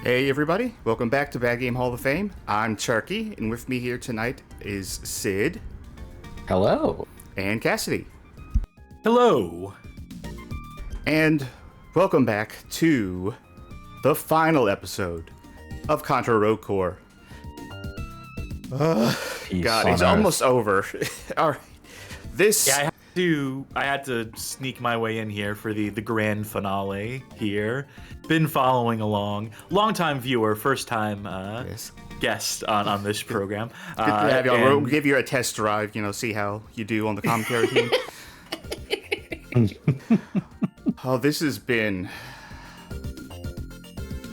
Hey everybody, welcome back to Bad Game Hall of Fame. I'm Charkie, and with me here tonight is Sid. Hello. And Cassidy. Hello. And welcome back to the final episode of Contra Rogue Core. God, it's almost over. Alright. Yeah, I had to sneak my way in here for the grand finale here. Been following along. Long-time viewer, first-time guest on this program. Good to have you on. We'll give you a test drive, see how you do on the commentary team. Oh, this has been...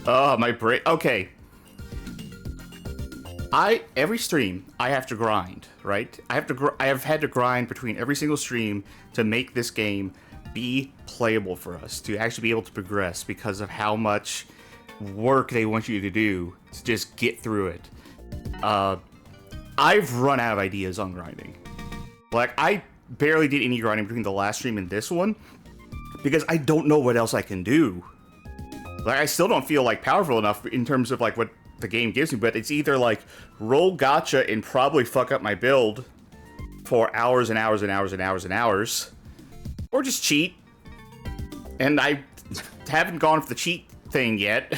Oh, my brain... Okay. Every stream, I have to grind, right? I have had to grind between every single stream to make this game be playable for us, to actually be able to progress because of how much work they want you to do to just get through it. I've run out of ideas on grinding. Like, I barely did any grinding between the last stream and this one because I don't know what else I can do. Like, I still don't feel like powerful enough in terms of like what the game gives me, but it's either like roll gotcha and probably fuck up my build for hours and hours and hours and hours and hours, or just cheat. And I haven't gone for the cheat thing yet.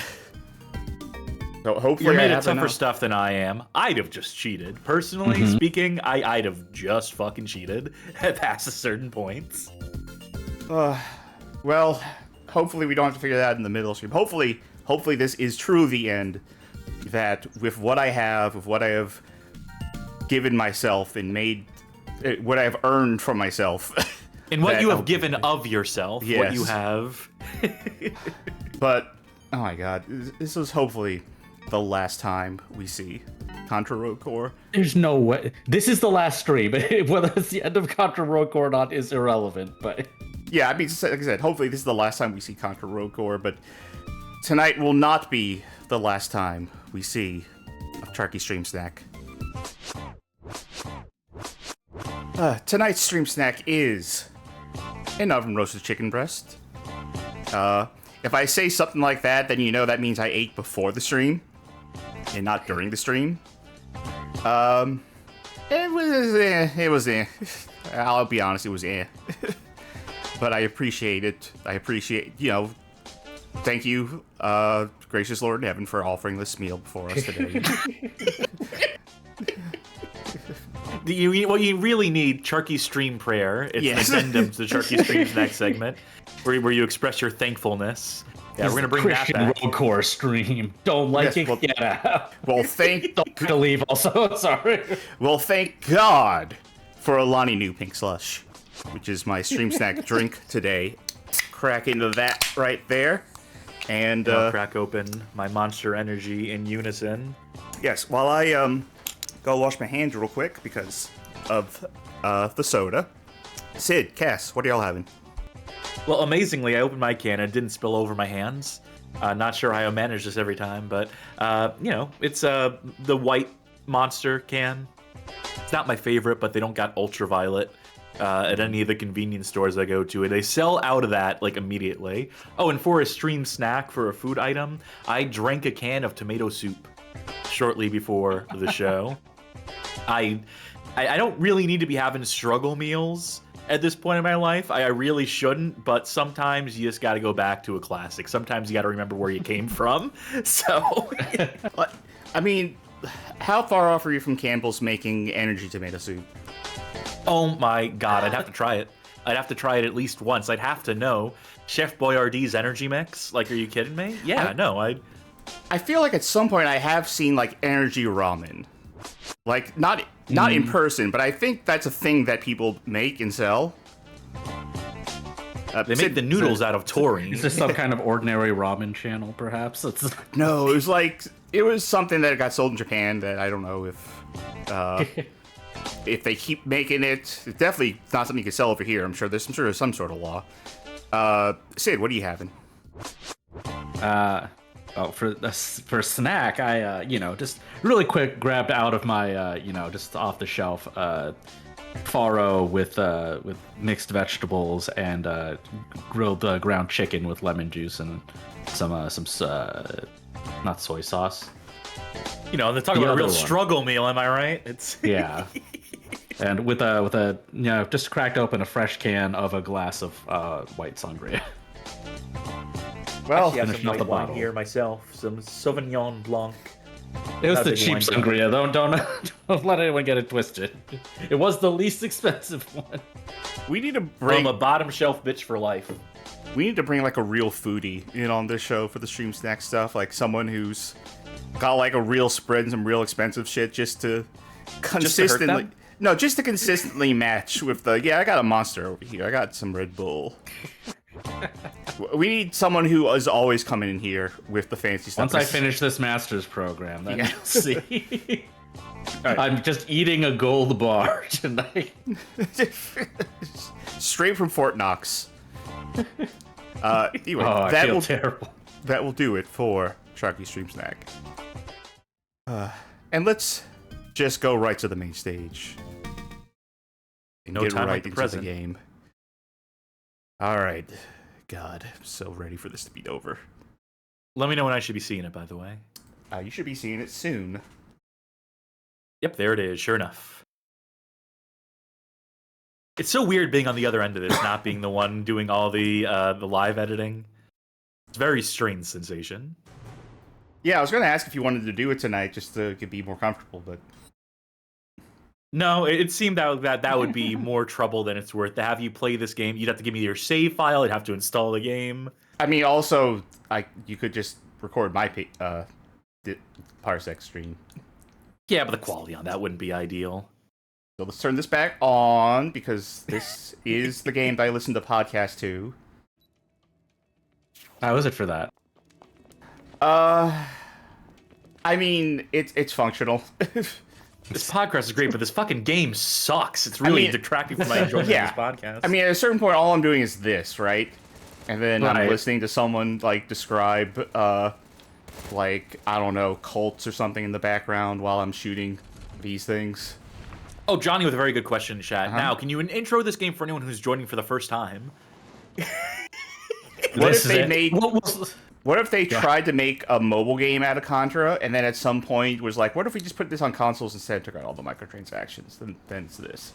So hopefully You're made of tougher stuff than I am. I'd have just cheated. Personally speaking, I'd have just fucking cheated past a certain points. Well, hopefully we don't have to figure that out in the middle stream. Hopefully this is truly the end. That with what I have, with what I have given myself and made, what I have earned from myself. And what you have given of yourself, yes. What you have. But, oh my god, this is hopefully the last time we see Contra Rogue Core. There's no way. This is the last stream. Whether it's the end of Contra Rogue Core or not is irrelevant, but... Yeah, I mean, like I said, hopefully this is the last time we see Contra Rogue Core, but tonight will not be the last time we see a Charkie stream snack. Tonight's stream snack is an oven roasted chicken breast. If I say something like that, then you know that means I ate before the stream and not during the stream. It was I'll be honest, it was but I appreciate it. Thank you, gracious Lord in heaven, for offering this meal before us today. What you really need, Charkie's stream prayer. It's an addendum to Charkie's stream's next segment, where you express your thankfulness. Yeah, we're gonna bring Christian that back. Rogue Core stream. Don't like it? Get out. Well, Don't have to leave. Also, sorry. Well, thank God for Alani New Pink Slush, which is my stream snack drink today. Crack into that right there. And I'll crack open my Monster Energy in unison. Yes, while I go wash my hands real quick because of the soda. Sid, Cass, what are y'all having? Well, amazingly, I opened my can and it didn't spill over my hands. Not sure how I manage this every time, but it's the white Monster can. It's not my favorite, but they don't got ultraviolet. At any of the convenience stores I go to, and they sell out of that like immediately. Oh, and for a stream snack, for a food item, I drank a can of tomato soup shortly before the show. I don't really need to be having struggle meals at this point in my life. I really shouldn't, but sometimes you just got to go back to a classic. Sometimes you got to remember where you came from. So, I mean, how far off are you from Campbell's making energy tomato soup? Oh my god, I'd have to try it. I'd have to try it at least once. I'd have to know Chef Boyardee's energy mix. Like, are you kidding me? Yeah, I feel like at some point I have seen like energy ramen. Like not in person, but I think that's a thing that people make and sell. They make the noodles out of taurine. Is this some kind of ordinary ramen channel, perhaps? No, it was something that got sold in Japan that I don't know if they keep making it. It's definitely not something you can sell over here. I'm sure there's some sort of law. Sid, what are you having? For a snack, I just really quick grabbed out of my just off the shelf farro with mixed vegetables and grilled ground chicken with lemon juice and some Not soy sauce. You know, they're talking The about a real other one. struggle meal. Am I right? It's Yeah. And with a just cracked open a fresh can of a glass of white sangria. Well, Actually, I have finish some off the white wine bottle. here myself. Some Sauvignon Blanc. It was Not a the big cheap wine guy. sangria. Don't let anyone get it twisted. It was the least expensive one. we need to I'm bring a bottom shelf bitch for life. we need to bring like a real foodie in on this show for the stream snack stuff, like someone who's got like a real spread and some real expensive shit just to consistently them? no, just to consistently match with the I got a monster over here. I got some Red Bull. We need someone who is always coming in here with the fancy stuff. Once I finish this master's program, then Yeah. you'll see. Alright. I'm just eating a gold bar tonight. Straight from Fort Knox. Anyway, Oh, I that feel will terrible. that will do it for Charkie Stream Snack. And let's just go right to the main stage. And No get time right like the into present. the game. Alright. God, I'm so ready for this to be over. Let me know when I should be seeing it, by the way. You should be seeing it soon. Yep, there it is. Sure enough. It's so weird being on the other end of this, not being the one doing all the live editing. It's a very strange sensation. Yeah, I was going to ask if you wanted to do it tonight just to be more comfortable, but No, it seemed that would be more trouble than it's worth to have you play this game. You'd have to give me your save file. You'd have to install the game. I mean, also, you could just record my Parsec stream. Yeah, but the quality on that wouldn't be ideal. So let's turn this back on, because this is the game that I listen to podcasts to. How is it for that? I mean, it's functional. This podcast is great, but this fucking game sucks. It's really mean- detracting from my enjoyment Yeah. of this podcast. I mean, at a certain point, all I'm doing is this, right? And then I'm Right. listening to someone, like, describe, like, I don't know, cults or something in the background while I'm shooting these things. oh, Johnny with a very good question in chat. Uh-huh. Now, can you intro this game for anyone who's joining for the first time? What This if is they it. made... What if they tried to make a mobile game out of Contra, and then at some point was like, what if we just put this on consoles instead and took out all the microtransactions? Then it's this.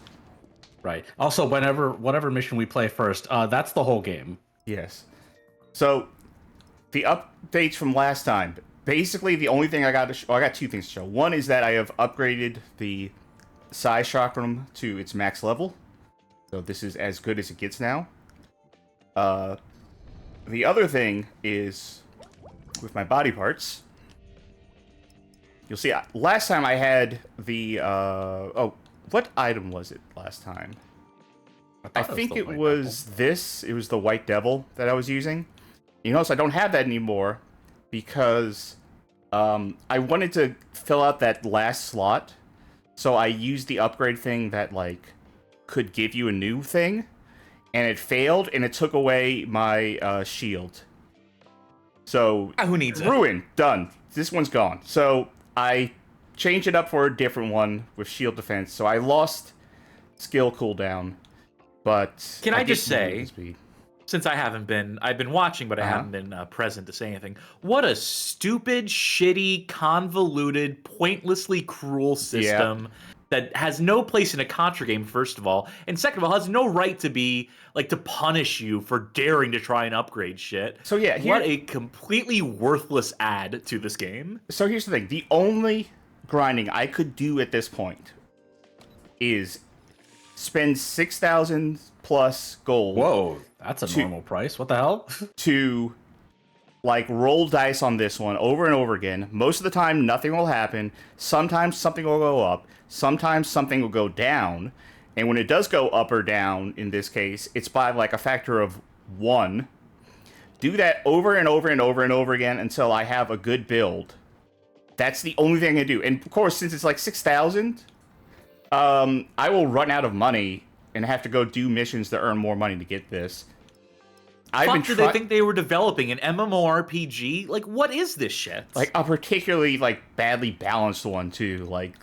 Right. Also, whatever mission we play first, that's the whole game. Yes. So, the updates from last time. Basically, the only thing I got to show... I got two things to show. One is that I have upgraded the size chakram to its max level. So this is as good as it gets now. The other thing is, with my body parts, you'll see, last time I had the, what item was it last time? I think it was this. It was the White Devil that I was using. You notice I don't have that anymore because I wanted to fill out that last slot. So I used the upgrade thing that, like, could give you a new thing. And it failed, and it took away my shield. So, Who needs it? ruined, done. This one's gone. So, I changed it up for a different one with shield defense. So, I lost skill cooldown, but... Can I just get say- movement speed. Since I've been watching, but I haven't been present to say anything. What a stupid, shitty, convoluted, pointlessly cruel system that has no place in a Contra game, first of all, and second of all, has no right to be, like, to punish you for daring to try and upgrade shit. So, yeah, What a completely worthless add to this game. So here's the thing. The only grinding I could do at this point is spend 6,000 plus gold Whoa, that's a normal price. What the hell? to, like, roll dice on this one over and over again. Most of the time, nothing will happen. Sometimes something will go up. Sometimes something will go down. And when it does go up or down, in this case, it's by, like, a factor of 1. Do that over and over and over and over again until I have a good build. That's the only thing I do. And, of course, since it's, like, 6,000, I will run out of money and have to go do missions to earn more money to get this. Fuck, did they think they were developing an MMORPG? Like, what is this shit? Like, a particularly, like, badly balanced one, too. Like,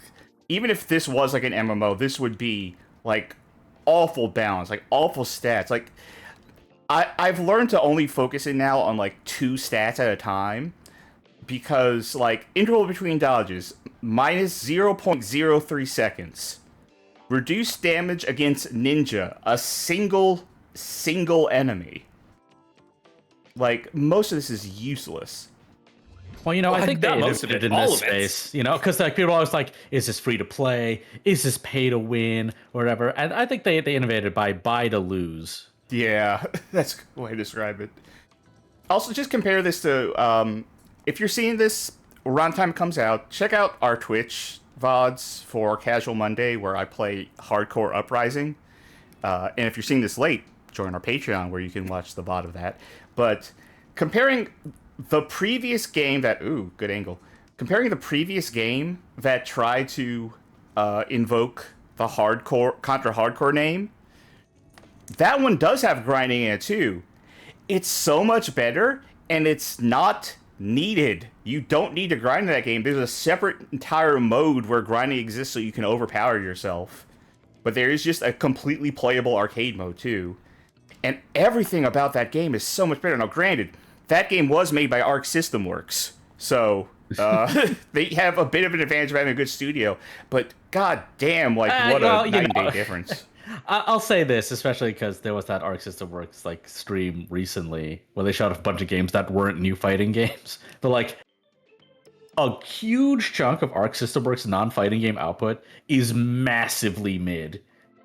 even if this was, like, an MMO, this would be, like, awful balance. Like, awful stats. Like, I've learned to only focus in now on, like, 2 stats at a time. because like interval between dodges minus 0.03 seconds. Reduce damage against ninja, a single enemy. Like, most of this is useless. Well, you know, I think they not most of innovated it, in all this of it. space, you know, because like people are always like, is this free to play? Is this pay to win? Or whatever. And I think they innovated by buy to lose. Yeah, that's a way to describe it. Also, just compare this to, if you're seeing this around the time it comes out, check out our Twitch VODs for Casual Monday, where I play Hardcore Uprising. And if you're seeing this late, join our Patreon, where you can watch the VOD of that. But comparing the previous game that... Ooh, good angle. Comparing the previous game that tried to invoke the Contra Hardcore name, that one does have grinding in it, too. It's so much better, and it's not needed. You don't need to grind in that game. There's a separate entire mode where grinding exists so you can overpower yourself. But there is just a completely playable arcade mode, too. And everything about that game is so much better. Now, granted, that game was made by Arc System Works, so they have a bit of an advantage of having a good studio. But god damn, like, what a night and day difference. I'll say this, especially because there was that Arc System Works like stream recently where they showed a bunch of games that weren't new fighting games. But like, a huge chunk of Arc System Works non-fighting game output is massively mid,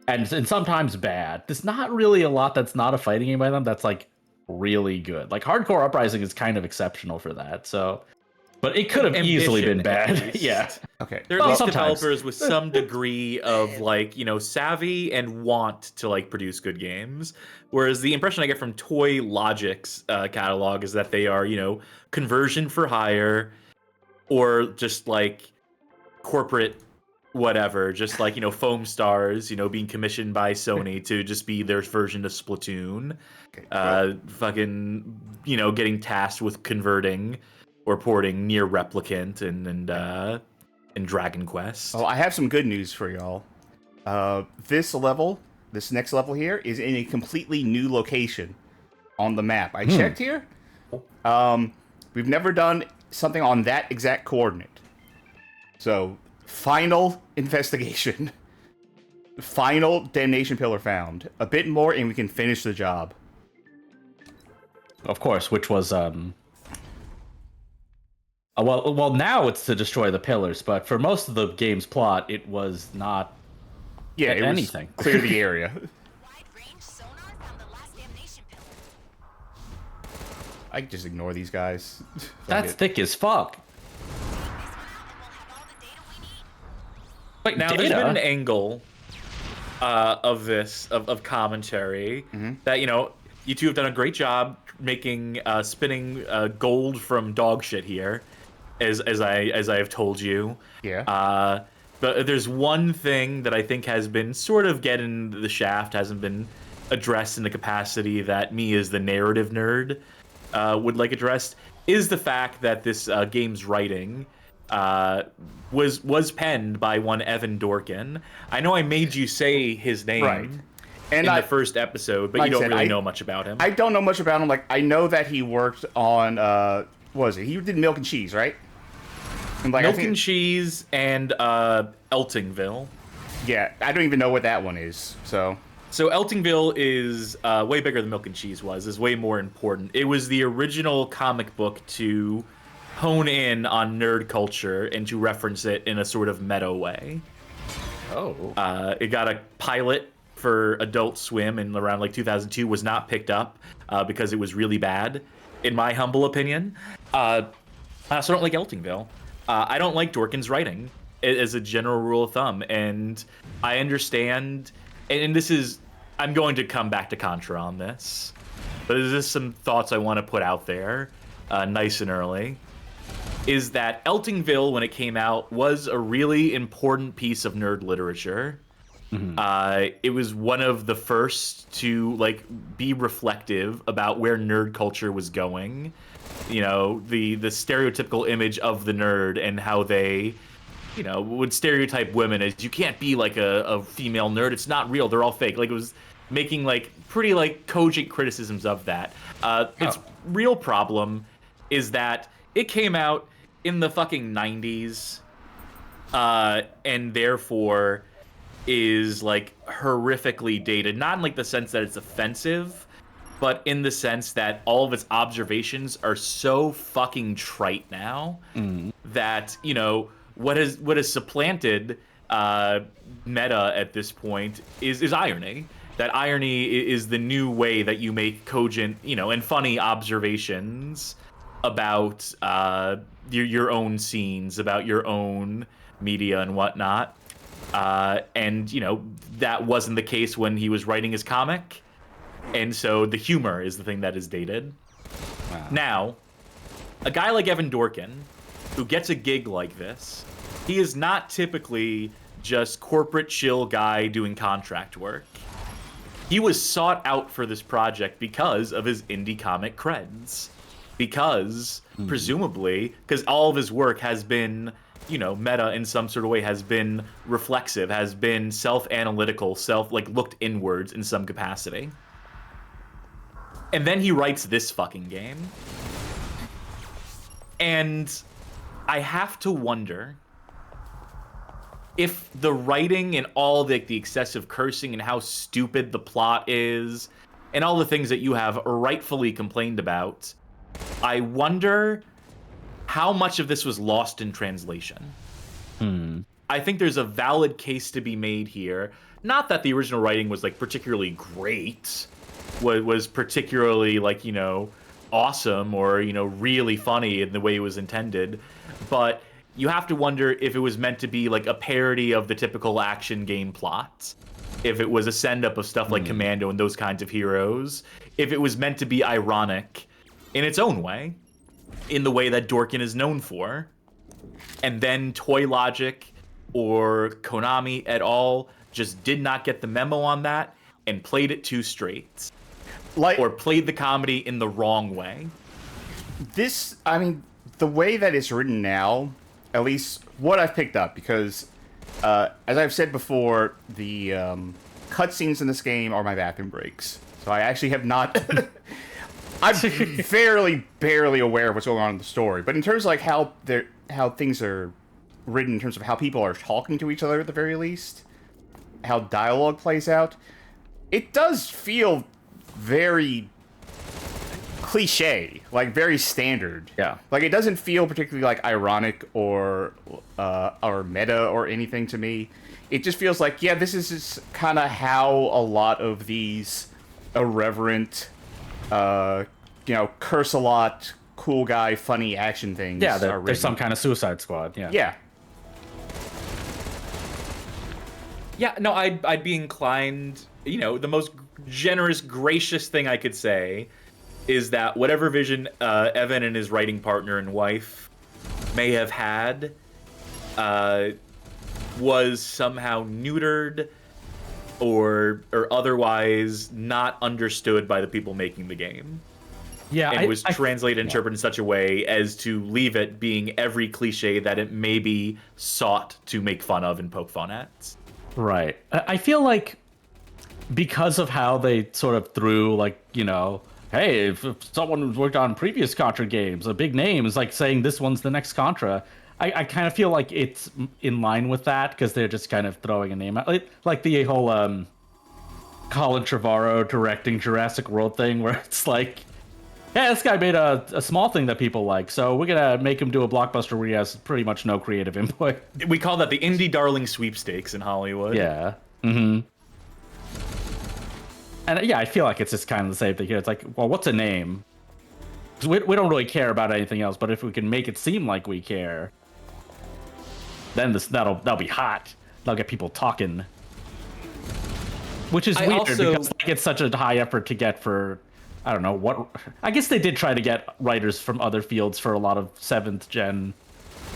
and sometimes bad. There's not really a lot that's not a fighting game by them that's like really good. Like Hardcore Uprising is kind of exceptional for that. So, but it could have easily been bad. Yeah. Okay. There are these sometimes. developers with some degree of like, you know, savvy and want to like produce good games. Whereas the impression I get from Toy Logic's catalog is that they are, you know, conversion for hire or just like corporate whatever, just like, you know, Foam Stars, you know, being commissioned by Sony to just be their version of Splatoon. Fucking, you know, getting tasked with converting or porting Near Replicant and Dragon Quest. Oh, I have some good news for y'all. This next level here, is in a completely new location on the map. I checked here. We've never done something on that exact coordinate. So, final investigation. Final Damnation Pillar found. A bit more and we can finish the job. Of course, which was well, now it's to destroy the pillars, but for most of the game's plot, it was not. Yeah, it anything. was clear the area. I can just ignore these guys. That's thick as fuck. Wait, now there's been an angle of this of commentary that, you know, you two have done a great job making spinning gold from dog shit here, as I have told you. Yeah. But there's one thing that I think has been sort of getting the shaft, hasn't been addressed in the capacity that me as the narrative nerd would like addressed, is the fact that this game's writing was penned by one Evan Dorkin. I know I made you say his name And in the first episode, but like you don't I said, really know much about him. I don't know much about him. Like, I know that he worked on, what was it? He did Milk and Cheese, right? And like, Milk and Cheese and Eltingville. Yeah, I don't even know what that one is, so... So Eltingville is way bigger than Milk and Cheese was, is way more important. It was the original comic book to hone in on nerd culture and to reference it in a sort of meta way. Oh. It got a pilot for Adult Swim in around like 2002, was not picked up because it was really bad, in my humble opinion. I also don't like Eltingville. I don't like Dorkin's writing as a general rule of thumb, and I understand, and this is, I'm going to come back to Contra on this, but there's just some thoughts I want to put out there, nice and early, is that Eltingville, when it came out, was a really important piece of nerd literature. It was one of the first to like be reflective about where nerd culture was going. You know, the stereotypical image of the nerd and how they, you know, would stereotype women as, you can't be like a female nerd. It's not real. They're all fake. Like, it was making like pretty like cogent criticisms of that. Its real problem is that it came out in the fucking 90s, and therefore is like horrifically dated. Not in like the sense that it's offensive, but in the sense that all of its observations are so fucking trite now that, you know, what has supplanted meta at this point is irony. That irony is the new way that you make cogent, you know, and funny observations about your own scenes, about your own media and whatnot. And, you know, that wasn't the case when he was writing his comic. And so the humor is the thing that is dated. Wow. Now, a guy like Evan Dorkin, who gets a gig like this, he is not typically just corporate chill guy doing contract work. He was sought out for this project because of his indie comic creds. Because, presumably, because all of his work has been, you know, meta in some sort of way, has been reflexive, has been self-analytical, looked inwards in some capacity. And then he writes this fucking game. And I have to wonder if the writing and all the excessive cursing and how stupid the plot is and all the things that you have rightfully complained about, I wonder how much of this was lost in translation. I think there's a valid case to be made here. Not that the original writing was like particularly great, was particularly like, you know, awesome or, you know, really funny in the way it was intended, but you have to wonder if it was meant to be like a parody of the typical action game plot, if it was a send-up of stuff like Commando and those kinds of heroes, if it was meant to be ironic in its own way, in the way that Dorkin is known for, and then Toy Logic or Konami et al. Just did not get the memo on that and played it too straight. Or played the comedy in the wrong way. This, I mean, the way that it's written now, at least what I've picked up, because as I've said before, the cutscenes in this game are my bathroom breaks. So I actually have not... I'm fairly barely aware of what's going on in the story. But in terms of like how things are written, in terms of how people are talking to each other at the very least, how dialogue plays out, it does feel very cliche, like very standard. Yeah. Like it doesn't feel particularly like ironic or meta or anything to me. It just feels like, yeah, this is just kind of how a lot of these irreverent, you know, curse a lot, cool guy, funny action things. Yeah, are there's some kind of Suicide Squad. Yeah. Yeah. Yeah, no, I'd be inclined, you know, the most generous, gracious thing I could say is that whatever vision Evan and his writing partner and wife may have had was somehow neutered or otherwise not understood by the people making the game. Yeah, and was translated and interpreted in such a way as to leave it being every cliche that it maybe sought to make fun of and poke fun at. Right. I feel like because of how they sort of threw, like, you know, hey, if someone who's worked on previous Contra games, a big name, is like saying this one's the next Contra, I kind of feel like it's in line with that because they're just kind of throwing a name out. Like the whole Colin Trevorrow directing Jurassic World thing where it's like, yeah, this guy made a small thing that people like, so we're going to make him do a blockbuster where he has pretty much no creative input. We call that the Indie Darling Sweepstakes in Hollywood. Yeah. Mm-hmm. And yeah, I feel like it's just kind of the same thing here. It's like, well, what's a name? 'Cause we don't really care about anything else, but if we can make it seem like we care, then that'll be hot. That'll get people talking. Which is weird because like, it's such a high effort to get for... I don't know what. I guess they did try to get writers from other fields for a lot of 7th gen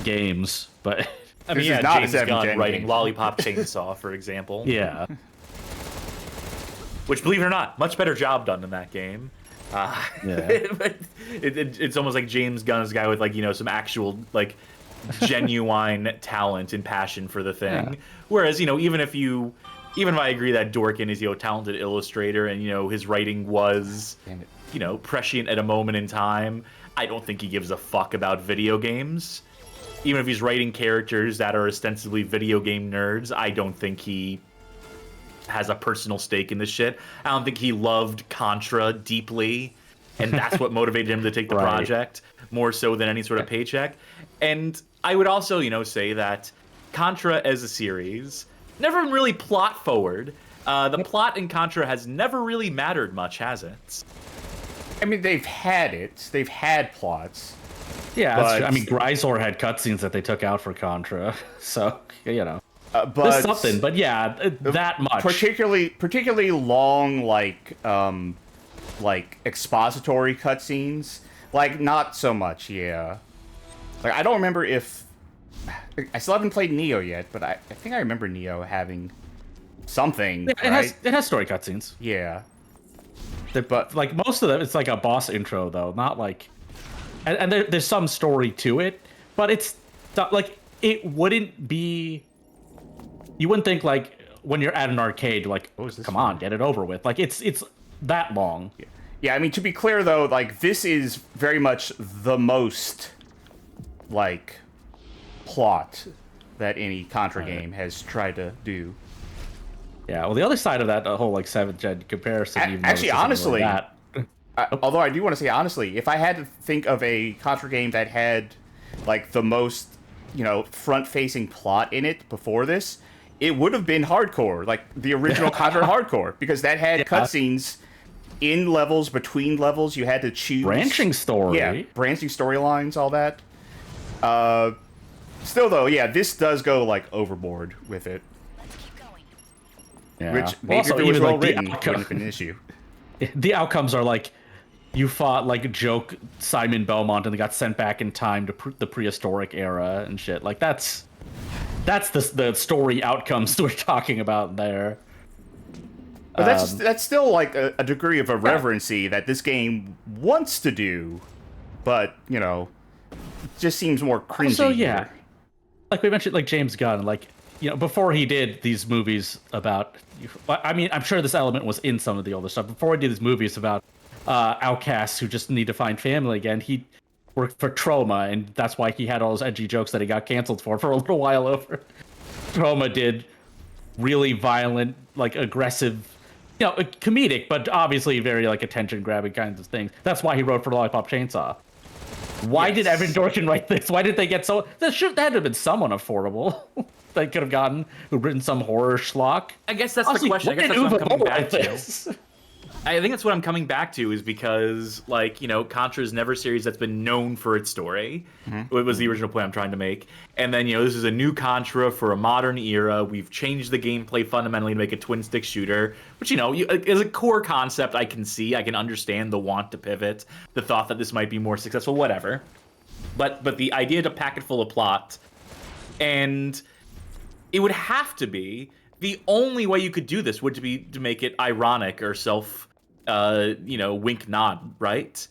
games, but I mean, yeah, James Gunn writing Lollipop Chainsaw, for example. Yeah. Which, believe it or not, much better job done in that game. Yeah. But it's almost like James Gunn is a guy with, like, you know, some actual, like, genuine talent and passion for the thing. Yeah. Whereas, you know, even if I agree that Dorkin is, you know, a talented illustrator and, you know, his writing was, you know, prescient at a moment in time, I don't think he gives a fuck about video games. even if he's writing characters that are ostensibly video game nerds, I don't think he has a personal stake in this shit. I don't think he loved Contra deeply, and that's what motivated him to take the project more so than any sort of paycheck. And I would also, say that Contra as a series never been really plot forward. The plot in Contra has never really mattered much, has it? I mean, they've had it. They've had plots. Yeah, that's true. I mean, Grisor had cutscenes that they took out for Contra, so but there's something. But yeah, that much. Particularly long, like expository cutscenes. Like, not so much. Yeah. Like, I don't remember if I still haven't played Neo yet, but I think I remember Neo having something. Yeah, it has story cutscenes. Yeah. But like most of them, it's like a boss intro though, not like, and there's some story to it, but it's not like it wouldn't be. You wouldn't think like when you're at an arcade, like, come on, get it over with. Like it's that long. Yeah, I mean, to be clear though, like this is very much the most like plot that any Contra game has tried to do. Yeah, well, the other side of that whole like 7th gen comparison, actually, honestly, although I do want to say honestly, if I had to think of a Contra game that had like the most, front-facing plot in it before this, it would have been Hardcore, like the original Contra Hardcore, because that had cutscenes in levels, between levels. You had to choose branching story, branching storylines, all that. Still though, yeah, this does go like overboard with it. Yeah. Which maybe also, if it was well like, written, wouldn't have been an issue. The outcomes are like, you fought like joke Simon Belmont and they got sent back in time to the prehistoric era and shit. Like that's the story outcomes we're talking about there. But that's still like a degree of irreverency that this game wants to do, but just seems more cringy. So yeah, like we mentioned, like James Gunn, like. Before he did these movies about, I mean, I'm sure this element was in some of the older stuff. Before he did these movies about outcasts who just need to find family again, he worked for Troma, and that's why he had all those edgy jokes that he got canceled for a little while over. Troma did really violent, like aggressive, comedic, but obviously very like attention-grabbing kinds of things. That's why he wrote for Lollipop Chainsaw. Why did Evan Dorkin write this? Why did they get so? That had to have been someone affordable. They could have gotten who'd written some horror schlock. I guess that's the question. I guess that's what I'm coming back to. I think that's what I'm coming back to is because, like, Contra is never a series that's been known for its story. Mm-hmm. It was the original point I'm trying to make. And then, this is a new Contra for a modern era. We've changed the gameplay fundamentally to make a twin-stick shooter, which, as a core concept I can see. I can understand the want to pivot, the thought that this might be more successful, whatever. But the idea to pack it full of plot, and it would have to be the only way you could do this would be to make it ironic or self, wink nod, right?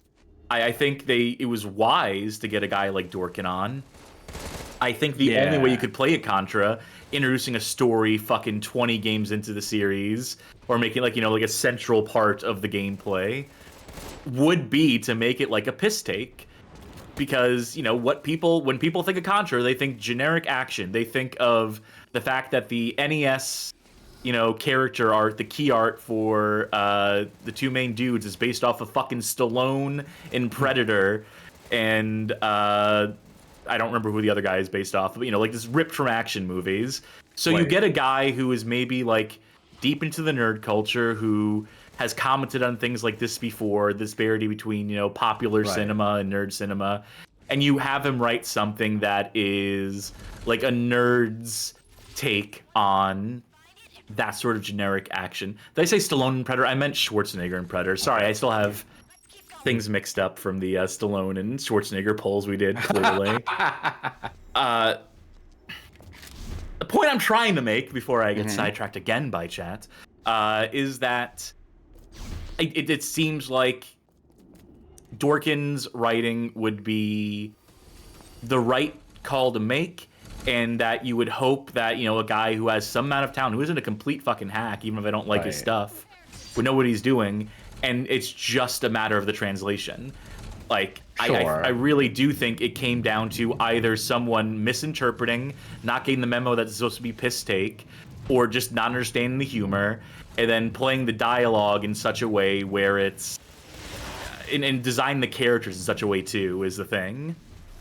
I think it was wise to get a guy like Dorkin on. I think the only way you could play a Contra, introducing a story fucking 20 games into the series, or making like a central part of the gameplay, would be to make it like a piss take. Because, when people think of Contra, they think generic action. They think of the fact that the NES, character art, the key art for the two main dudes is based off of fucking Stallone in Predator. And I don't remember who the other guy is based off of, but, like this ripped from action movies. So you get a guy who is maybe like deep into the nerd culture, who has commented on things like this before, the disparity between, popular cinema and nerd cinema. And you have him write something that is like a nerd's take on that sort of generic action. Did I say Stallone in Predator? I meant Schwarzenegger in Predator. Sorry, I still have things mixed up from the Stallone and Schwarzenegger polls we did, clearly. The point I'm trying to make before I get sidetracked again by chat is that it seems like Dorkin's writing would be the right call to make, and that you would hope that, a guy who has some amount of talent, who isn't a complete fucking hack, even if I don't like his stuff, would know what he's doing, and it's just a matter of the translation. Like, Sure. I really do think it came down to either someone misinterpreting, not getting the memo that's supposed to be piss take, or just not understanding the humor, and then playing the dialogue in such a way where it's and design the characters in such a way too is the thing.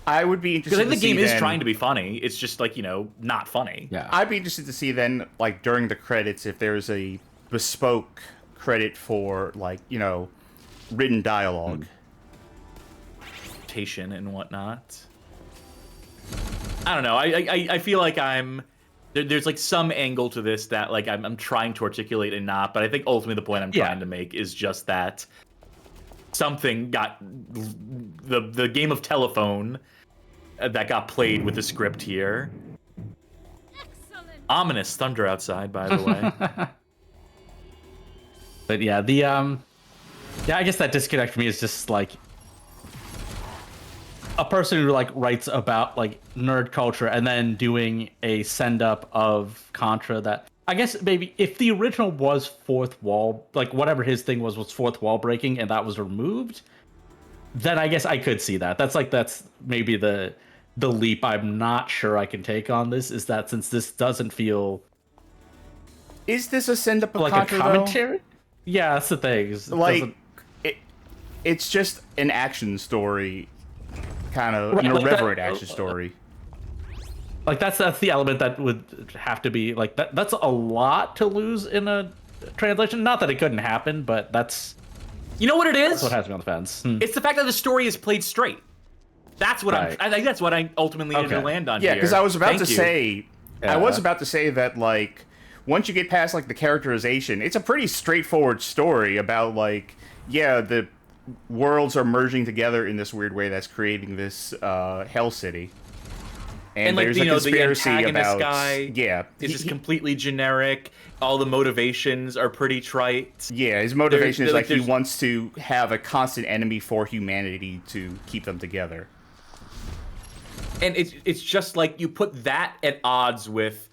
I would be interested. Because I think the game is then, trying to be funny. It's just like, not funny. Yeah. I'd be interested to see then, like during the credits, if there's a bespoke credit for like written dialogue. And whatnot. I don't know. I feel like there's like some angle to this that like I'm trying to articulate and not, but I think ultimately the point I'm trying to make is just that something got the game of telephone that got played with the script here. Excellent. Ominous thunder outside, by the way. But yeah, I guess that disconnect for me is just like a person who like writes about like nerd culture and then doing a send up of Contra that I guess maybe if the original was fourth wall, like whatever his thing was fourth wall breaking and that was removed, then I guess I could see that. That's maybe the leap I'm not sure I can take on this, is that since this doesn't feel Is this a send up of like Contra, a commentary? Though? Yeah, that's the thing. It's just an action story, kind of right, like irreverent action story. Like that's the element that would have to be like that. That's a lot to lose in a translation. Not that it couldn't happen, but that's what it is. That's what has me on the fence. It's the fact that the story is played straight. That's what right. I think that's what I ultimately needed to land on. Yeah, because I was about to say that like once you get past like the characterization, it's a pretty straightforward story about like the worlds are merging together in this weird way that's creating this Hell City. And like there's a conspiracy the antagonist about guy is just completely generic. All the motivations are pretty trite. Yeah, his motivation is like he wants to have a constant enemy for humanity to keep them together. And it's just like you put that at odds with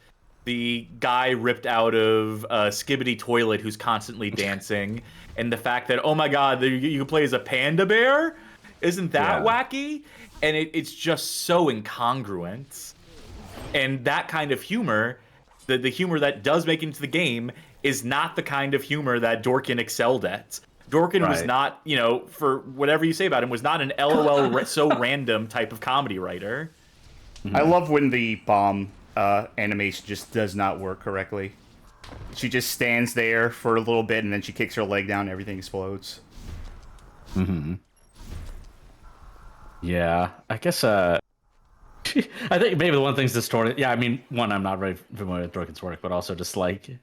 the guy ripped out of Skibbity Toilet who's constantly dancing, and the fact that, oh my god, you can play as a panda bear? Isn't that wacky? And it's just so incongruent. And that kind of humor, the humor that does make it into the game, is not the kind of humor that Dorkin excelled at. Dorkin was not, for whatever you say about him, was not an LOL so random type of comedy writer. I love when the bomb animation just does not work correctly. She just stands there for a little bit and then she kicks her leg down and everything explodes. Mm-hmm. Yeah, I guess I think maybe the one thing's distorted. Yeah, I mean, one, I'm not very familiar with Dorkin's work, but also just like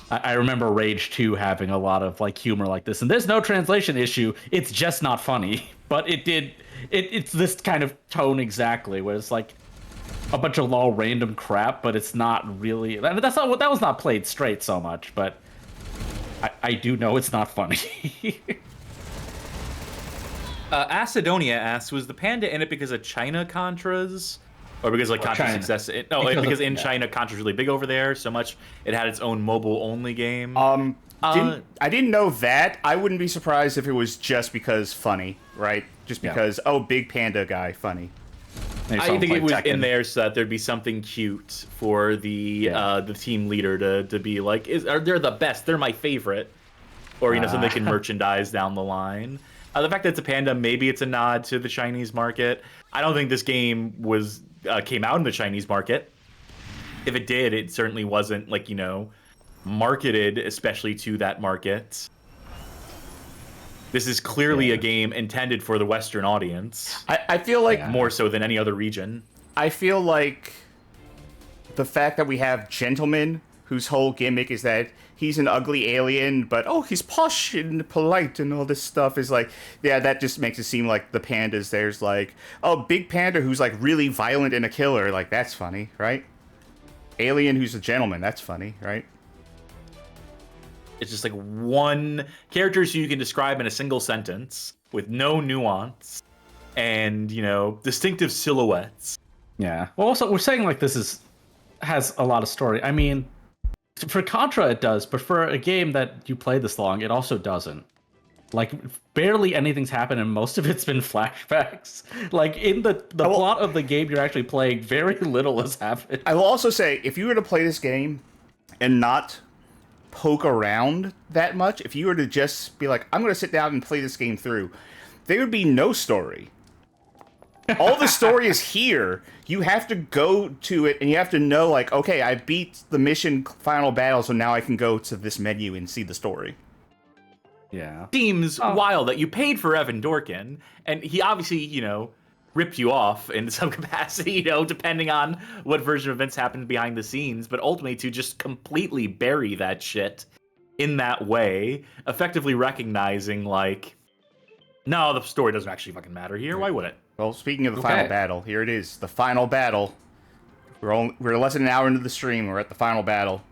I remember Rage 2 having a lot of like humor like this, and there's no translation issue. It's just not funny, but it's this kind of tone exactly, where it's like a bunch of lol random crap, but it's not really. I mean, that was not played straight so much, but I do know it's not funny. Acidonia asks, was the panda in it because of China Contras? Or because like Contra's success? Because in China, Contra's really big over there, so much it had its own mobile-only game. I didn't know that. I wouldn't be surprised if it was just because funny, right? Just because, big panda guy, funny. I think it was in there so that there'd be something cute for the team leader to be like, they're the best, they're my favorite. Or, something they can merchandise down the line. The fact that it's a panda, maybe it's a nod to the Chinese market. I don't think this game came out in the Chinese market. If it did, it certainly wasn't marketed especially to that market. This is clearly a game intended for the Western audience. I feel like more so than any other region. I feel like the fact that we have Gentleman, whose whole gimmick is that he's an ugly alien, but he's posh and polite and all this stuff, is like, that just makes it seem like the pandas, there's like, big panda who's like really violent and a killer, like that's funny, right? Alien who's a gentleman, that's funny, right? It's just like one character so you can describe in a single sentence with no nuance and, distinctive silhouettes. Yeah. Well, also, we're saying like this has a lot of story. I mean, for Contra it does, but for a game that you play this long, it also doesn't. Like barely anything's happened, and most of it's been flashbacks. Like in the plot of the game you're actually playing, very little has happened. I will also say, if you were to play this game and not poke around that much, if you were to just be like, I'm going to sit down and play this game through, there would be no story. All the story is here. You have to go to it, and you have to know, like, okay, I beat the mission final battle, so now I can go to this menu and see the story. Yeah. Seems wild that you paid for Evan Dorkin, and he obviously, you know, ripped you off in some capacity, you know, depending on what version of events happened behind the scenes, but ultimately to just completely bury that shit in that way, effectively recognizing, like, no, the story doesn't actually fucking matter here. Why would it? Well, speaking of the final battle, here it is. The final battle. We're less than an hour into the stream. We're at the final battle.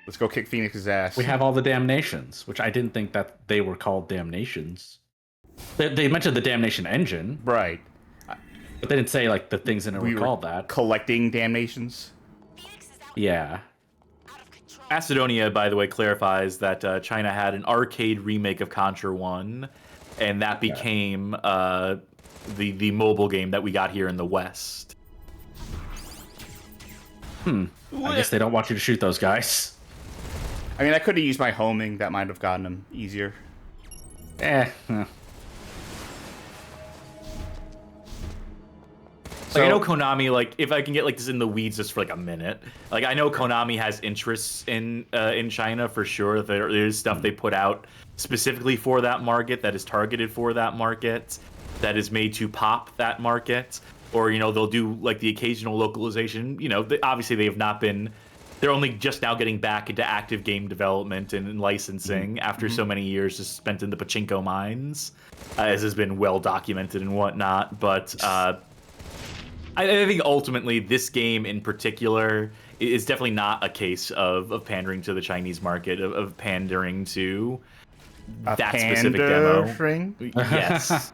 Let's go kick Phoenix's ass. We have all the damnations, which I didn't think that they were called damnations. They mentioned the damnation engine. Right. But they didn't say, like, the things in it were called that. Collecting damnations. Yeah. Macedonia, by the way, clarifies that China had an arcade remake of Contra 1, and that became the mobile game that we got here in the West. I guess they don't want you to shoot those guys. I mean, I could have used my homing. That might have gotten him easier. Huh. Like, I know Konami, like, if I can get, like, this in the weeds just for, like, a minute. Like, I know Konami has interests in China, for sure. There's stuff they put out specifically for that market, that is targeted for that market, that is made to pop that market. Or, you know, they'll do, like, the occasional localization. You know, obviously they have not been... They're only just now getting back into active game development and licensing after so many years just spent in the pachinko mines, as has been well documented and whatnot. But I think ultimately this game in particular is definitely not a case of pandering to the Chinese market, of pandering to that specific demo. Yes.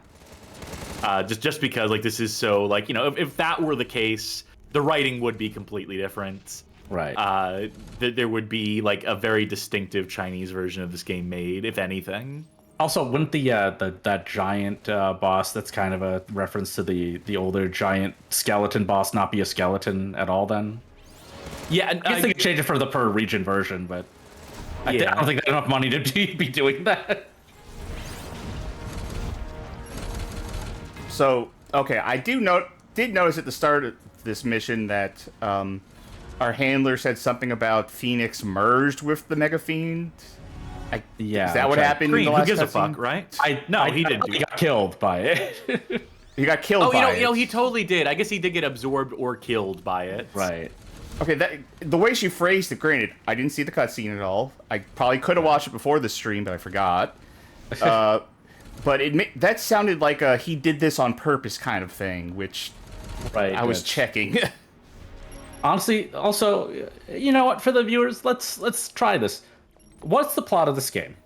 Just because, like, this is so, like, you know, if that were the case, the writing would be completely different. Right. There would be, like, a very distinctive Chinese version of this game made, if anything. Also, wouldn't that giant boss that's kind of a reference to the older giant skeleton boss not be a skeleton at all then? Yeah, I guess they could change it for the per region version, but I don't think they have enough money to be doing that. So, okay, I did notice at the start of this mission that our handler said something about Phoenix merged with the Mega Fiend. Yeah, is that what happened in the last Who gives a cutscene? fuck, right? He didn't. He got killed by it. He got killed by it. You know, he totally did. I guess he did get absorbed or killed by it. Right. Okay, the way she phrased it, granted, I didn't see the cutscene at all. I probably could have watched it before the stream, but I forgot. But that sounded like a he did this on purpose kind of thing, which I was checking. Honestly, also, you know what? For the viewers, let's try this. What's the plot of this game?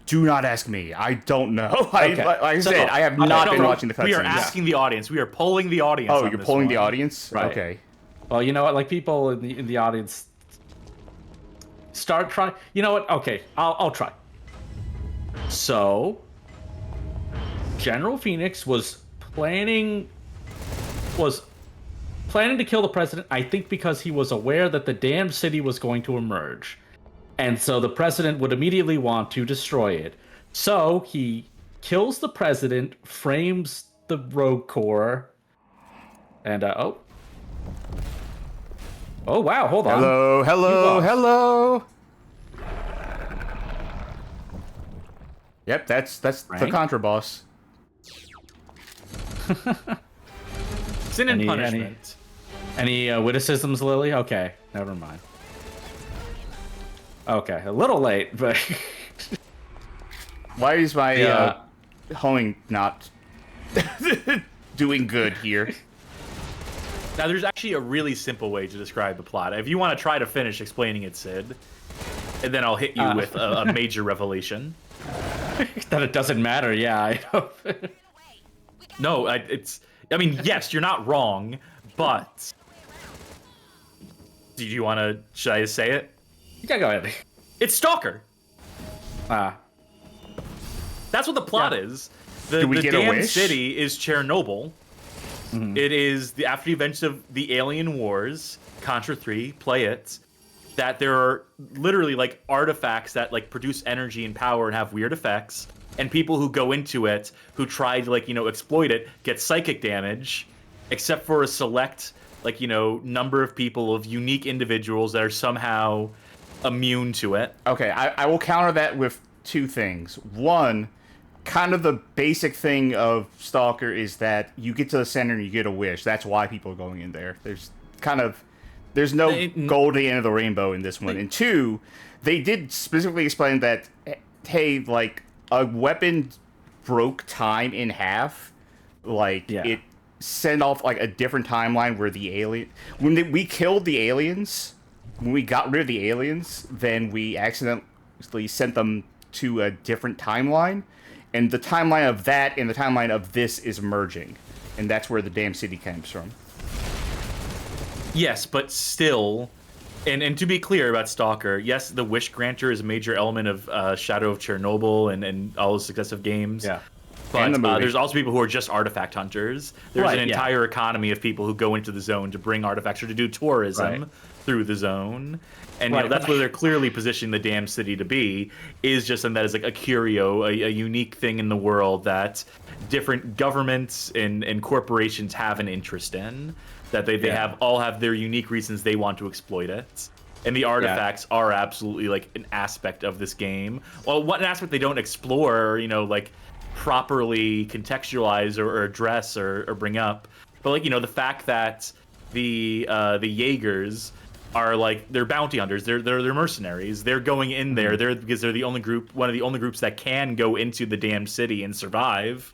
Do not ask me. I don't know. Okay. Like I said, I have not been watching the cutscenes. We are asking the audience. We are polling the audience. Oh, you're polling the audience? Right. Okay. Well, you know what? Like, people in the audience start trying. You know what? Okay, I'll try. So, General Phoenix was planning to kill the president, I think because he was aware that the damned city was going to emerge. And so the president would immediately want to destroy it. So he kills the president, frames the rogue core, and oh wow, hold on. Hello. Yep, that's the Contra boss. Sin and punishment. Any witticisms, Lily? Okay, never mind. Okay, a little late, but... Why is my homing not doing good here? Now, there's actually a really simple way to describe the plot. If you want to try to finish explaining it, Sid, and then I'll hit you with a major revelation. That it doesn't matter, yeah, I know. No, I mean, yes, you're not wrong, but... Do you want to... Should I just say it? Yeah, go ahead. It's Stalker. That's what the plot is. Do The we get a damn wish? city is Chernobyl. It is the after the events of the Alien Wars, Contra 3, play it, that there are literally like artifacts that like produce energy and power and have weird effects, and people who go into it who try to like, exploit it get psychic damage, except for a select like, number of people, of unique individuals that are somehow immune to it. Okay, I will counter that with two things. One, kind of the basic thing of Stalker is that you get to the center and you get a wish. That's why people are going in there. There's no gold at the end of the rainbow in this one. And two, they did specifically explain that, hey, like, a weapon broke time in half. Like, it sent off, like, a different timeline where the alien... we killed the aliens, when we got rid of the aliens, then we accidentally sent them to a different timeline. And the timeline of that and the timeline of this is merging. And that's where the damn city comes from. Yes, but still, and to be clear about Stalker, yes, the Wish Granter is a major element of Shadow of Chernobyl and all the successive games. Yeah. But there's also people who are just artifact hunters. There's an entire economy of people who go into the zone to bring artifacts or to do tourism through the zone. And that's where they're clearly positioning the damn city to be, is just something that is like a curio, a unique thing in the world that different governments and corporations have an interest in, that they all have their unique reasons they want to exploit it. And the artifacts are absolutely like an aspect of this game. Well, what an aspect they don't explore, like properly contextualize or address or bring up. But like, the fact that the Jaegers are like, they're bounty hunters, they're mercenaries, they're going in there because they're the only group, one of the only groups that can go into the damn city and survive.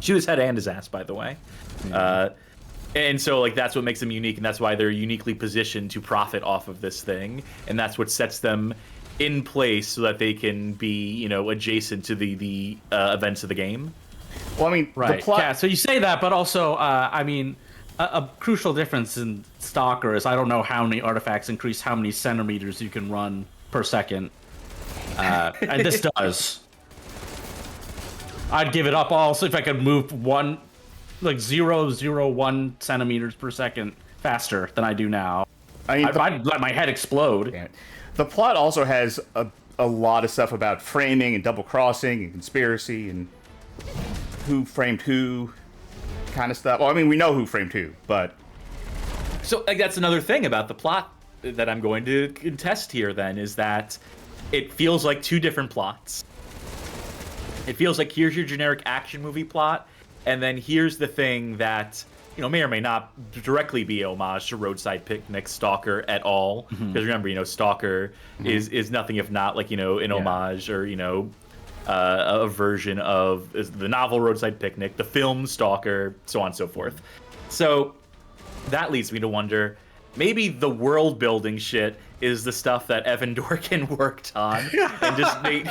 Shoot his head and his ass, by the way. And so like that's what makes them unique, and that's why they're uniquely positioned to profit off of this thing, and that's what sets them in place so that they can be, adjacent to the events of the game. Well, I mean, the plot... Yeah, so you say that, but also, I mean, a crucial difference in Stalker is I don't know how many artifacts increase how many centimeters you can run per second. And this does. I'd give it up also if I could move 0.001 centimeters per second faster than I do now. I mean, I'd let my head explode. Yeah. The plot also has a lot of stuff about framing and double crossing and conspiracy and who framed who kind of stuff. Well, I mean, we know who framed who, but... So like, that's another thing about the plot that I'm going to contest here then, is that it feels like two different plots. It feels like here's your generic action movie plot, and then here's the thing that, may or may not directly be homage to Roadside Picnic, Stalker at all. Because remember, Stalker is nothing if not like, an homage or, a version of the novel Roadside Picnic, the film Stalker, so on and so forth. So that leads me to wonder, maybe the world building shit is the stuff that Evan Dorkin worked on and just made...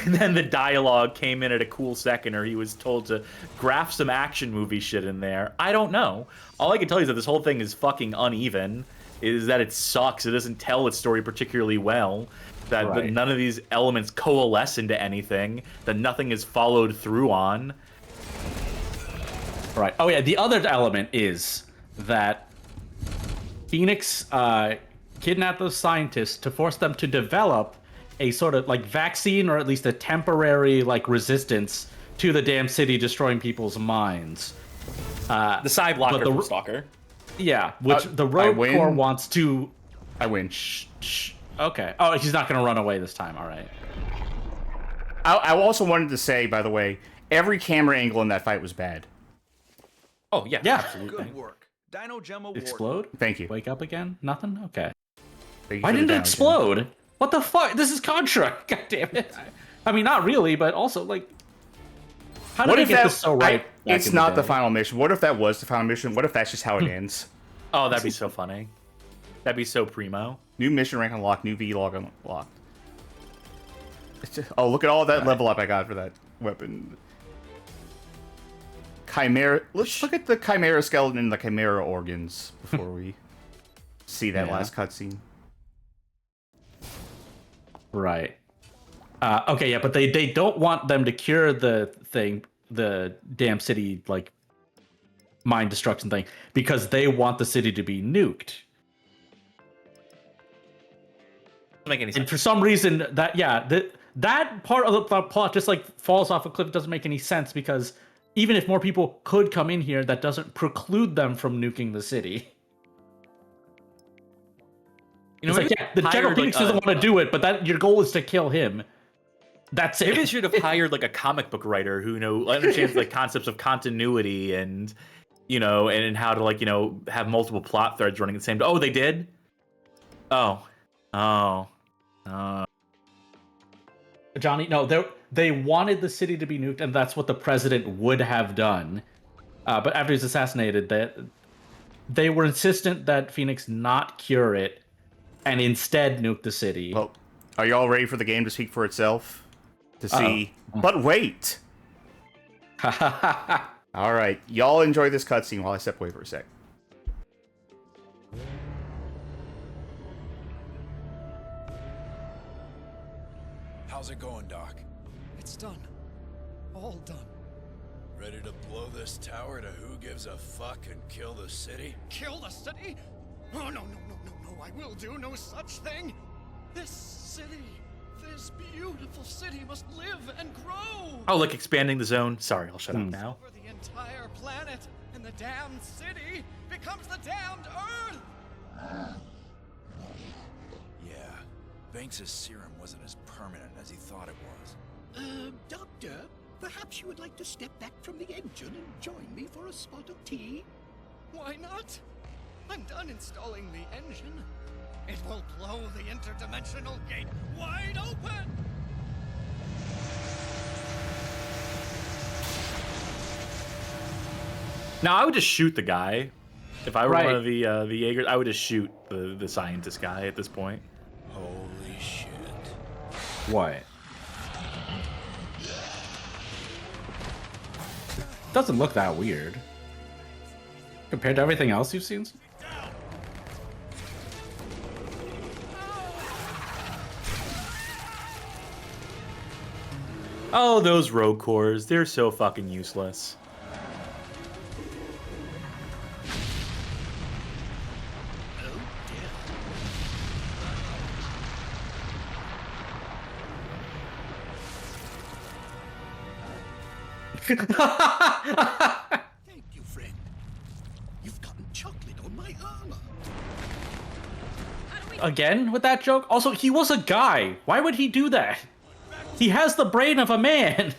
And then the dialogue came in at a cool second, or he was told to graph some action movie shit in there. I don't know. All I can tell you is that this whole thing is fucking uneven, is that it sucks. It doesn't tell its story particularly well, that none of these elements coalesce into anything, that nothing is followed through on. Right. Oh, yeah, the other element is that Phoenix kidnapped those scientists to force them to develop a sort of like vaccine, or at least a temporary like resistance to the damn city destroying people's minds. The side blocker from Stalker. Yeah, which the Rogue Corps wants to... I win. Okay. Oh, he's not going to run away this time. All right. I also wanted to say, by the way, every camera angle in that fight was bad. Oh, yeah. Absolutely. Good work. Dino Gemma Explode? Thank you. Wake up again? Nothing? Okay. Why didn't it explode? What the fuck? This is Contra. God damn it. I mean, not really, but also, like... How did they get this so right? It's not the final mission. What if that was the final mission? What if that's just how it ends? Oh, that'd be so funny. That'd be so primo. New mission rank unlocked. New V-log unlocked. Oh, look at all that level up I got for that weapon. Chimera. Let's look at the Chimera skeleton and the Chimera organs before we see that last cutscene. Right. Okay, yeah, but they don't want them to cure the damn city like mine destruction thing, because they want the city to be nuked. Doesn't make any sense. And for some reason, that part of the plot just like falls off a cliff. Doesn't make any sense, because even if more people could come in here, that doesn't preclude them from nuking the city. You know, It's like, yeah, the General Phoenix doesn't want to do it, but that your goal is to kill him. That's it. Maybe they should have hired like a comic book writer who understands like concepts of continuity and and how to like have multiple plot threads running at the same time. Oh, they did. Oh. Johnny, no, they wanted the city to be nuked, and that's what the president would have done. But after he's assassinated, they were insistent that Phoenix not cure it, and instead nuke the city. Well, are you all ready for the game to speak for itself? To see... But wait! Alright, y'all enjoy this cutscene while I step away for a sec. How's it going, Doc? It's done. All done. Ready to blow this tower to who gives a fuck and kill the city? Kill the city? Oh, no, I will do no such thing. This city, this beautiful city must live and grow. Oh, like expanding the zone. Sorry, I'll shut up now. For the entire planet, and the damned city becomes the damned Earth. Yeah, Banks' serum wasn't as permanent as he thought it was. Doctor, perhaps you would like to step back from the engine and join me for a spot of tea? Why not? I'm done installing the engine. It will blow the interdimensional gate wide open! Now, I would just shoot the guy. If I were one of the Jaegers, I would just shoot the scientist guy at this point. Holy shit. What? Doesn't look that weird compared to everything else you've seen. Oh, those rogue cores. They're so fucking useless. Thank you, friend. You've gotten chocolate on my armor. Again with that joke? Also, he was a guy. Why would he do that? He has the brain of a man.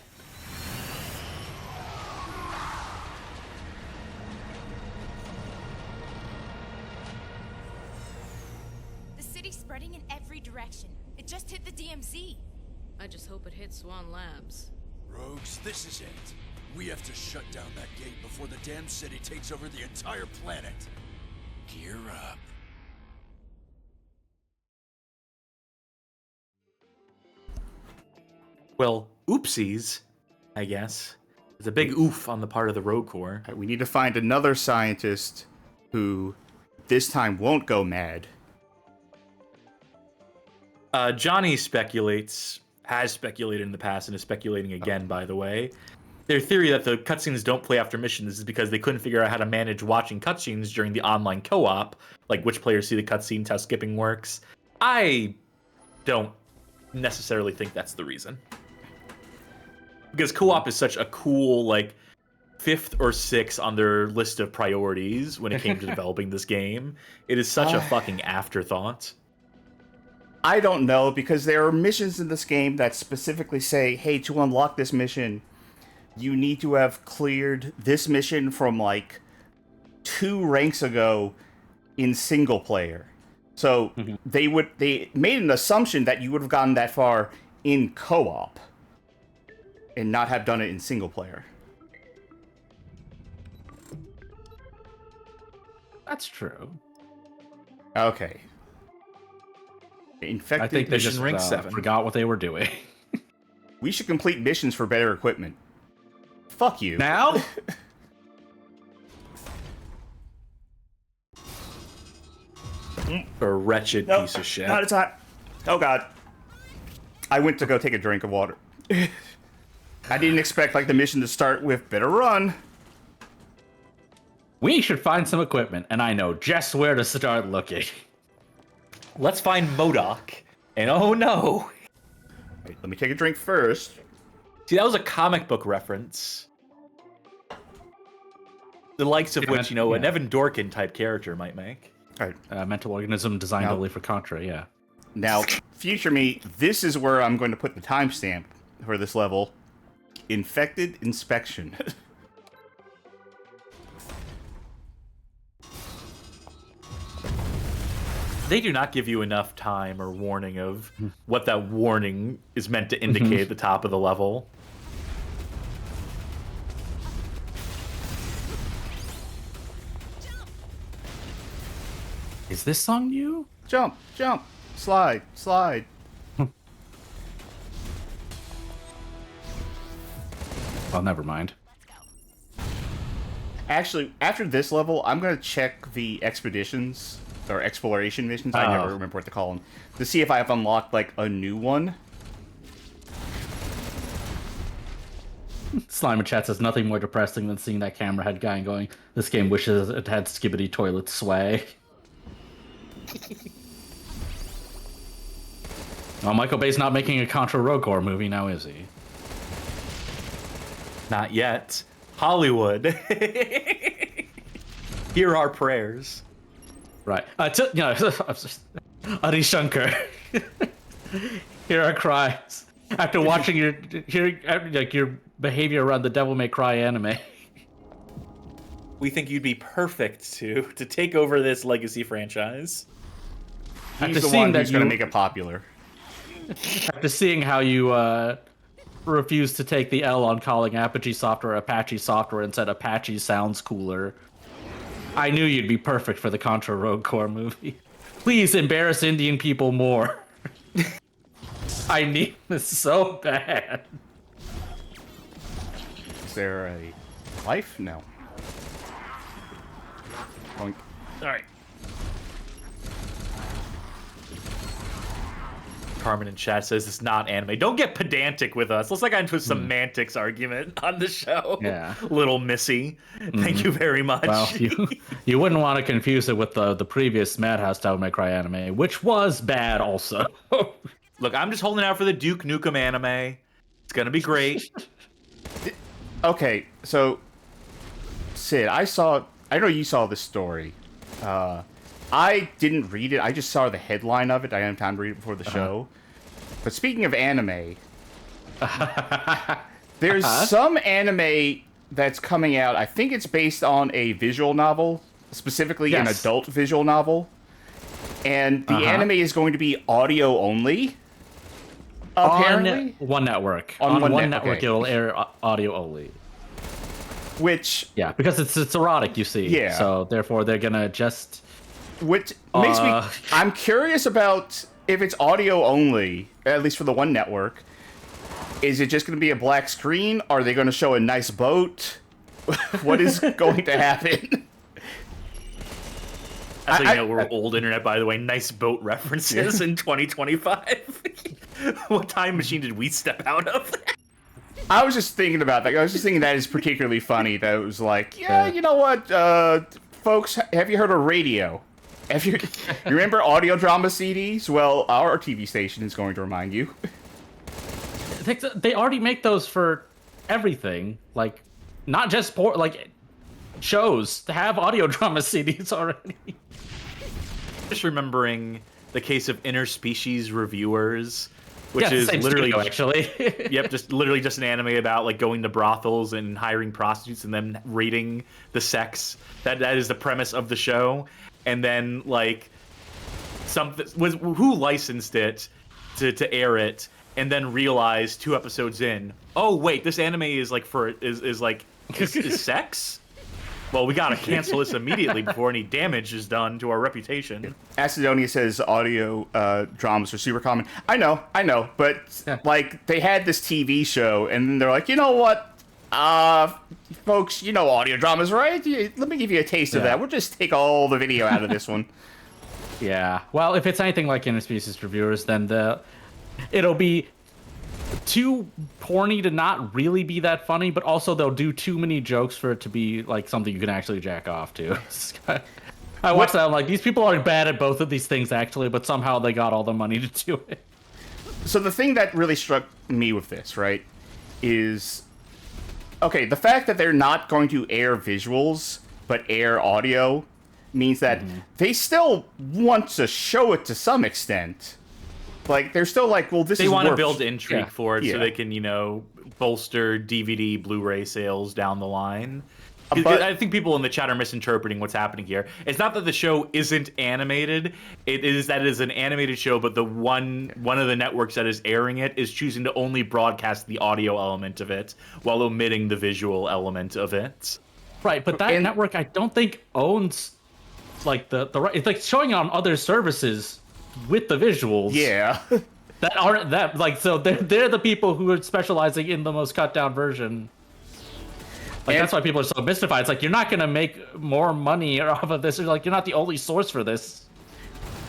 The city's spreading in every direction. It just hit the DMZ. I just hope it hits Swan Labs. Rogues, this is it. We have to shut down that gate before the damn city takes over the entire planet. Gear up. Well, oopsies, I guess. It's a big oof on the part of the rogue core. Right, we need to find another scientist who this time won't go mad. Johnny has speculated in the past, and is speculating again, by the way. Their theory that the cutscenes don't play after missions is because they couldn't figure out how to manage watching cutscenes during the online co-op, like which players see the cutscenes, how skipping works. I don't necessarily think that's the reason. Because co-op is such a cool, like, 5th or 6th on their list of priorities when it came to developing this game. It is such a fucking afterthought. I don't know, because there are missions in this game that specifically say, hey, to unlock this mission, you need to have cleared this mission from, like, 2 ranks ago in single player. So they made an assumption that you would have gotten that far in co-op and not have done it in single player. That's true. Okay. Infected. I think they Mission just rank 7. forgot what they were doing. We should complete missions for better equipment. Fuck you. Now? A wretched piece of shit. Not a time. Oh god. I went to go take a drink of water. I didn't expect like the mission to start with better run. We should find some equipment, and I know just where to start looking. Let's find MODOK. And oh no. Wait, let me take a drink first. See, that was a comic book reference. The likes of which, an Evan Dorkin type character might make. All right. Mental organism designed only for Contra, yeah. Now, future me, this is where I'm going to put the timestamp for this level. Infected inspection. They do not give you enough time or warning of what that warning is meant to indicate at the top of the level. Is this song new? Jump, jump, slide, slide. Well, never mind. Actually, after this level, I'm going to check the expeditions or exploration missions. I never remember what to call them. To see if I have unlocked like a new one. Slime in chat says nothing more depressing than seeing that camera head guy and going, this game wishes it had skibbity toilet sway. Well, Michael Bay's not making a Contra Rogue Core movie now, is he? Not yet. Hollywood. Hear our prayers. Right. Adi Shankar. Hear our cries. After watching your behavior around the Devil May Cry anime. We think you'd be perfect to take over this legacy franchise. He's the one who's going to make it popular. After seeing how you refuse to take the L on calling Apogee Software Apache Software and said Apache sounds cooler, I knew you'd be perfect for the Contra Rogue Core movie. Please embarrass Indian people more. I need this so bad. Is there a life? No. All right. Carmen in chat says it's not anime. Don't get pedantic with us. Let's not get into a semantics argument on the show. Yeah. Little Missy. Thank you very much. Well, you wouldn't want to confuse it with the previous Madhouse Devil May Cry anime, which was bad also. Look, I'm just holding out for the Duke Nukem anime. It's gonna be great. Okay, so Sid, I know you saw this story. I didn't read it. I just saw the headline of it. I didn't have time to read it before the show. But speaking of anime, there's some anime that's coming out. I think it's based on a visual novel, specifically an adult visual novel. And the anime is going to be audio only. Apparently, on One Network. On One Network, okay. It'll air audio only. Which because it's erotic, you see. Yeah. So therefore, they're gonna just. Which makes me. I'm curious about if it's audio only, at least for the One Network. Is it just going to be a black screen? Are they going to show a nice boat? What is going to happen? That's how you know we're old internet, by the way. Nice boat references in 2025. What time machine did we step out of? I was just thinking about that. I was just thinking that is particularly funny. That it was like, you know what, folks, have you heard of radio? You remember audio drama CDs? Well, our TV station is going to remind you. They already make those for everything, like not just shows to have audio drama CDs already. Just remembering the case of Interspecies Reviewers, which is same literally studio, actually. Yep, just an anime about like going to brothels and hiring prostitutes and then rating the sex. That is the premise of the show. And then like who licensed it to air it, and then realized 2 episodes in, oh wait, this anime is like is sex? Well, we gotta cancel this immediately before any damage is done to our reputation. Acidonia says audio dramas are super common. I know, but like they had this TV show, and then they're like, you know what, folks, you know audio dramas, right? Let me give you a taste of that. We'll just take all the video out of this one. Yeah. Well, if it's anything like Interspecies Reviewers, then it'll be too porny to not really be that funny, but also they'll do too many jokes for it to be like something you can actually jack off to. I watched that. I'm like, these people are bad at both of these things actually, but somehow they got all the money to do it. So the thing that really struck me with this, right, is okay, the fact that they're not going to air visuals but air audio means that they still want to show it to some extent. Like, they're still like, well, this is They want to worth... build intrigue for it Yeah. so they can, bolster DVD, Blu-ray sales down the line. But- I think people in the chat are misinterpreting what's happening here. It's not that the show isn't animated. It is that it is an animated show, but the one of the networks that is airing it is choosing to only broadcast the audio element of it while omitting the visual element of it. Right, but that network I don't think owns like the right. It's like showing on other services with the visuals. Yeah. That aren't that like so they're the people who are specializing in the most cut down version. Like, that's why people are so mystified. It's like, you're not gonna make more money off of this. You're like, you're not the only source for this.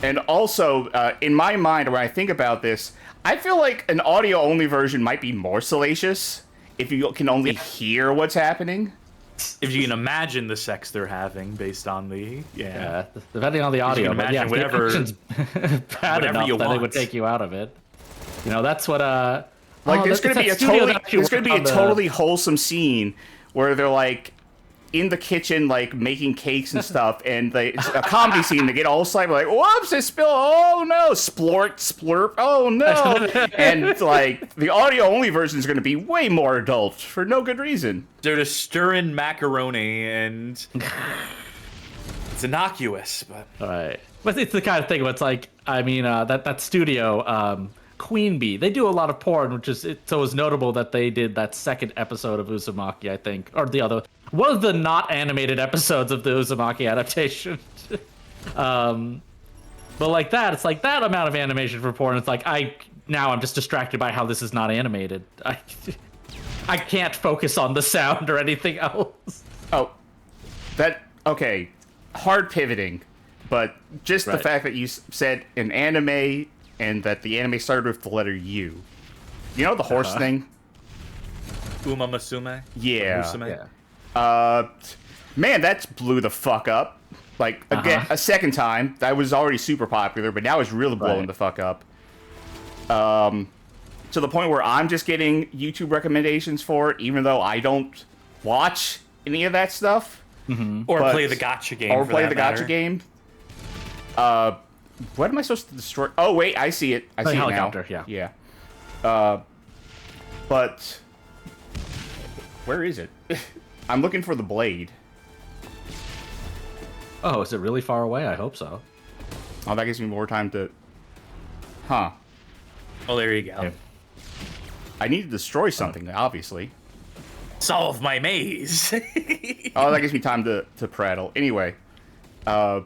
And also, in my mind, when I think about this, I feel like an audio-only version might be more salacious if you can only hear what's happening. If you can imagine the sex they're having based on the Depending on the audio, but yeah, if the action's bad enough that it would take you out of it. That's what like there's gonna be a totally wholesome scene where they're like in the kitchen, like making cakes and stuff, and it's a comedy scene. They get all excited, like, "Whoops! It spilled! Oh no! Splort, splurp! Oh no!" And like the audio-only version is going to be way more adult for no good reason. They're just stirring macaroni, and it's innocuous, but right. But it's the kind of thing where it's like, I mean, that studio, Queen Bee, they do a lot of porn, which is so it's notable that they did that second episode of Uzumaki, I think, or the other one of the not animated episodes of the Uzumaki adaptation. But like that, it's like that amount of animation for porn. It's like I'm just distracted by how this is not animated. I can't focus on the sound or anything else. Oh, okay. Hard pivoting, but just the fact that you said an anime and that the anime started with the letter U. You know the horse thing? Uma Musume? Yeah. Musume? Man, that's blew the fuck up. Like, again, a second time. That was already super popular, but now it's really blowing the fuck up. To the point where I'm just getting YouTube recommendations for it, even though I don't watch any of that stuff. Or play the gacha game. Or play the gacha game. What am I supposed to destroy? Oh, wait, I see it. I see it now. Yeah. But where is it? I'm looking for the blade. Oh, is it really far away? I hope so. Oh, that gives me more time to... Huh. Oh, there you go. Yeah. I need to destroy something, obviously. Solve my maze. Oh, that gives me time to prattle. Anyway, so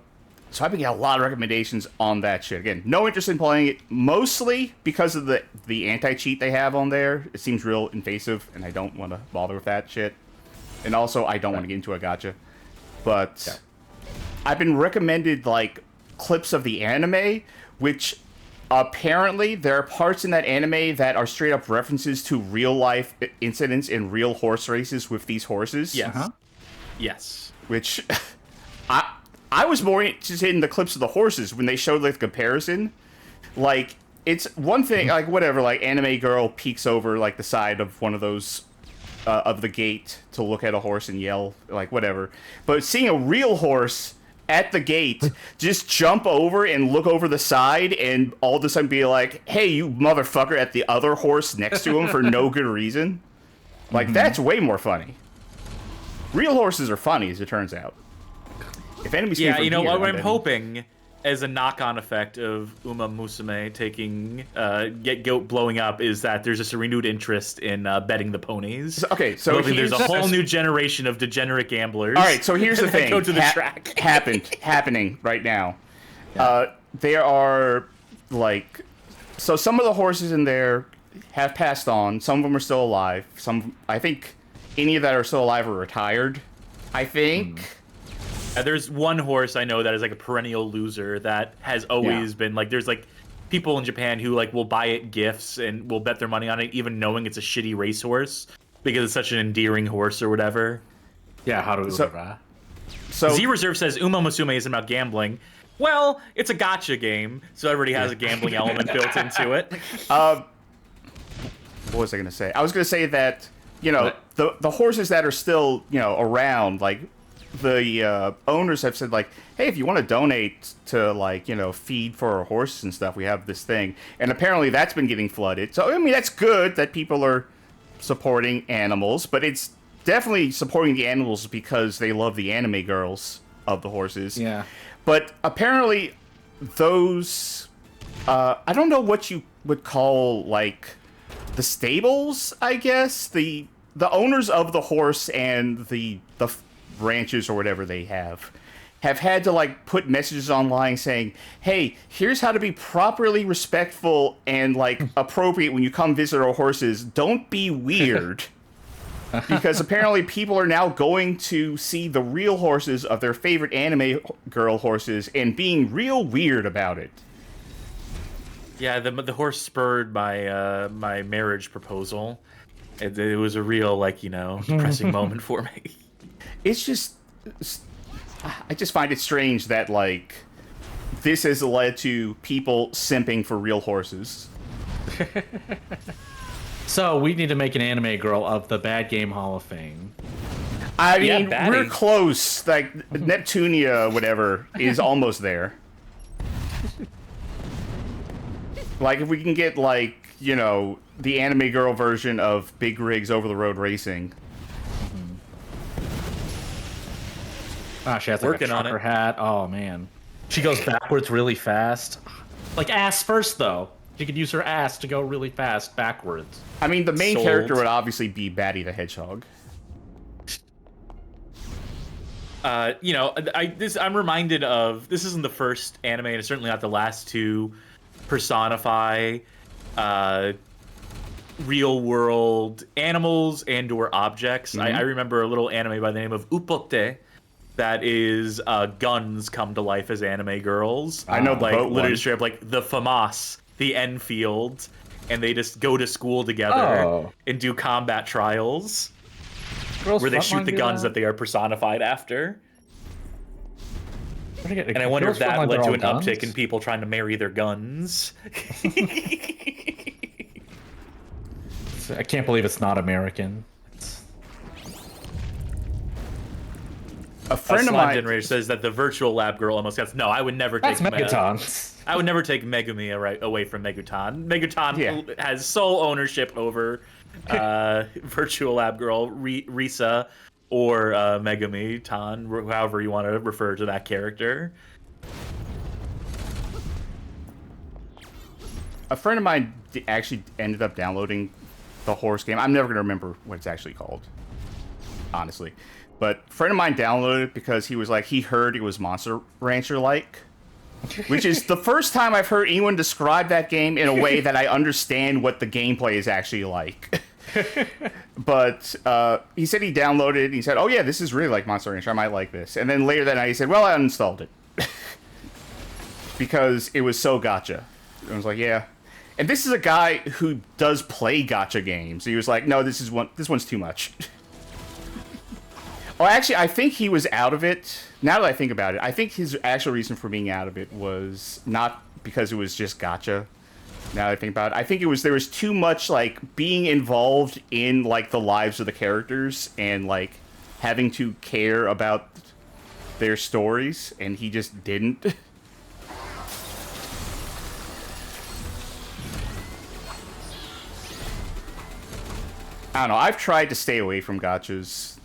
I've been getting a lot of recommendations on that shit. Again, no interest in playing it, mostly because of the anti-cheat they have on there. It seems real invasive, and I don't want to bother with that shit. And also, I don't want to get into a gacha. But I've been recommended, like, clips of the anime, which apparently there are parts in that anime that are straight up references to real life incidents in real horse races with these horses. Yes. Yes. Which I was more interested in the clips of the horses when they showed like the comparison. Like, it's one thing, like whatever, like anime girl peeks over like the side of one of those of the gate to look at a horse and yell, like whatever. But seeing a real horse at the gate just jump over and look over the side and all of a sudden be like, "Hey, you motherfucker," at the other horse next to him for no good reason. Like, that's way more funny. Real horses are funny, as it turns out. If enemies you know what I'm hoping as a knock-on effect of Uma Musume taking blowing up is that there's just a renewed interest in betting the ponies. Okay, so there's a whole new generation of degenerate gamblers. All right, so here's the thing. Go to the track. Happening right now. There are like, so some of the horses in there have passed on. Some of them are still alive. Some, I think, any that are still alive are retired. I think. There's one horse I know that is like a perennial loser that has always been like, there's like people in Japan who like will buy it gifts and will bet their money on it, even knowing it's a shitty racehorse because it's such an endearing horse or whatever. Yeah, how do we So Z Reserve says Uma Musume isn't about gambling. Well, it's a gacha game, so everybody has a gambling element built into it. what was I going to say? I was going to say that, you know, the horses that are still, you know, around, like, the owners have said, like, hey, if you want to donate to, like, you know, feed for our horses and stuff, we have this thing. And apparently that's been getting flooded. So, I mean, that's good that people are supporting animals, but it's definitely supporting the animals because they love the anime girls of the horses. Yeah. But apparently those, I don't know what you would call, like, the stables, I guess? The owners of the horse and the ranches or whatever they have had to, like, put messages online saying, hey, here's how to be properly respectful and, like, appropriate when you come visit our horses. Don't be weird. Because apparently people are now going to see the real horses of their favorite anime girl horses and being real weird about it. Yeah, the horse spurred my my marriage proposal. It was a real, like, you know, depressing moment for me. It's just, I just find it strange that, like, this has led to people simping for real horses. So we need to make an anime girl of the Bad Game Hall of Fame. I mean, Batty. we're close. Like, Neptunia, whatever, is almost there. Like, if we can get, like, you know, the anime girl version of Big Rig's Over the Road Racing. Ah, she has like Working a on trucker it. hat. Oh man, she goes backwards really fast. Like ass first though. She could use her ass to go really fast backwards. I mean, the main Sold. character would obviously be Batty the Hedgehog. You know, I'm reminded of, this isn't the first anime, and it's certainly not the last to personify real world animals and or objects. Mm-hmm. I remember a little anime by the name of Upote that is guns come to life as anime girls. I know the like boat literally one. straight up like the FAMAS, the Enfield, and they just go to school together and do combat trials. Girls Where they Frontline shoot the do guns that they are personified after. And I wonder if Girls that Frontline, led they're to all an guns? uptick in people trying to marry their guns. I can't believe it's not American. A friend of Slime mine. Generator says that the virtual lab girl almost gets. No, I would never take That's Megatons. I would never take Megumi away from Meguton. Meguton has sole ownership over virtual lab girl Risa or Megumi Tan, however you want to refer to that character. A friend of mine actually ended up downloading the horse game. I'm never going to remember what it's actually called, honestly. But a friend of mine downloaded it because he was like, he heard it was Monster Rancher-like. Which is the first time I've heard anyone describe that game in a way that I understand what the gameplay is actually like. But he said he downloaded it, and he said, oh yeah, this is really like Monster Rancher, I might like this. And then later that night he said, well, I uninstalled it. Because it was so gacha. I was like, yeah. And this is a guy who does play gacha games. He was like, no, this one's too much. Oh, actually, I think he was out of it. Now that I think about it, I think his actual reason for being out of it was not because it was just gacha. Now that I think about it, I think there was too much, like, being involved in, like, the lives of the characters and, like, having to care about their stories, and he just didn't. I don't know. I've tried to stay away from gachas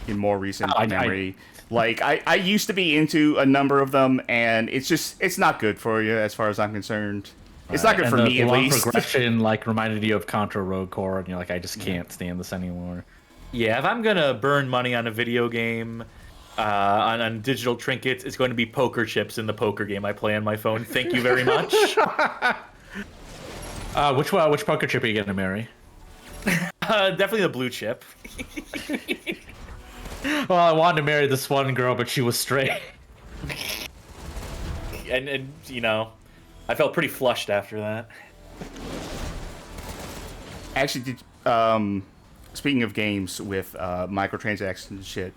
in more recent memory. Like, I used to be into a number of them, and it's not good for you as far as I'm concerned. It's not good for me, the at long least. progression, like, reminded you of Contra Rogue Core, and you're like, I just can't stand this anymore. Yeah, if I'm gonna burn money on a video game, on digital trinkets, it's going to be poker chips in the poker game I play on my phone. Thank you very much. Which poker chip are you gonna marry? Definitely the blue chip. Well, I wanted to marry this one girl, but she was straight. And you know, I felt pretty flushed after that. Actually, speaking of games with microtransactions and shit,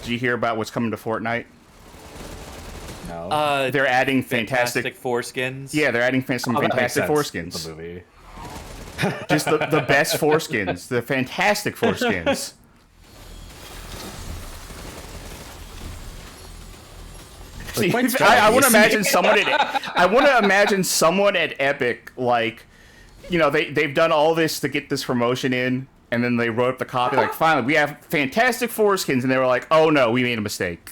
did you hear about what's coming to Fortnite? No. They're adding fantastic foreskins. Yeah, they're adding some that makes fantastic sense. foreskins. The movie. Just the best foreskins, the fantastic foreskins. See, I want to imagine someone at Epic, like, you know, they've done all this to get this promotion in, and then they wrote up the copy, like, finally, we have fantastic foreskins, and they were like, oh no, we made a mistake.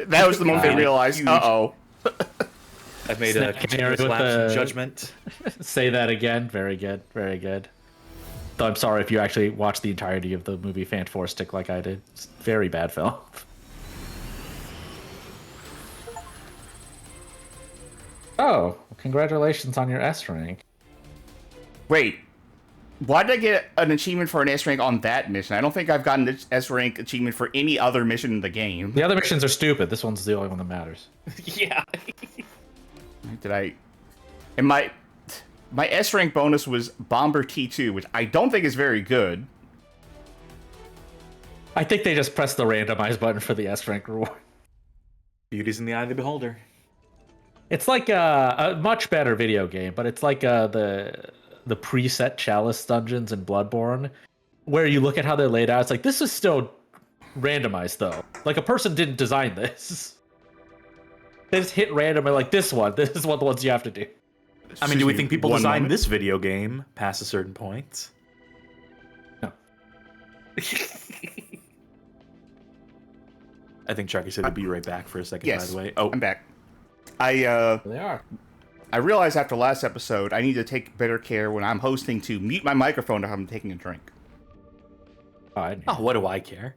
That was the moment they realized, uh-oh. I've made a continuous lapse in judgment. Say that again. Very good. Very good. Though I'm sorry if you actually watched the entirety of the movie Fantastic like I did. It's a very bad film. Oh, congratulations on your S rank. Wait, why did I get an achievement for an S rank on that mission? I don't think I've gotten an S rank achievement for any other mission in the game. The other missions are stupid. This one's the only one that matters. Yeah. Did I... And my S rank bonus was Bomber T2, which I don't think is very good. I think they just pressed the randomize button for the S rank reward. Beauty's in the eye of the beholder. It's like a much better video game, but it's like the preset Chalice dungeons in Bloodborne, where you look at how they're laid out. It's like, this is still randomized, though. Like, a person didn't design this. They just hit random and like, this is what the ones you have to do. I mean, do we think people designed this video game past a certain point? No. I think Charkie said he'd be right back for a second, Yes, by the way. Oh, I'm back. They are. I realized after last episode, I need to take better care when I'm hosting to mute my microphone if I'm taking a drink. Oh, what do I care?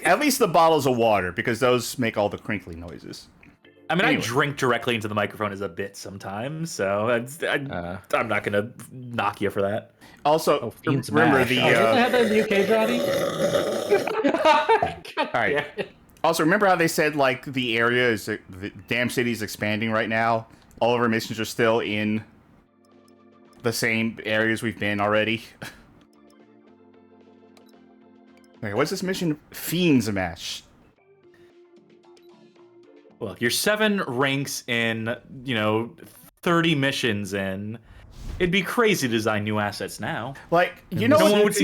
At least the bottles of water, because those make all the crinkly noises. I mean, Anyway. I drink directly into the microphone as a bit sometimes, so I'm not gonna knock you for that. Also, Fiends remember Mash. the... Oh, didn't they have that in the UK, Johnny? all right. Also, remember how they said, like, the area is... The damn city is expanding right now? All of our missions are still in the same areas we've been already. Okay, what's this mission? Fiends Mash. Look, you're 7 ranks in, 30 missions in. It'd be crazy to design new assets now. Like, you know what?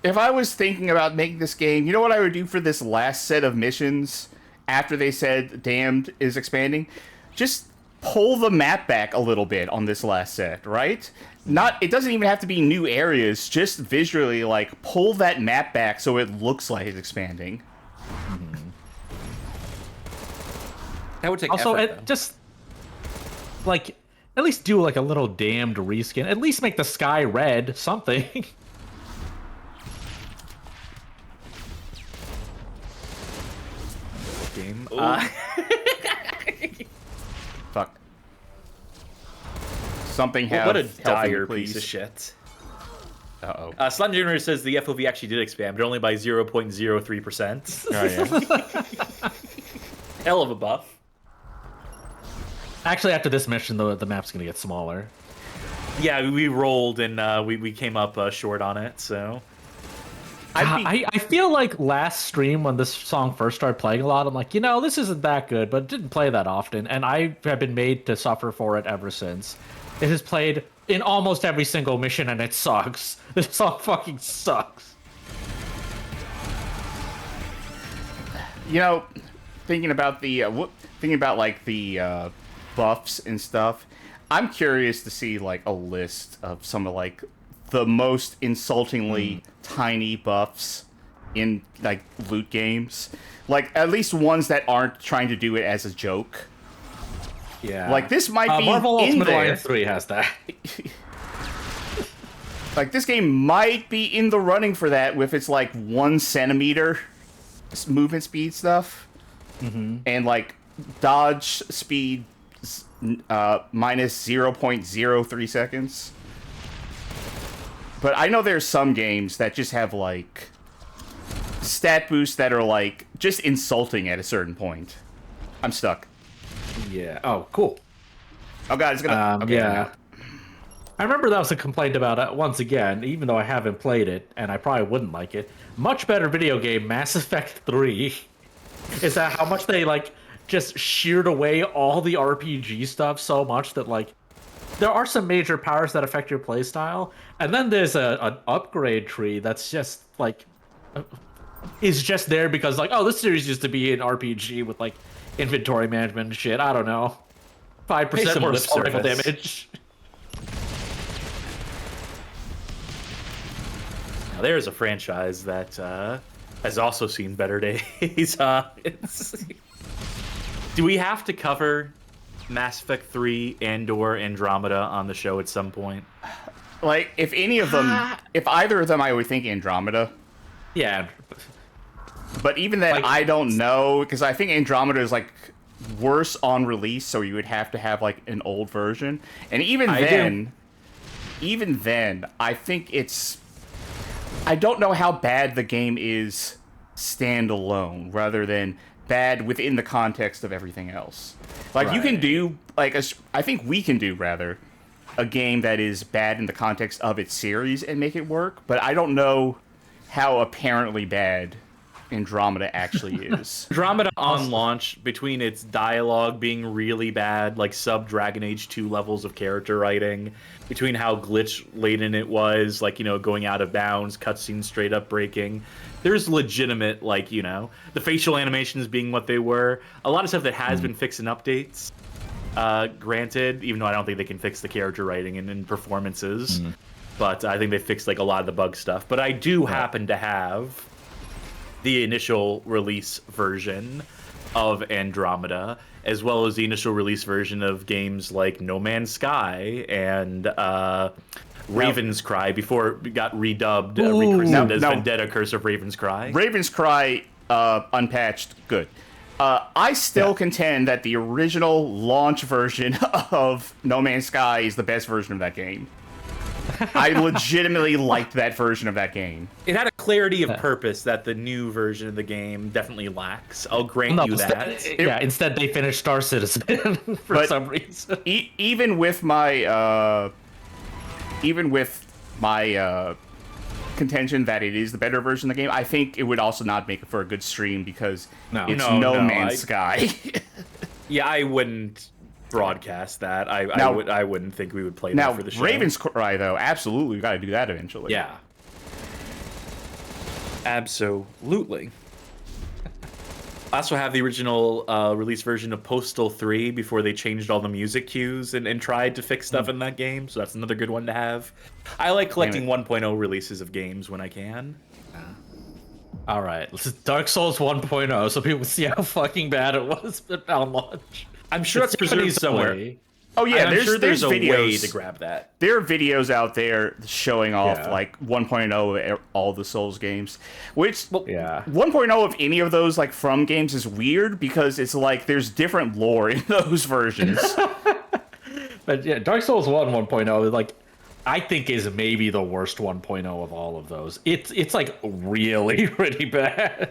If I was thinking about making this game, you know what I would do for this last set of missions after they said Damned is expanding? Just pull the map back a little bit on this last set, right? It doesn't even have to be new areas, just visually, like, pull that map back so it looks like it's expanding. That would take Also, effort, just, like, at least do, like, a little Damned reskin. At least make the sky red, something. game. Fuck. Something have What a health dire please. piece of shit. Uh-oh. Slime Generator says the FOV actually did expand, but only by 0.03%. Oh, yeah. Hell of a buff. Actually, after this mission, the map's gonna get smaller. Yeah, we rolled and we came up short on it, so... I feel like last stream when this song first started playing a lot, I'm like, this isn't that good, but it didn't play that often, and I have been made to suffer for it ever since. It has played in almost every single mission, and it sucks. This song fucking sucks. Thinking about the buffs and stuff, I'm curious to see like a list of some of like the most insultingly tiny buffs in like loot games, like at least ones that aren't trying to do it as a joke. Yeah, like this might be Marvel in Ultimate there. Alliance 3 has that. Like this game might be in the running for that with its like 1 centimeter movement speed stuff, and like dodge speed minus 0.03 seconds. But I know there's some games that just have like stat boosts that are like just insulting at a certain point. I'm stuck. Yeah. Oh, cool. Oh god, it's gonna. Okay, Yeah. I remember that was a complaint about it once again, even though I haven't played it, and I probably wouldn't like it. Much better video game, Mass Effect 3. Is that how much they like just sheared away all the RPG stuff so much that like there are some major powers that affect your playstyle, and then there's an upgrade tree that's just like is just there because like, oh, this series used to be an RPG with like inventory management and shit. I don't know, 5% more survival damage. Now, there's a franchise that has also seen better days. Do we have to cover Mass Effect 3 and/or Andromeda on the show at some point? Like, if any of them, if either of them, I would think Andromeda. Yeah. But even then, Like, I don't know, because I think Andromeda is, like, worse on release, so you would have to have, like, an old version. And even then, I think it's... I don't know how bad the game is standalone, rather than bad within the context of everything else. Like, you can do, like, I think we can do, rather, a game that is bad in the context of its series and make it work, but I don't know how apparently bad Andromeda actually is. Andromeda on launch, between its dialogue being really bad, like sub-Dragon Age 2 levels of character writing, between how glitch-laden it was, like, you know, going out of bounds, cutscenes straight up breaking, there's legitimate, like, you know, the facial animations being what they were, a lot of stuff that has been fixed in updates, granted, even though I don't think they can fix the character writing and performances, but I think they fixed, like, a lot of the bug stuff. But I do happen to have the initial release version of Andromeda, as well as the initial release version of games like No Man's Sky and Raven's Cry before it got redubbed, rechristened as Vendetta Curse of Raven's Cry. Raven's Cry, unpatched, good. I still contend that the original launch version of No Man's Sky is the best version of that game. I legitimately liked that version of that game. It had a clarity of purpose that the new version of the game definitely lacks. I'll grant you that. Instead they finished Star Citizen for some reason. Even with my contention that it is the better version of the game, I think it would also not make it for a good stream because it's No Man's Sky. Yeah, I wouldn't broadcast that. I wouldn't think we would play that for the show. Raven's Cry, though, absolutely, we got to do that eventually. Yeah. Absolutely. I also have the original release version of Postal 3 before they changed all the music cues and tried to fix stuff in that game, so that's another good one to have. I like collecting 1.0 releases of games when I can. All right, this is Dark Souls 1.0, so people see how fucking bad it was on launch. I'm sure it's preserved somewhere. Oh yeah, there's a videos. way to grab that. There are videos out there showing off like 1.0 of all the Souls games, which 1.0 of any of those like From games is weird because it's like there's different lore in those versions. But yeah, Dark Souls 1.0 like I think is maybe the worst 1.0 of all of those. It's like really really bad.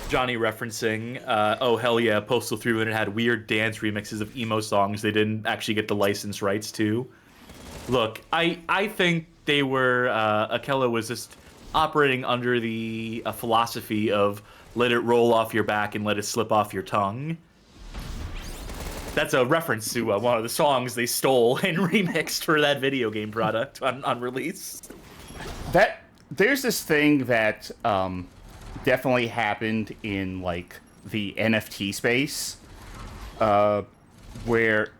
Johnny referencing, oh hell yeah, Postal 3 when it had weird dance remixes of emo songs they didn't actually get the license rights to. Look, I think they were, Akella was just operating under the philosophy of let it roll off your back and let it slip off your tongue. That's a reference to one of the songs they stole and remixed for that video game product on release. There's this thing that, definitely happened in like the NFT space, where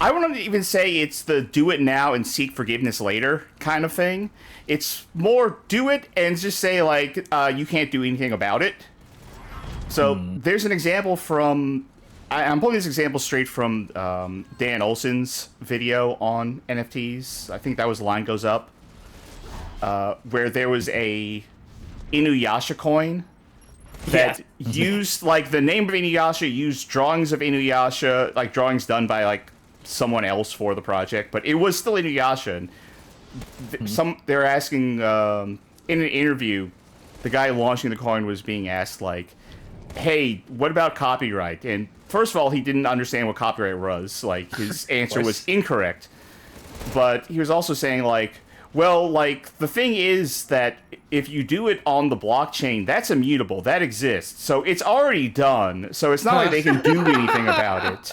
I wouldn't even say it's the do it now and seek forgiveness later kind of thing. It's more do it and just say like you can't do anything about it. So there's an example from I'm pulling this example straight from Dan Olsen's video on NFTs. I think that was Line Goes Up. Where there was a Inuyasha coin that used, like, the name of Inuyasha, used drawings of Inuyasha, like, drawings done by, like, someone else for the project, but it was still Inuyasha. And they're asking, in an interview, the guy launching the coin was being asked, like, hey, what about copyright? And first of all, he didn't understand what copyright was. Like, his answer was incorrect. But he was also saying, like, well, like, the thing is that if you do it on the blockchain, that's immutable. That exists. So it's already done. So it's not like they can do anything about it.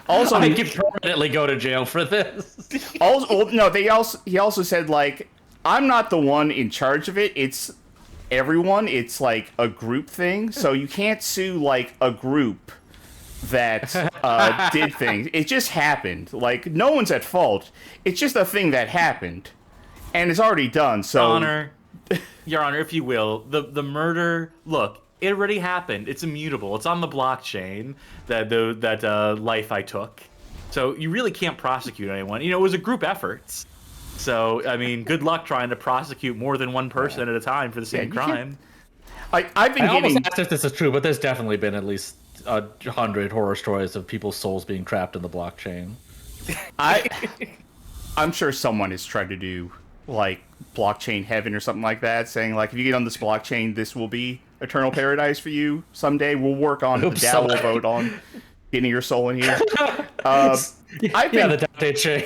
Also, I could permanently go to jail for this. Also, no, he also said, like, I'm not the one in charge of it. It's everyone. It's like a group thing. So you can't sue, like, a group that did things. It just happened. Like, no one's at fault. It's just a thing that happened. And it's already done, so... Your Honor, if you will, the murder... Look, it already happened. It's immutable. It's on the blockchain, that life I took. So you really can't prosecute anyone. You know, it was a group effort. So, I mean, good luck trying to prosecute more than one person at a time for the same crime. I've been almost asked if this is true, but there's definitely been at least 100 horror stories of people's souls being trapped in the blockchain. I'm sure someone has tried to do, like, blockchain heaven or something like that, saying, like, if you get on this blockchain, this will be eternal paradise for you someday. We'll work on it. The DAO will vote on getting your soul in here. The Dante chain.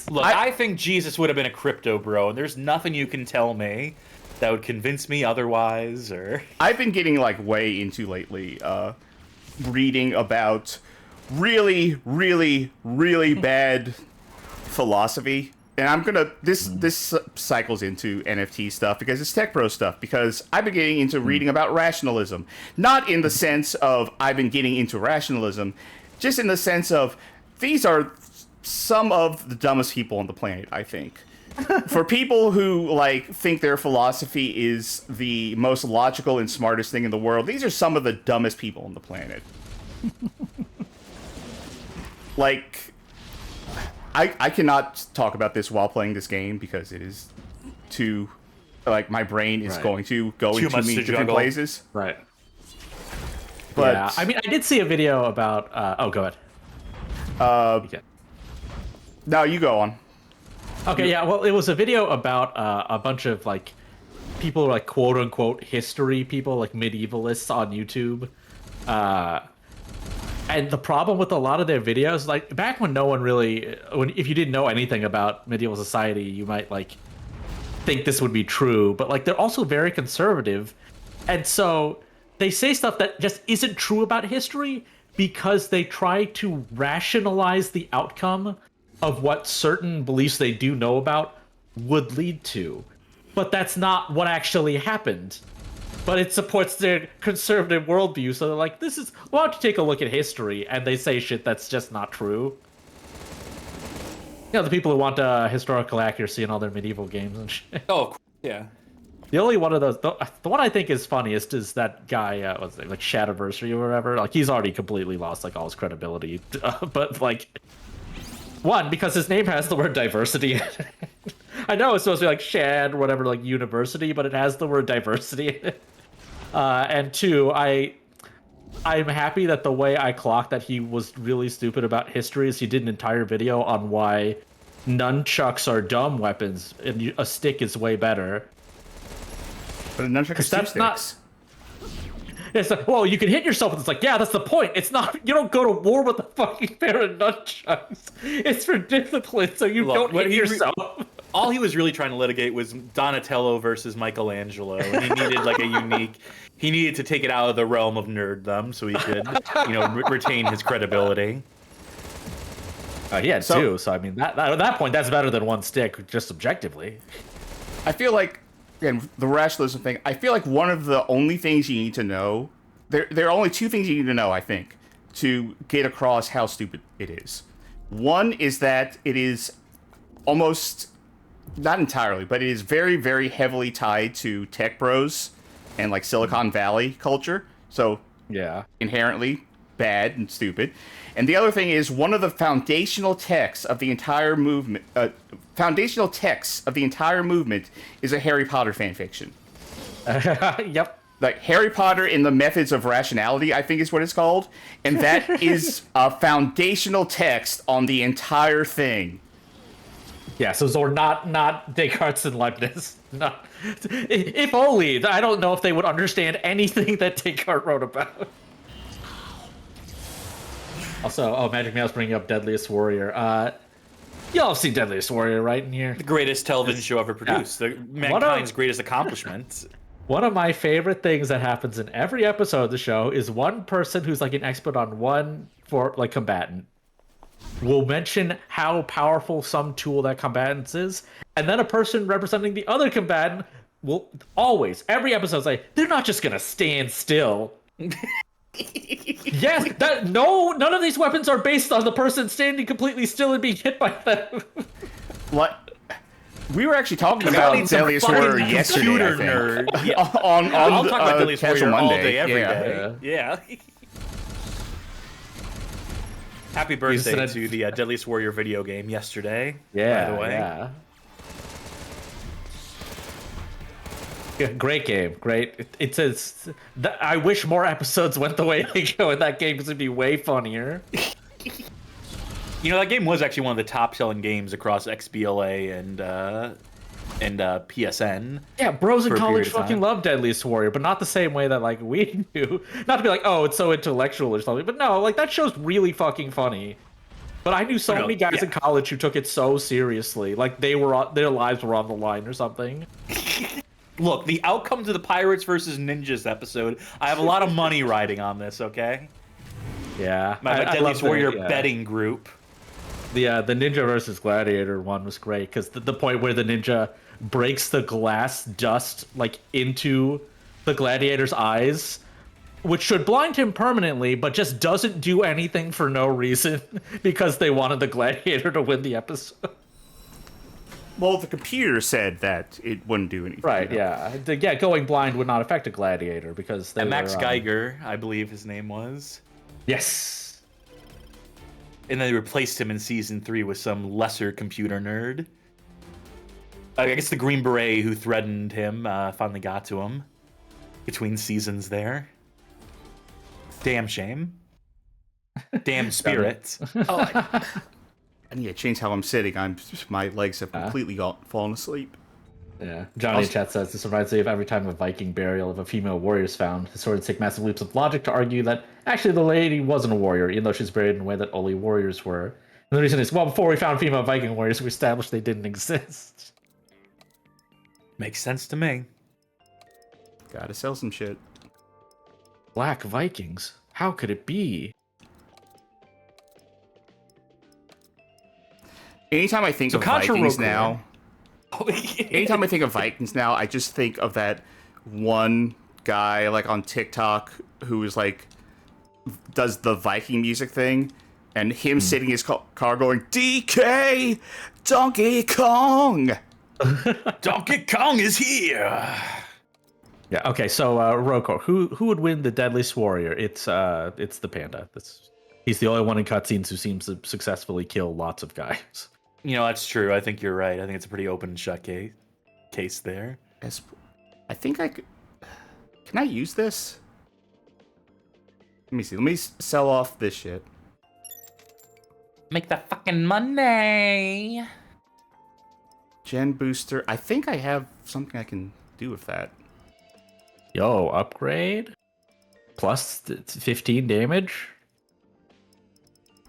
Look, I think Jesus would have been a crypto bro, and there's nothing you can tell me that would convince me otherwise. Or I've been getting, like, way into lately, reading about really, really, really bad philosophy. And I'm gonna this cycles into NFT stuff because it's tech bro stuff, because I've been getting into reading about rationalism, not in the sense of I've been getting into rationalism, just in the sense of these are some of the dumbest people on the planet, I think. For people who, like, think their philosophy is the most logical and smartest thing in the world, these are some of the dumbest people on the planet. Like, I cannot talk about this while playing this game because it is too, like, my brain is going to go into many different places. Right. But yeah, I mean, I did see a video about. Go ahead. Okay. No, you go on. Okay, yeah. Well, it was a video about a bunch of, like, people, like, quote unquote history people, like medievalists on YouTube. And the problem with a lot of their videos, like, back when no one really, if you didn't know anything about medieval society, you might, like, think this would be true. But, like, they're also very conservative. And so they say stuff that just isn't true about history because they try to rationalize the outcome of what certain beliefs they do know about would lead to. But that's not what actually happened. But it supports their conservative worldview, so they're like, why don't you take a look at history? And they say shit that's just not true. You know, the people who want historical accuracy in all their medieval games and shit. Oh, of course, yeah. The only one of those, the one I think is funniest is that guy, what's his name, like Shadiversary or whatever. Like, he's already completely lost, like, all his credibility. But, like, one, because his name has the word diversity in it. I know it's supposed to be like Shad or whatever, like university, but it has the word diversity in it. And two, I'm happy that the way I clocked that he was really stupid about history is he did an entire video on why nunchucks are dumb weapons and a stick is way better. But a nunchuck is two sticks. It's like, well, you can hit yourself, and it's like, yeah, that's the point. It's not, you don't go to war with a fucking pair of nunchucks. It's for discipline, so you don't hit yourself. All he was really trying to litigate was Donatello versus Michelangelo, and he needed, like, a unique. He needed to take it out of the realm of nerddom so he could, retain his credibility. He had two, so I mean, at that point, that's better than one stick, just objectively. I feel like, again, the rationalism thing, I feel like one of the only things you need to know, there are only two things you need to know, I think, to get across how stupid it is. One is that it is almost, not entirely, but it is very, very heavily tied to tech bros and, like, Silicon Valley culture. So, yeah, inherently bad and stupid. And the other thing is one of the foundational texts of the entire movement, is a Harry Potter fanfiction. Yep. Like, Harry Potter and the Methods of Rationality, I think is what it's called. And that is a foundational text on the entire thing. Yeah, so not Descartes and Leibniz. Not, if only. I don't know if they would understand anything that Descartes wrote about. Also, Magic Meow's bringing up Deadliest Warrior. Y'all have seen Deadliest Warrior, right, in here? The greatest television show ever produced. Mankind's greatest accomplishment. One of my favorite things that happens in every episode of the show is one person who's like an expert on one combatant will mention how powerful some tool that combatant is, and then a person representing the other combatant will always, every episode, say, they're not just gonna stand still. Yes, none of these weapons are based on the person standing completely still and being hit by them. What? We were actually talking about Deadliest Warrior yesterday, I think. Nerd. Yeah. on I'll talk about Deadliest Casual Warrior all Monday. day, every day. Yeah. Happy birthday to the Deadliest Warrior video game yesterday. Yeah, by the way. Yeah, great game. Great. It says, I wish more episodes went the way they go in that game because it'd be way funnier. You know, that game was actually one of the top-selling games across XBLA and PSN. Yeah, bros in college fucking love Deadliest Warrior, but not the same way that like we do. Not to be like, oh, it's so intellectual or something, but no, like that show's really fucking funny. But I knew so many guys in college who took it so seriously, like their lives were on the line or something. Look, the outcome to the Pirates versus Ninjas episode, I have a lot of money riding on this, okay? Yeah. My Deadliest Warrior betting group. The Ninja versus Gladiator one was great, because the point where the ninja breaks the glass dust like into the Gladiator's eyes, which should blind him permanently, but just doesn't do anything for no reason, because they wanted the Gladiator to win the episode. Well, the computer said that it wouldn't do anything. Right, yeah. Going blind would not affect a Gladiator, because they Max Geiger, I believe his name was. Yes. And then they replaced him in Season 3 with some lesser computer nerd. I guess the Green Beret who threatened him finally got to him between seasons there. Damn shame. Damn spirit. I need to change how I'm sitting. My legs have completely fallen asleep. Yeah. Johnny in chat says, this reminds me of every time a Viking burial of a female warrior is found. Historians take massive leaps of logic to argue that actually the lady wasn't a warrior, even though she's buried in a way that only warriors were. And the reason is, well, before we found female Viking warriors, we established they didn't exist. Makes sense to me. Gotta sell some shit. Black Vikings? How could it be? Anytime I think of Vikings now... Anytime I think of Vikings now, I just think of that one guy like on TikTok who is like does the Viking music thing, and him sitting in his car going, DK, Donkey Kong, Donkey Kong is here. Yeah. Okay. So Roko, who would win the Deadliest Warrior? It's the panda. He's the only one in cutscenes who seems to successfully kill lots of guys. You know, that's true. I think you're right. I think it's a pretty open and shut case there. I think I could... Can I use this? Let me see. Let me sell off this shit. Make the fucking money. Gen booster. I think I have something I can do with that. Yo, upgrade? Plus 15 damage?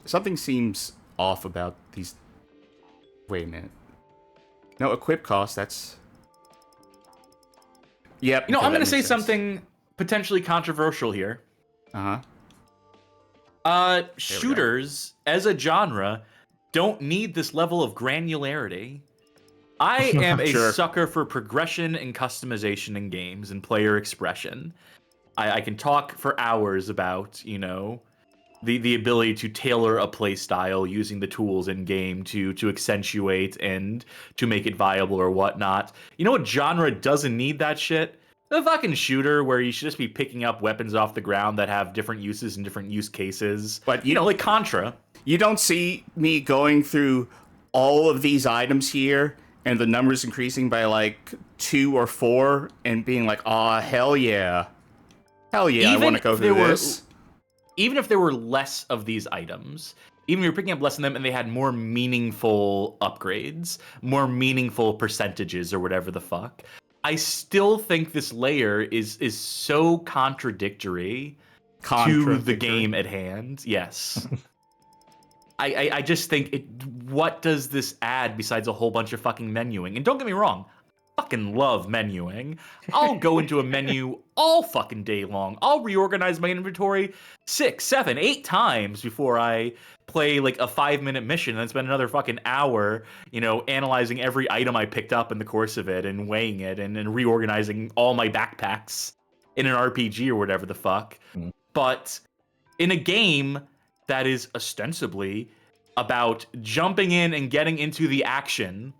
Something seems off about these... Wait a minute. No, equip cost, that's... Yep. You know, I'm going to say something potentially controversial here. Shooters, as a genre, don't need this level of granularity. I am a sucker for progression and customization in games and player expression. I can talk for hours about, you know, the ability to tailor a play style using the tools in game to accentuate and to make it viable or whatnot. You know what genre doesn't need that shit? The fucking shooter where you should just be picking up weapons off the ground that have different uses and different use cases. But you know, like Contra. You don't see me going through all of these items here and the numbers increasing by like 2 or 4 and being like, aw, hell yeah. Hell yeah, I want to go through this. Even if there were less of these items, even if you're picking up less than them and they had more meaningful upgrades, more meaningful percentages or whatever the fuck, I still think this layer is so contradictory to the game at hand. Yes. I just think what does this add besides a whole bunch of fucking menuing? And don't get me wrong, I fucking love menuing. I'll go into a menu all fucking day long. I'll reorganize my inventory 6, 7, 8 times before I play like a 5-minute mission and then spend another fucking hour, analyzing every item I picked up in the course of it and weighing it and reorganizing all my backpacks in an RPG or whatever the fuck. But in a game that is ostensibly about jumping in and getting into the action,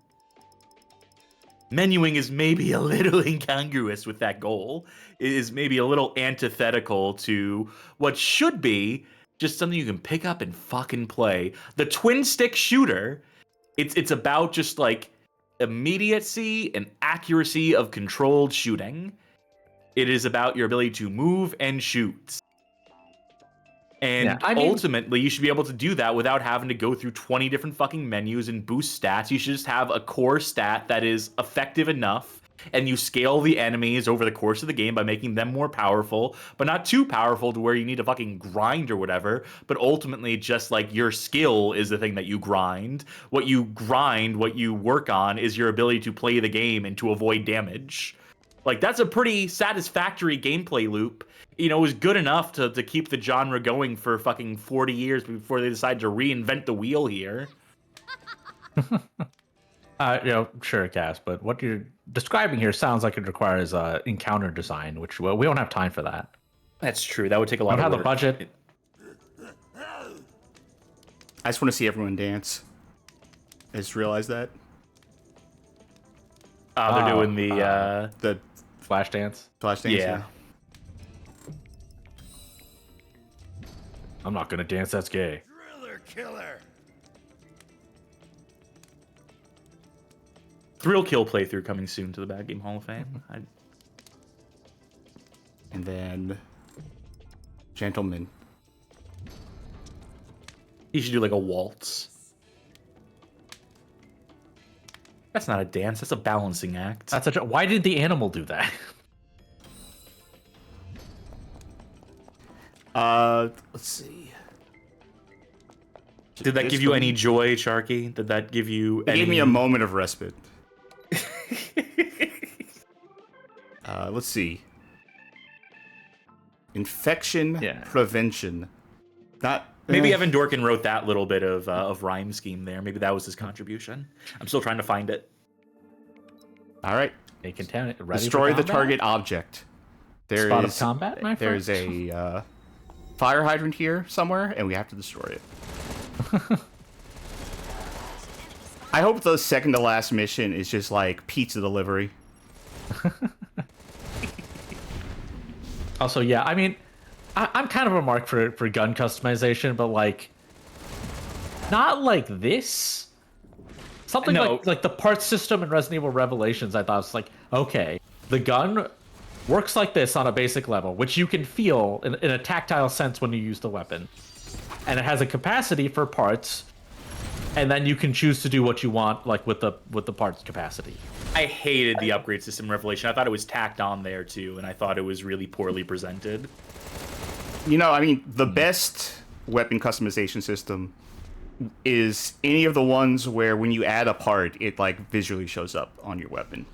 menuing is maybe a little incongruous with that goal. It is maybe a little antithetical to what should be just something you can pick up and fucking play. The twin stick shooter, it's about just like immediacy and accuracy of controlled shooting. It is about your ability to move and shoot. And ultimately, you should be able to do that without having to go through 20 different fucking menus and boost stats. You should just have a core stat that is effective enough, and you scale the enemies over the course of the game by making them more powerful, but not too powerful to where you need to fucking grind or whatever, but ultimately just like your skill is the thing that you grind. What you grind, what you work on is your ability to play the game and to avoid damage. Like, that's a pretty satisfactory gameplay loop. It was good enough to keep the genre going for fucking 40 years before they decided to reinvent the wheel here. Sure, Cass, but what you're describing here sounds like it requires encounter design, which we don't have time for that. That's true. That would take a lot of work. I don't have the budget. I just want to see everyone dance. I just realized that. They're doing the flash dance. Flash dance. Yeah. I'm not gonna dance. That's gay. Driller killer. Thrill Kill playthrough coming soon to the Bad Game Hall of Fame. And then, gentlemen. You should do like a waltz. That's not a dance. That's a balancing act. That's why did the animal do that? Let's see. Did that give you any joy, Charkie? Did that give you It gave me a moment of respite. Let's see. Infection prevention. Maybe Evan Dorkin wrote that little bit of rhyme scheme there. Maybe that was his contribution. I'm still trying to find it. All right. Destroy the target object. Spot of combat, my friend. There's a fire hydrant here somewhere, and we have to destroy it. I hope the second to last mission is just like pizza delivery. Also, yeah, I mean, I'm kind of a mark for gun customization, but like, not like this. Something like the parts system in Resident Evil Revelations, I thought was like, okay, the gun works like this on a basic level, which you can feel in a tactile sense when you use the weapon. And it has a capacity for parts, and then you can choose to do what you want, like with the parts capacity. I hated the upgrade system in Revelation. I thought it was tacked on there too, and I thought it was really poorly presented. The best weapon customization system is any of the ones where when you add a part, it like visually shows up on your weapon.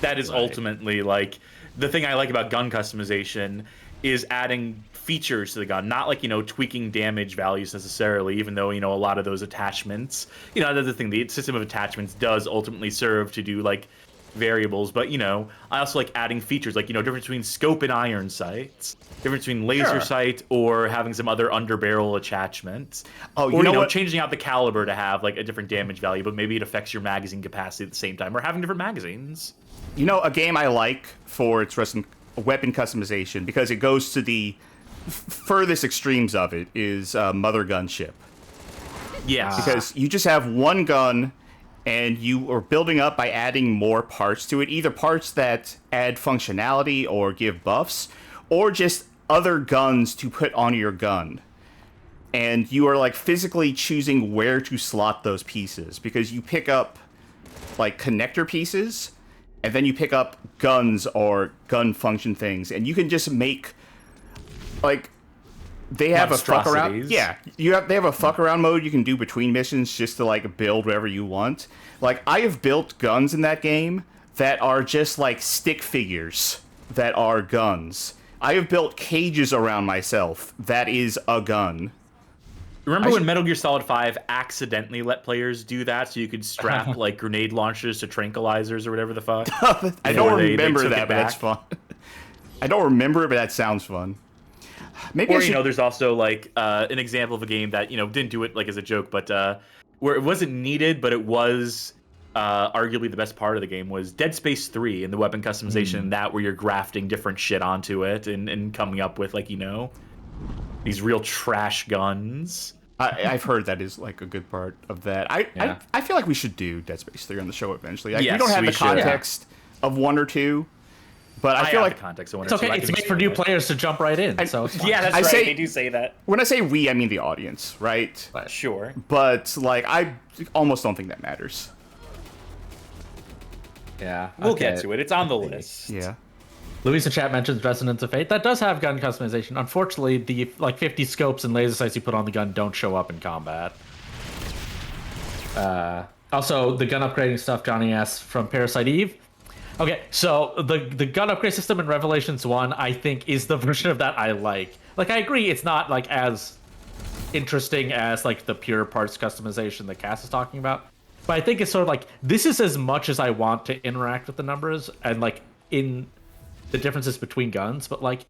That is ultimately like the thing I like about gun customization is adding features to the gun, not like, tweaking damage values necessarily, even though, a lot of those attachments, that's the thing, the system of attachments does ultimately serve to do like variables, but I also like adding features like, difference between scope and iron sights, difference between laser sight or having some other underbarrel attachments. Or, changing out the caliber to have like a different damage value, but maybe it affects your magazine capacity at the same time, or having different magazines. A game I like for its weapon customization, because it goes to the furthest extremes of it, is Mother Gunship. Yes. Because you just have one gun, and you are building up by adding more parts to it, either parts that add functionality or give buffs, or just other guns to put on your gun. and you are like physically choosing where to slot those pieces, because you pick up like connector pieces, and then you pick up guns or gun function things, and you can just make like they have a fuck around. Monstrosities. Yeah, they have a fuck around mode you can do between missions just to like build whatever you want. Like I have built guns in that game that are just like stick figures that are guns. I have built cages around myself that is a gun. Remember when Metal Gear Solid 5 accidentally let players do that, so you could strap like grenade launchers to tranquilizers or whatever the fuck? I don't They remember took that, it but that's back. fun. I don't remember it, but that sounds fun. Maybe I Or should... you know, there's also like an example of a game that didn't do it like as a joke, but where it wasn't needed, but it was arguably the best part of the game was Dead Space 3 and the weapon customization. That where you're grafting different shit onto it and coming up with like these real trash guns. I've heard that is like a good part of that. I feel like we should do Dead Space 3 on the show eventually. Like, Yes, we don't have we the should. context of 1 or 2, but I feel have like the context. I It's okay. It's made for new players to jump right in. So it's fine. Yeah, that's I right. say- They do say that. when I say we, I mean the audience, right? Sure. But like, I almost don't think that matters. Yeah. We'll okay. get to it. It's on the list. Yeah. Louise in chat mentions Resonance of Fate. That does have gun customization. Unfortunately, the like 50 scopes and laser sights you put on the gun don't show up in combat. Also, the gun upgrading stuff Johnny asked from Parasite Eve. Okay, so the gun upgrade system in Revelations 1, I think, is the version of that I like. Like, I agree it's not like as interesting as like the pure parts customization that Cass is talking about. But I think it's sort of like, this is as much as I want to interact with the numbers and like in the differences between guns. But like,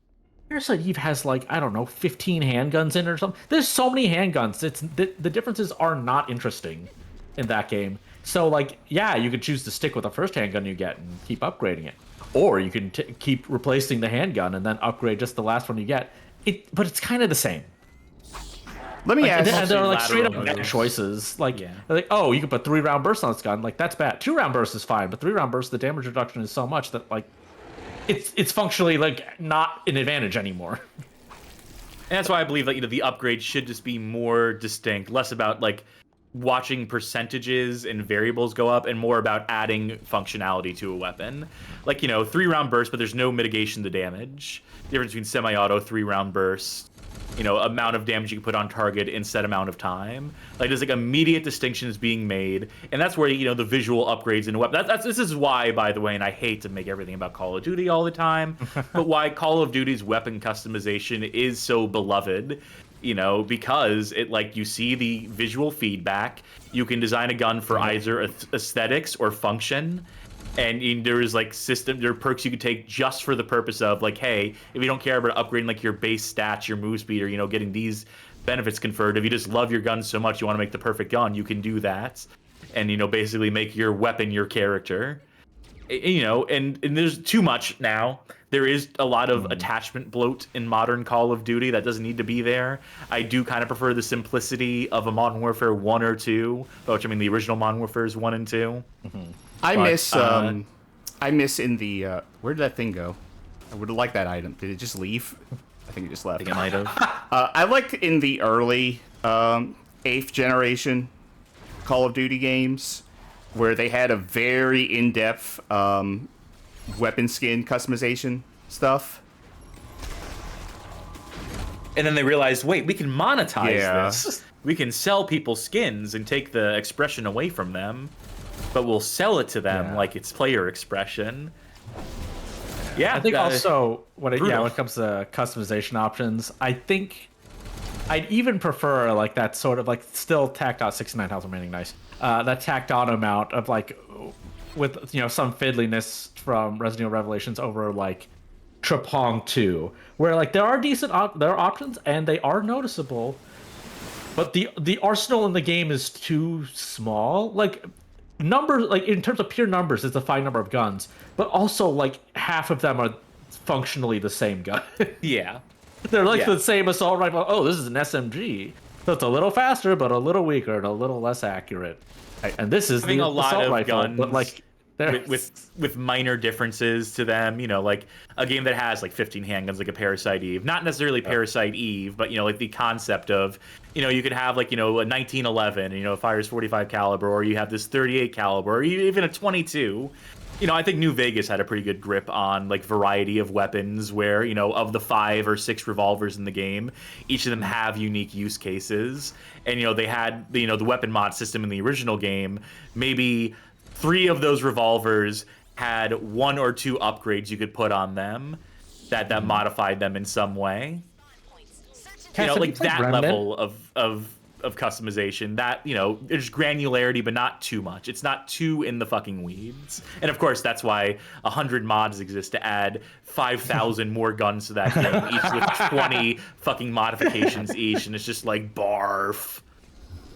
Parasite Eve has like, I don't know, 15 handguns in it or something. There's so many handguns. It's the differences are not interesting in that game. So like, yeah, you could choose to stick with the first handgun you get and keep upgrading it, or you can keep replacing the handgun and then upgrade just the last one you get. But it's kind of the same. Let me ask. And there are like straight up lateral bad moves. choices. Like, Yeah. they're like, oh, you can put 3-round burst on this gun. Like, that's bad. 2-round burst is fine, but 3-round burst, the damage reduction is so much that like, it's functionally like not an advantage anymore. And that's why I believe that the upgrade should just be more distinct, less about like watching percentages and variables go up, and more about adding functionality to a weapon. Like 3-round burst, but there's no mitigation to damage. Difference between semi-auto, 3-round burst. Amount of damage you can put on target in set amount of time. Like there's like immediate distinctions being made, and that's where the visual upgrades in a weapon. This is why, by the way, and I hate to make everything about Call of Duty all the time, but why Call of Duty's weapon customization is so beloved. Because it like you see the visual feedback. You can design a gun for either aesthetics or function. And there is like there are perks you could take just for the purpose of like, hey, if you don't care about upgrading like your base stats, your move speed, or getting these benefits conferred, if you just love your gun so much you want to make the perfect gun, you can do that, and basically make your weapon your character. And there's too much now. There is a lot of attachment bloat in modern Call of Duty that doesn't need to be there. I do kind of prefer the simplicity of a Modern Warfare 1 or 2, which I mean the original Modern Warfare's 1 and 2. I miss in the where did that thing go? I would have liked that item. Did it just leave? I think it just left. I think it might have. I liked in the early 8th generation Call of Duty games where they had a very in-depth weapon skin customization stuff. And then they realized, wait, we can monetize Yeah. this. We can sell people skins and take the expression away from them, but we'll sell it to them like it's player expression. Yeah, I think also when it brutal. comes to customization options, I think I'd even prefer like that sort of like still tacked on 69,000 remaining nice. That tacked on amount of like with some fiddliness from Resident Evil Revelations over like Trapong 2, where like there are decent there are options and they are noticeable, but the arsenal in the game is too small. Like numbers, like in terms of pure numbers, it's a fine number of guns, but also like half of them are functionally the same gun. Yeah. They're like Yeah. the same assault rifle. Oh, this is an SMG. So it's a little faster, but a little weaker and a little less accurate. And this is Having the a lot assault of rifle, guns. but like with minor differences to them, like a game that has like 15 handguns, like a Parasite Eve, not necessarily Parasite Eve, but like the concept of, you could have like, a 1911, it fires 45 caliber, or you have this 38 caliber, or even a 22. I think New Vegas had a pretty good grip on like variety of weapons where, of the 5 or 6 revolvers in the game, each of them have unique use cases. And, they had, the weapon mod system in the original game, maybe 3 of those revolvers had 1 or 2 upgrades you could put on them that modified them in some way. Like that Remnant? level of customization, that there's granularity but not too much. It's not too in the fucking weeds. And of course that's why 100 mods exist to add 5,000 more guns to that game, each with 20 fucking modifications each, and it's just like barf.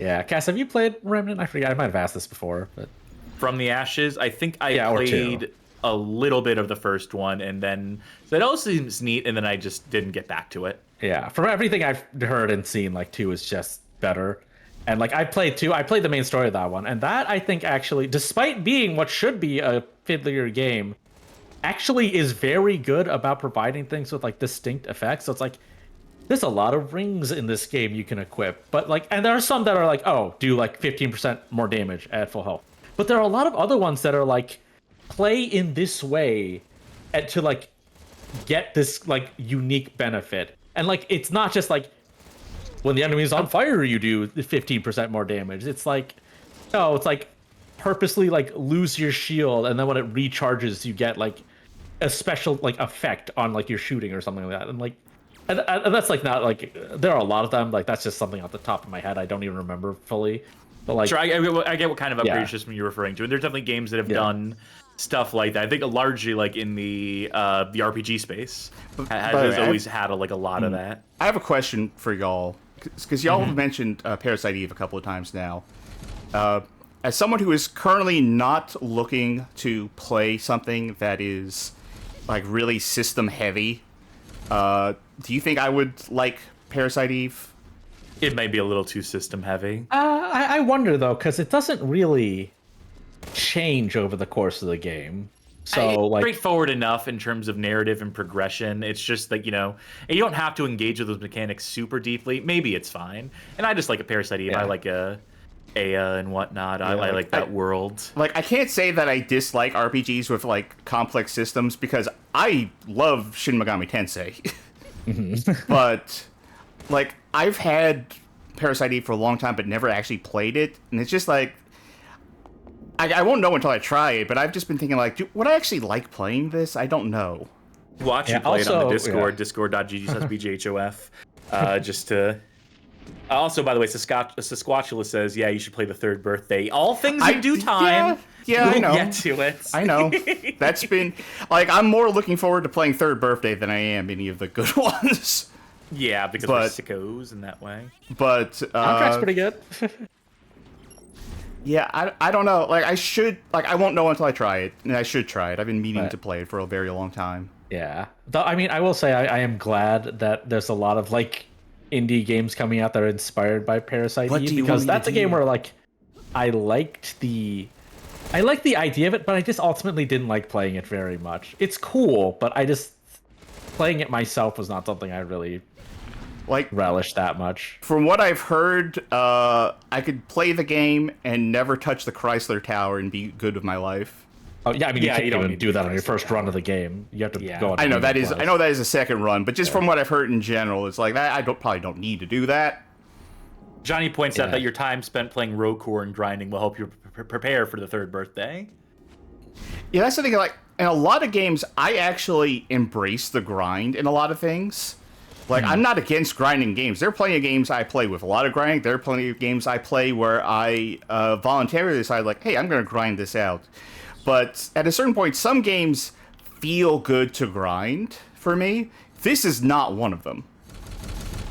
Yeah, Cass, have you played Remnant? I forget, I might have asked this before, but From the Ashes, I think I played a little bit of the first one, and then so it all seems neat, and then I just didn't get back to it. Yeah, from everything I've heard and seen, like 2 is just better. And like I played the main story of that one, and that I think actually, despite being what should be a fiddlier game, actually is very good about providing things with like distinct effects. So it's like there's a lot of rings in this game you can equip, but like, and there are some that are like, oh, do like 15% more damage at full health. But there are a lot of other ones that are like, play in this way and to like get this like unique benefit. And like, it's not just like when the enemy is on fire, you do 15% more damage. It's like, no, it's like purposely like lose your shield, and then when it recharges, you get like a special like effect on like your shooting or something like that. And like, and that's like not like, there are a lot of them. Like that's just something off the top of my head. I don't even remember fully. But like, sure, I get what kind of upgrade system you're referring to, and there's definitely games that have done stuff like that. I think largely like in the RPG space has always had a lot of that. I have a question for y'all, because y'all have mentioned Parasite Eve a couple of times now. As someone who is currently not looking to play something that is like really system heavy, do you think I would like Parasite Eve? It may be a little too system heavy. I wonder though, because it doesn't really change over the course of the game. So it's like straightforward enough in terms of narrative and progression. It's just like, you don't have to engage with those mechanics super deeply. Maybe it's fine. And I just like a Parasite Eve. I like Aya and whatnot. I like that world. Like, I can't say that I dislike RPGs with like complex systems, because I love Shin Megami Tensei. But like, I've had Parasite Eve for a long time, but never actually played it, and it's just like, I won't know until I try it. But I've just been thinking like, would I actually like playing this? I don't know. Watch you play it on the Discord, discord.gg/bjhof. Just to. Also, by the way, Sasquatchula says, yeah, you should play the Third Birthday. All things in due time. Yeah, we'll I know. Get to it. I know. That's been like, I'm more looking forward to playing Third Birthday than I am any of the good ones. Yeah, because we're sickos in that way. But soundtrack's pretty good. Yeah, I don't know. Like, I should, like, I won't know until I try it, and I should try it. I've been meaning to play it for a very long time. Yeah. I mean, I will say I am glad that there's a lot of like indie games coming out that are inspired by Parasite Eve, because that's a game where like I liked the idea of it, but I just ultimately didn't like playing it very much. It's cool, but I just playing it myself was not something I really like relished that much. From what I've heard, I could play the game and never touch the Chrysler Tower and be good with my life. Oh yeah, I mean, you can't even do that on your first run of the game. You have to go on. I know that is a second run, but just from what I've heard in general, it's like that. I probably don't need to do that. Johnny points out that your time spent playing road core and grinding will help you prepare for the Third Birthday. Yeah, that's the thing. Like, in a lot of games, I actually embrace the grind in a lot of things. Like, I'm not against grinding games. There are plenty of games I play with a lot of grinding. There are plenty of games I play where I voluntarily decide, like, hey, I'm going to grind this out. But at a certain point, some games feel good to grind for me. This is not one of them.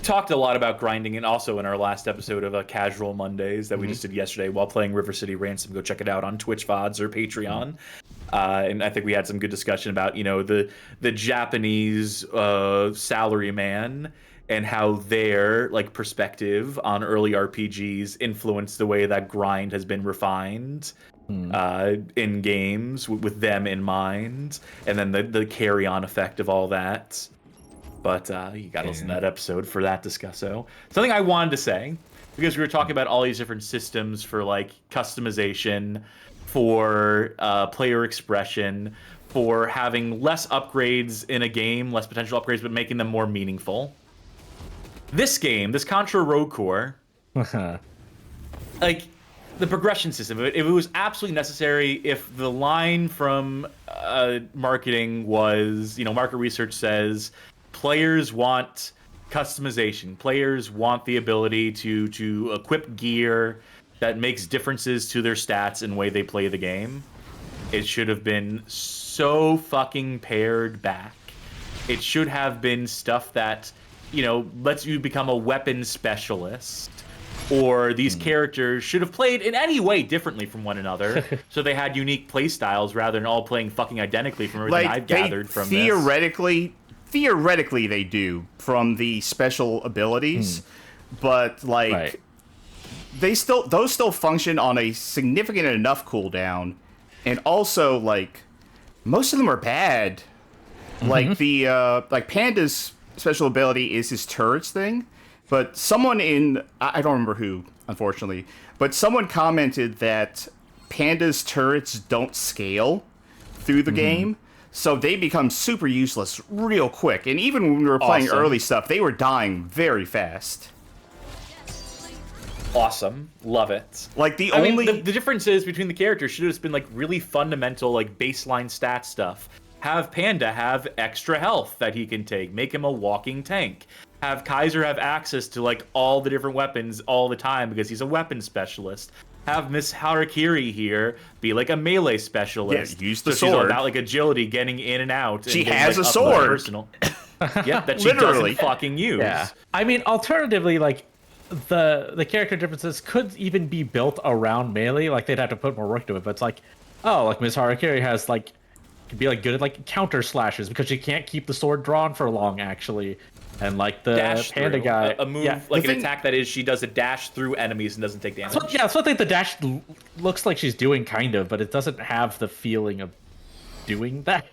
Talked a lot about grinding, and also in our last episode of Casual Mondays that we just did yesterday while playing River City Ransom. Go check it out on Twitch VODs or Patreon. And I think we had some good discussion about, the Japanese salaryman and how their perspective on early RPGs influenced the way that grind has been refined in games with them in mind, and then the carry-on effect of all that. But you got to listen to that episode for that discusso. Something I wanted to say, because we were talking about all these different systems for like customization, for player expression, for having less upgrades in a game, less potential upgrades, but making them more meaningful. This game, this Contra Rogue Core, like the progression system, if it was absolutely necessary, if the line from marketing was, market research says players want customization, players want the ability to equip gear that makes differences to their stats and way they play the game, it should have been so fucking pared back. It should have been stuff that, lets you become a weapon specialist, or these characters should have played in any way differently from one another, so they had unique play styles rather than all playing fucking identically from everything I've gathered from theoretically they do from the special abilities, but those still function on a significant enough cooldown, and also most of them are bad. Like Panda's special ability is his turrets thing, but someone I don't remember who, unfortunately, but someone commented that Panda's turrets don't scale through the game, so they become super useless real quick. And even when we were playing early stuff, they were dying very fast. Awesome. Love it. The differences between the characters should have just been really fundamental, baseline stat stuff. Have Panda have extra health that he can take, make him a walking tank. Have Kaiser have access to all the different weapons all the time because he's a weapon specialist. Have Miss Harakiri here be a melee specialist. Yeah, use the sword. She's all about agility, getting in and out. She and has a sword. Personal. That she doesn't fucking use. Yeah. I mean, alternatively, the character differences could even be built around melee. They'd have to put more work to it. But it's Miss Harakiri has could be good at counter slashes because she can't keep the sword drawn for long actually. And the dash Panda through. guy, a move an attack that is she does a dash through enemies and doesn't take damage. That's what the dash looks like she's doing kind of, but it doesn't have the feeling of doing that.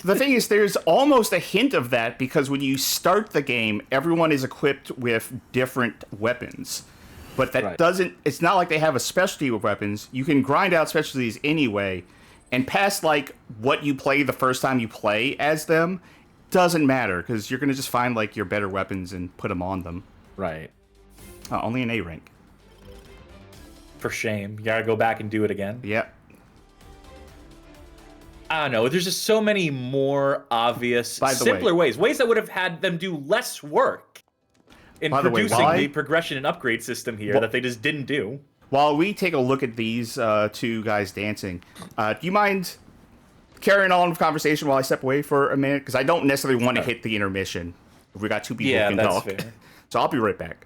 The thing is, there's almost a hint of that because when you start the game, everyone is equipped with different weapons. But that doesn't, it's not like they have a specialty with weapons. You can grind out specialties anyway, and past what you play the first time you play as them doesn't matter because you're going to just find your better weapons and put them on them. Right. Only an A rank. For shame. You gotta go back and do it again. Yep. I don't know. There's just so many more obvious, simpler ways that would have had them do less work in producing the progression and upgrade system here that they just didn't do. While we take a look at these two guys dancing, do you mind carrying on with conversation while I step away for a minute? Because I don't necessarily want to hit the intermission. If we got two people who can talk. Fair. So I'll be right back.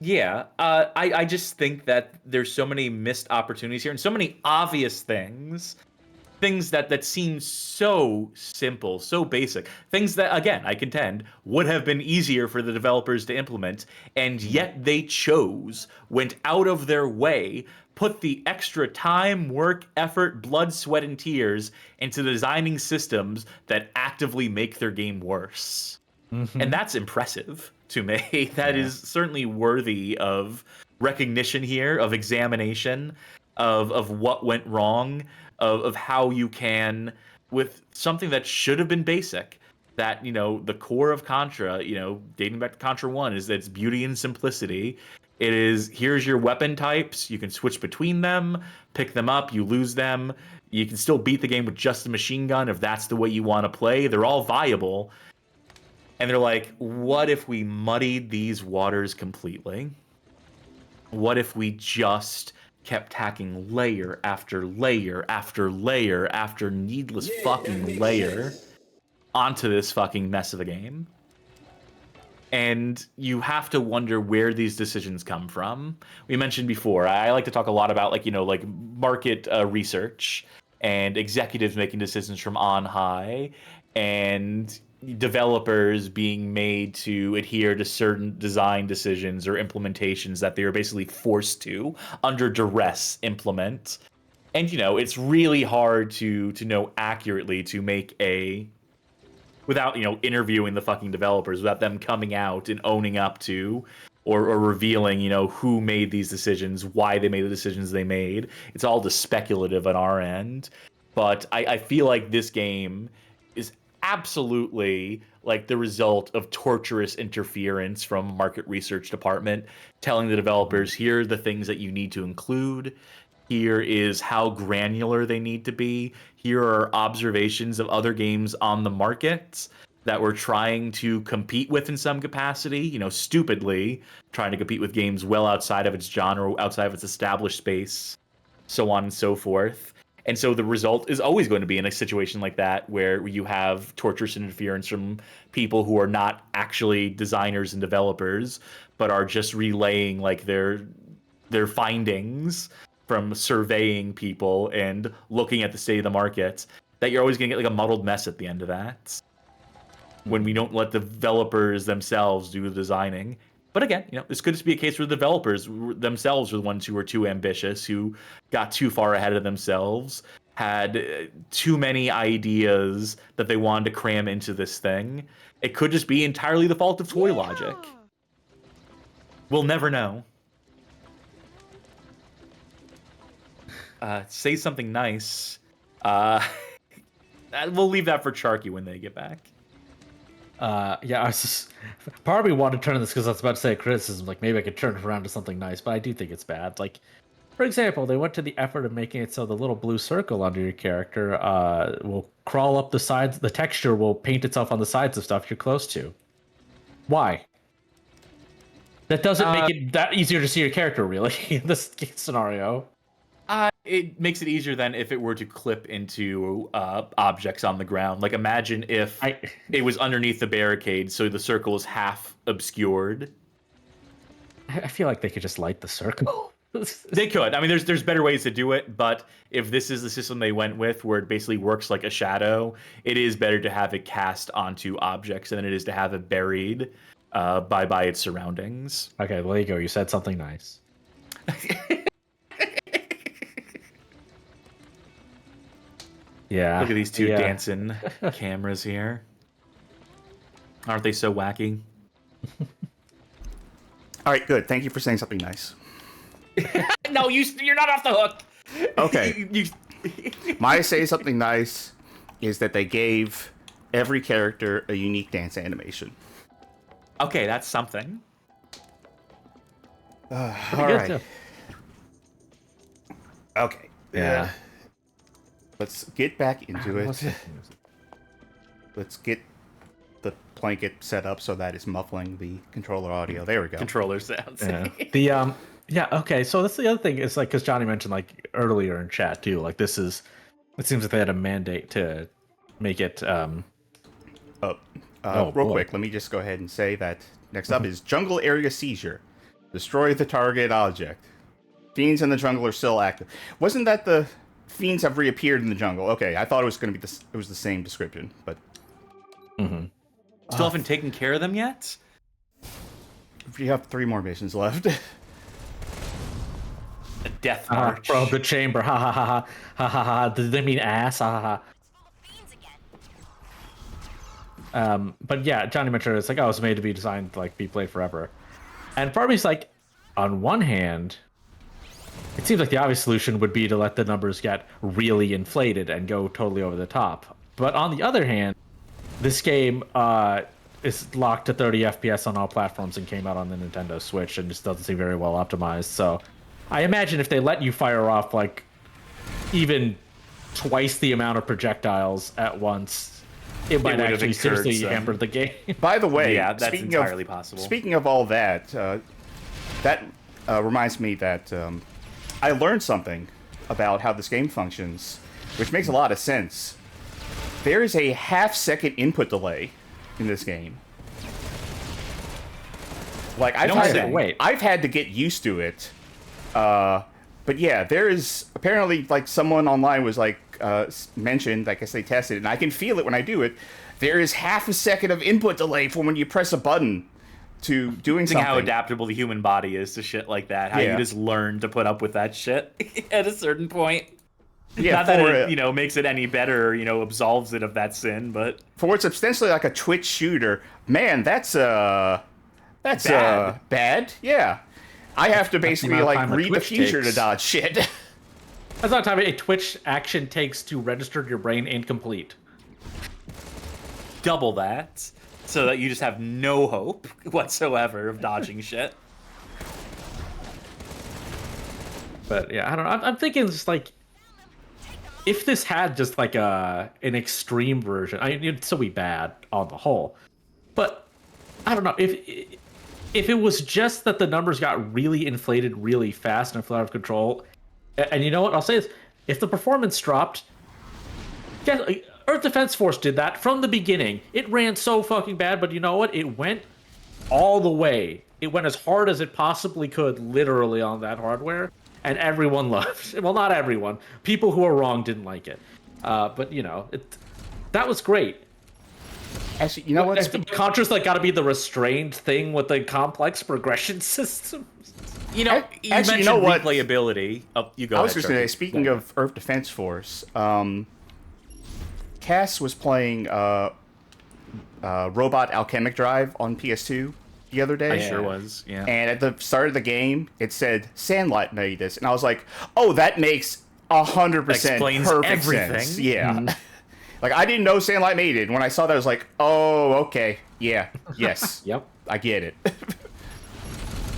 Yeah. I just think that there's so many missed opportunities here and so many obvious things that seem so simple, so basic. Things that, again, I contend, would have been easier for the developers to implement, and yet they went out of their way, put the extra time, work, effort, blood, sweat, and tears into designing systems that actively make their game worse. And that's impressive to me. That is certainly worthy of recognition here, of examination, of what went wrong, of how you can, with something that should have been basic, that, the core of Contra, dating back to Contra 1, is that it's beauty and simplicity. It is, here's your weapon types, you can switch between them, pick them up, you lose them, you can still beat the game with just a machine gun if that's the way you want to play. They're all viable. And they're what if we muddied these waters completely? What if we just kept tacking layer after layer after layer after needless fucking layer onto this fucking mess of a game? And you have to wonder where these decisions come from. We mentioned before, I like to talk a lot about market research and executives making decisions from on high and developers being made to adhere to certain design decisions or implementations that they are basically forced to, under duress, implement. And it's really hard to know accurately to make without interviewing the fucking developers, without them coming out and owning up to or revealing who made these decisions, why they made the decisions they made. It's all just speculative on our end. But I feel like this game is absolutely like the result of torturous interference from market research department telling the developers, here are the things that you need to include. Here is how granular they need to be. Here are observations of other games on the market that we're trying to compete with in some capacity, stupidly trying to compete with games well outside of its genre, outside of its established space, so on and so forth. And so the result is always going to be in a situation like that where you have torturous interference from people who are not actually designers and developers, but are just relaying like their findings from surveying people and looking at the state of the market, that you're always going to get like a muddled mess at the end of that when we don't let developers themselves do the designing. But again, this could just be a case where the developers themselves were the ones who were too ambitious, who got too far ahead of themselves, had too many ideas that they wanted to cram into this thing. It could just be entirely the fault of toy logic. We'll never know. Say something nice. We'll leave that for Charkie when they get back. Yeah, I was just part of me wanted to turn this because I was about to say criticism, like maybe I could turn it around to something nice, but I do think it's bad. Like, for example, they went to the effort of making it so the little blue circle under your character will crawl up the sides. The texture will paint itself on the sides of stuff you're close to. Why? That doesn't make it that easier to see your character, really, in this scenario. It makes it easier than if it were to clip into objects on the ground. Like, imagine if it was underneath the barricade, so the circle is half obscured. I feel like they could just light the circle. They could. I mean, there's better ways to do it, but if this is the system they went with, where it basically works like a shadow, it is better to have it cast onto objects than it is to have it buried by its surroundings. Okay, well, there you go. You said something nice. Yeah. Look at these two dancing cameras here. Aren't they so wacky? All right, good. Thank you for saying something nice. No, you're not off the hook. Okay. My say something nice is that they gave every character a unique dance animation. Okay, that's something. All right. Okay. Yeah. Let's get back into it. Let's get the blanket set up so that it's muffling the controller audio. There we go. Controller sounds. Yeah. Okay. So that's the other thing. It's like, because Johnny mentioned like earlier in chat too. Like it seems like they had a mandate to make it. Real quick, let me just go ahead and say that next up is Jungle Area Seizure. Destroy the target object. Fiends in the jungle are still active. Wasn't that the Fiends have reappeared in the jungle? Okay, I thought it was going to be it was the same description, but Still haven't taken care of them yet? you have 3 more missions left. A death march. From the chamber. Ha ha ha ha ha ha ha. Did they mean ass? Ha ha ha. But yeah, Johnny mentioned it's like, oh, it's made to be designed to like be played forever. And part of me is like, on one hand, it seems like the obvious solution would be to let the numbers get really inflated and go totally over the top. But on the other hand, this game is locked to 30 FPS on all platforms and came out on the Nintendo Switch and just doesn't seem very well optimized. So I imagine if they let you fire off like even twice the amount of projectiles at once, it might actually seriously hamper the game. By the way, yeah, that's entirely possible. Speaking of all that, that reminds me that I learned something about how this game functions, which makes a lot of sense. There is a half-second input delay in this game. Like, I've had to get used to it. But yeah, there is apparently, like, someone online was like mentioned, I guess they tested it, and I can feel it when I do it. There is half a second of input delay from when you press a button to doing something. How adaptable the human body is to shit like that. How you just learn to put up with that shit at a certain point. Yeah, Not that it, makes it any better, absolves it of that sin, but for what's ostensibly like a Twitch shooter, man, that's bad. Yeah, I have to basically like read the future to dodge shit. That's not time a Twitch action takes to register your brain incomplete. double that, so that you just have no hope whatsoever of dodging shit. But yeah, I don't know. I'm thinking just like, if this had just like an extreme version, it'd still be bad on the whole. But I don't know if it was just that the numbers got really inflated really fast and flew out of control. And you know what? I'll say this: if the performance dropped, yeah, Earth Defense Force did that from the beginning. It ran so fucking bad, but you know what? It went all the way. It went as hard as it possibly could, literally, on that hardware. And everyone loved it. Well, not everyone. People who are wrong didn't like it. But, that was great. Actually, you know what? Contra's like got to be the restrained thing with the complex progression systems. You mentioned replayability. Oh, you go. I was just going to say, speaking of Earth Defense Force, Cass was playing Robot Alchemic Drive on PS2 the other day. I sure was, yeah. And at the start of the game, it said Sandlight made this, and I was like, "Oh, that makes 100% perfect sense." Yeah, like I didn't know Sandlight made it. And when I saw that, I was like, "Oh, okay, yeah, yes, yep, I get it."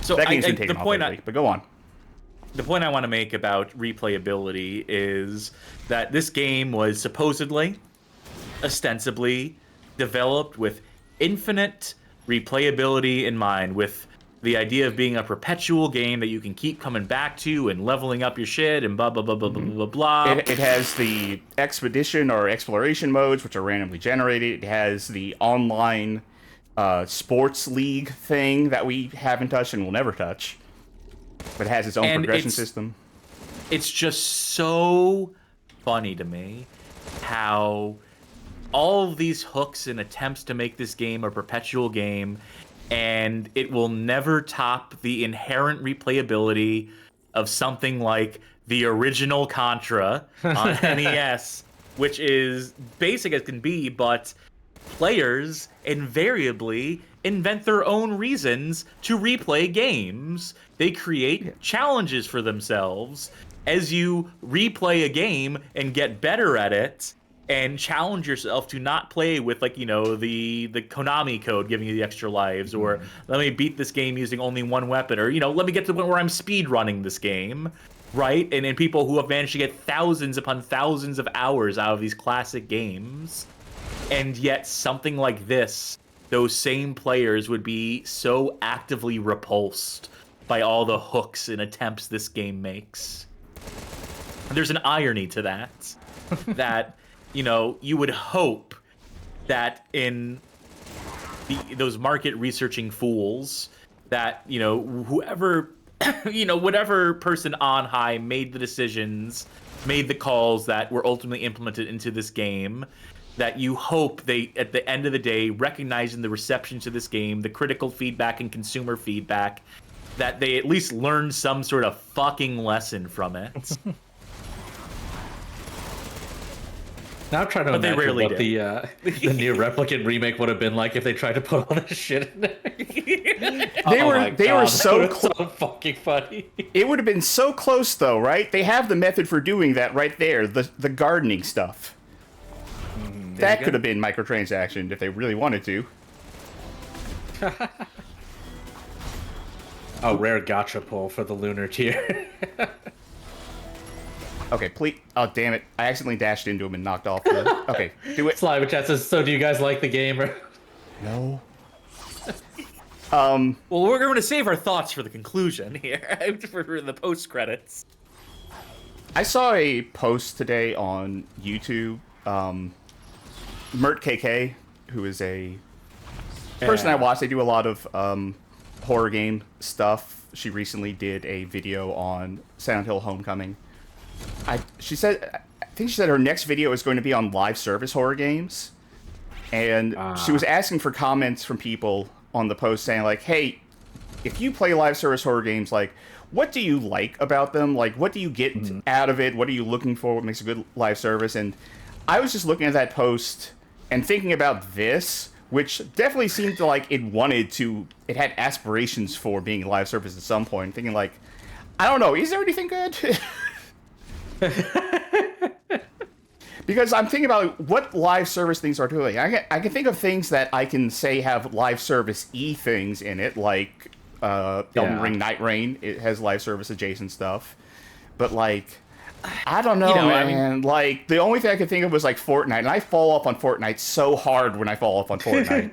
So that game's been taken off lately, but go on. The point I want to make about replayability is that this game was supposedly, ostensibly, developed with infinite replayability in mind, with the idea of being a perpetual game that you can keep coming back to and leveling up your shit and blah blah blah blah blah blah blah. It has the expedition or exploration modes, which are randomly generated. It has the online sports league thing that we haven't touched and will never touch, but it has its own progression system. It's just so funny to me how all of these hooks and attempts to make this game a perpetual game, and it will never top the inherent replayability of something like the original Contra on NES, which is basic as can be, but players invariably invent their own reasons to replay games. They create challenges for themselves. As you replay a game and get better at it, and challenge yourself to not play with, like, the Konami code giving you the extra lives, or let me beat this game using only one weapon, or, let me get to the point where I'm speed running this game, right? And people who have managed to get thousands upon thousands of hours out of these classic games, and yet something like this, those same players would be so actively repulsed by all the hooks and attempts this game makes. There's an irony to that, that you would hope that in those market researching fools, that, whoever, whatever person on high made the decisions, made the calls that were ultimately implemented into this game, that you hope they, at the end of the day, recognizing the reception to this game, the critical feedback and consumer feedback, that they at least learn some sort of fucking lesson from it. Now I'm trying to imagine what the Near Replicant remake would have been like if they tried to put all this shit in there. They were so fucking funny. It would have been so close, though, right? They have the method for doing that right there, the gardening stuff. That could have been microtransaction if they really wanted to. A rare gacha pull for the lunar tier. Okay, please. Oh, damn it. I accidentally dashed into him and knocked off the... Okay, do it. Slimer chat says, so do you guys like the game? No. Well, we're going to save our thoughts for the conclusion here, for the post-credits. I saw a post today on YouTube. Mert KK, who is a person I watch. They do a lot of horror game stuff. She recently did a video on Silent Hill Homecoming. I think she said her next video is going to be on live service horror games, and she was asking for comments from people on the post saying, like, hey, if you play live service horror games, like, what do you like about them? Like, what do you get out of it? What are you looking for? What makes a good live service? And I was just looking at that post and thinking about this, which definitely seemed to like it had aspirations for being a live service at some point. Thinking like, I don't know, is there anything good? Because I'm thinking about what live service things are doing. I can think of things that I can say have live service-y things in it, like Elden Ring Night Rain. It has live service adjacent stuff. But, like, I don't know, man. I mean, like, the only thing I could think of was, like, Fortnite. And I fall off on Fortnite so hard when I fall off on Fortnite.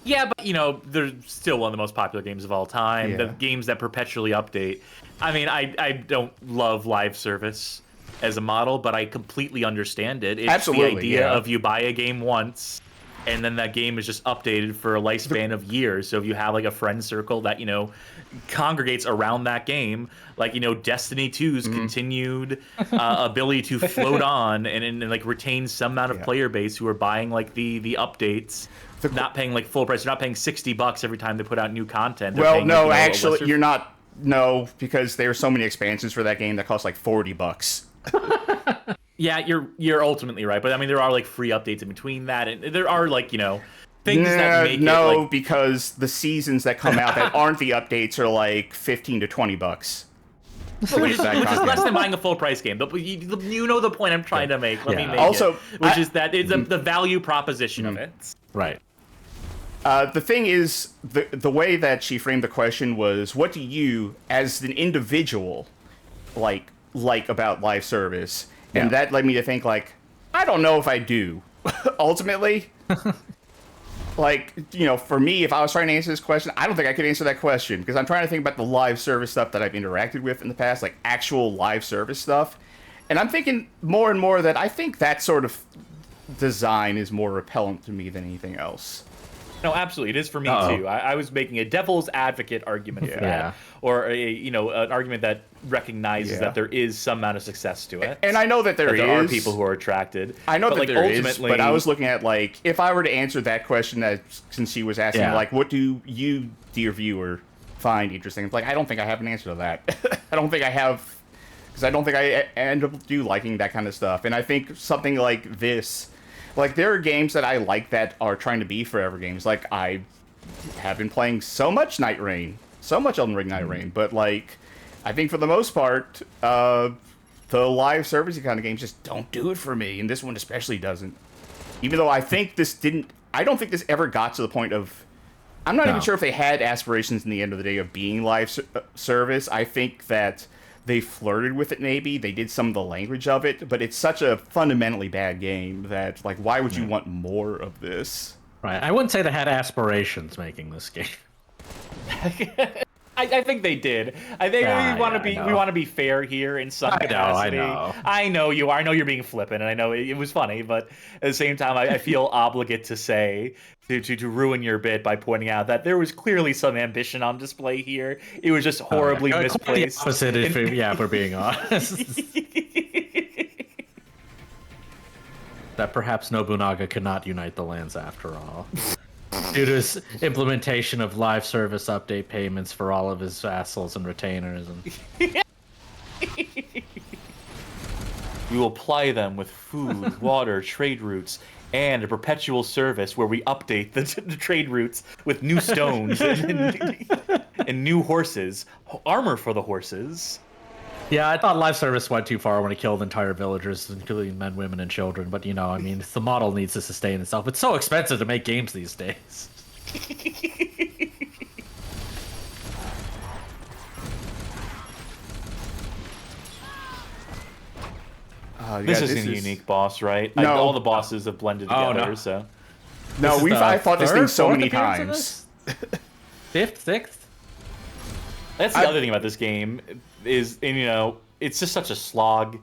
Yeah, but, they're still one of the most popular games of all time. Yeah. The games that perpetually update. I mean, I don't love live service as a model, but I completely understand it. It's Absolutely, the idea of you buy a game once, and then that game is just updated for a lifespan of years. So if you have like a friend circle that congregates around that game, like Destiny 2's continued ability to float on and like retain some amount of player base who are buying like the updates. Not paying like full price. They're not paying $60 every time they put out new content. They're paying, no, actually, you're not. No, because there are so many expansions for that game that cost like $40. Yeah, you're ultimately right, but I mean there are like free updates in between that, and there are like things that make it because the seasons that come out that aren't the updates are like $15 to $20. Which is less than buying a full price game. But you know the point I'm trying to make. Let me make also, it, which is that it's the value proposition of it. Right. The thing is, the way that she framed the question was, what do you, as an individual, like about live service? And that led me to think, like, I don't know if I do. Ultimately, like, for me, if I was trying to answer this question, I don't think I could answer that question, because I'm trying to think about the live service stuff that I've interacted with in the past, like actual live service stuff. And I'm thinking more and more that I think that sort of design is more repellent to me than anything else. No, absolutely, it is for me too. I was making a devil's advocate argument for that, or an argument that recognizes that there is some amount of success to it, and I know that there are people who are attracted. I know that there is, but I was looking at like if I were to answer that question, that since she was asking like, what do you, dear viewer, find interesting? It's like I don't think I have an answer to that. I don't think I have, because I don't think I end up liking that kind of stuff, and I think something like this. Like, there are games that I like that are trying to be forever games. Like, I have been playing so much Night Rain, so much Elden Ring Night Rain, but, like, I think for the most part, the live servicey kind of games just don't do it for me, and this one especially doesn't. Even though I think I don't think this ever got to the point of, I'm not even sure if they had aspirations in the end of the day of being live service. I think that they flirted with it, maybe. They did some of the language of it, but it's such a fundamentally bad game that, like, why would you want more of this? Right. I wouldn't say they had aspirations making this game. I think they did. I think we want to be fair here in some capacity. I know you are. I know you're being flippant, and I know it was funny, but at the same time, I feel obligate to say to ruin your bit by pointing out that there was clearly some ambition on display here. It was just horribly misplaced. The opposite, if we're being honest. That perhaps Nobunaga could not unite the lands after all. Due to his implementation of live service update payments for all of his vassals and retainers. We will ply them with food, water, trade routes, and a perpetual service where we update the trade routes with new stones and new horses, armor for the horses. Yeah, I thought live service went too far when it killed entire villagers, including men, women, and children. But, I mean, the model needs to sustain itself. It's so expensive to make games these days. This isn't a unique boss, right? No. All the bosses have blended together, so... No, I fought this thing so many times. Fifth, sixth? That's the other thing about this game is, it's just such a slog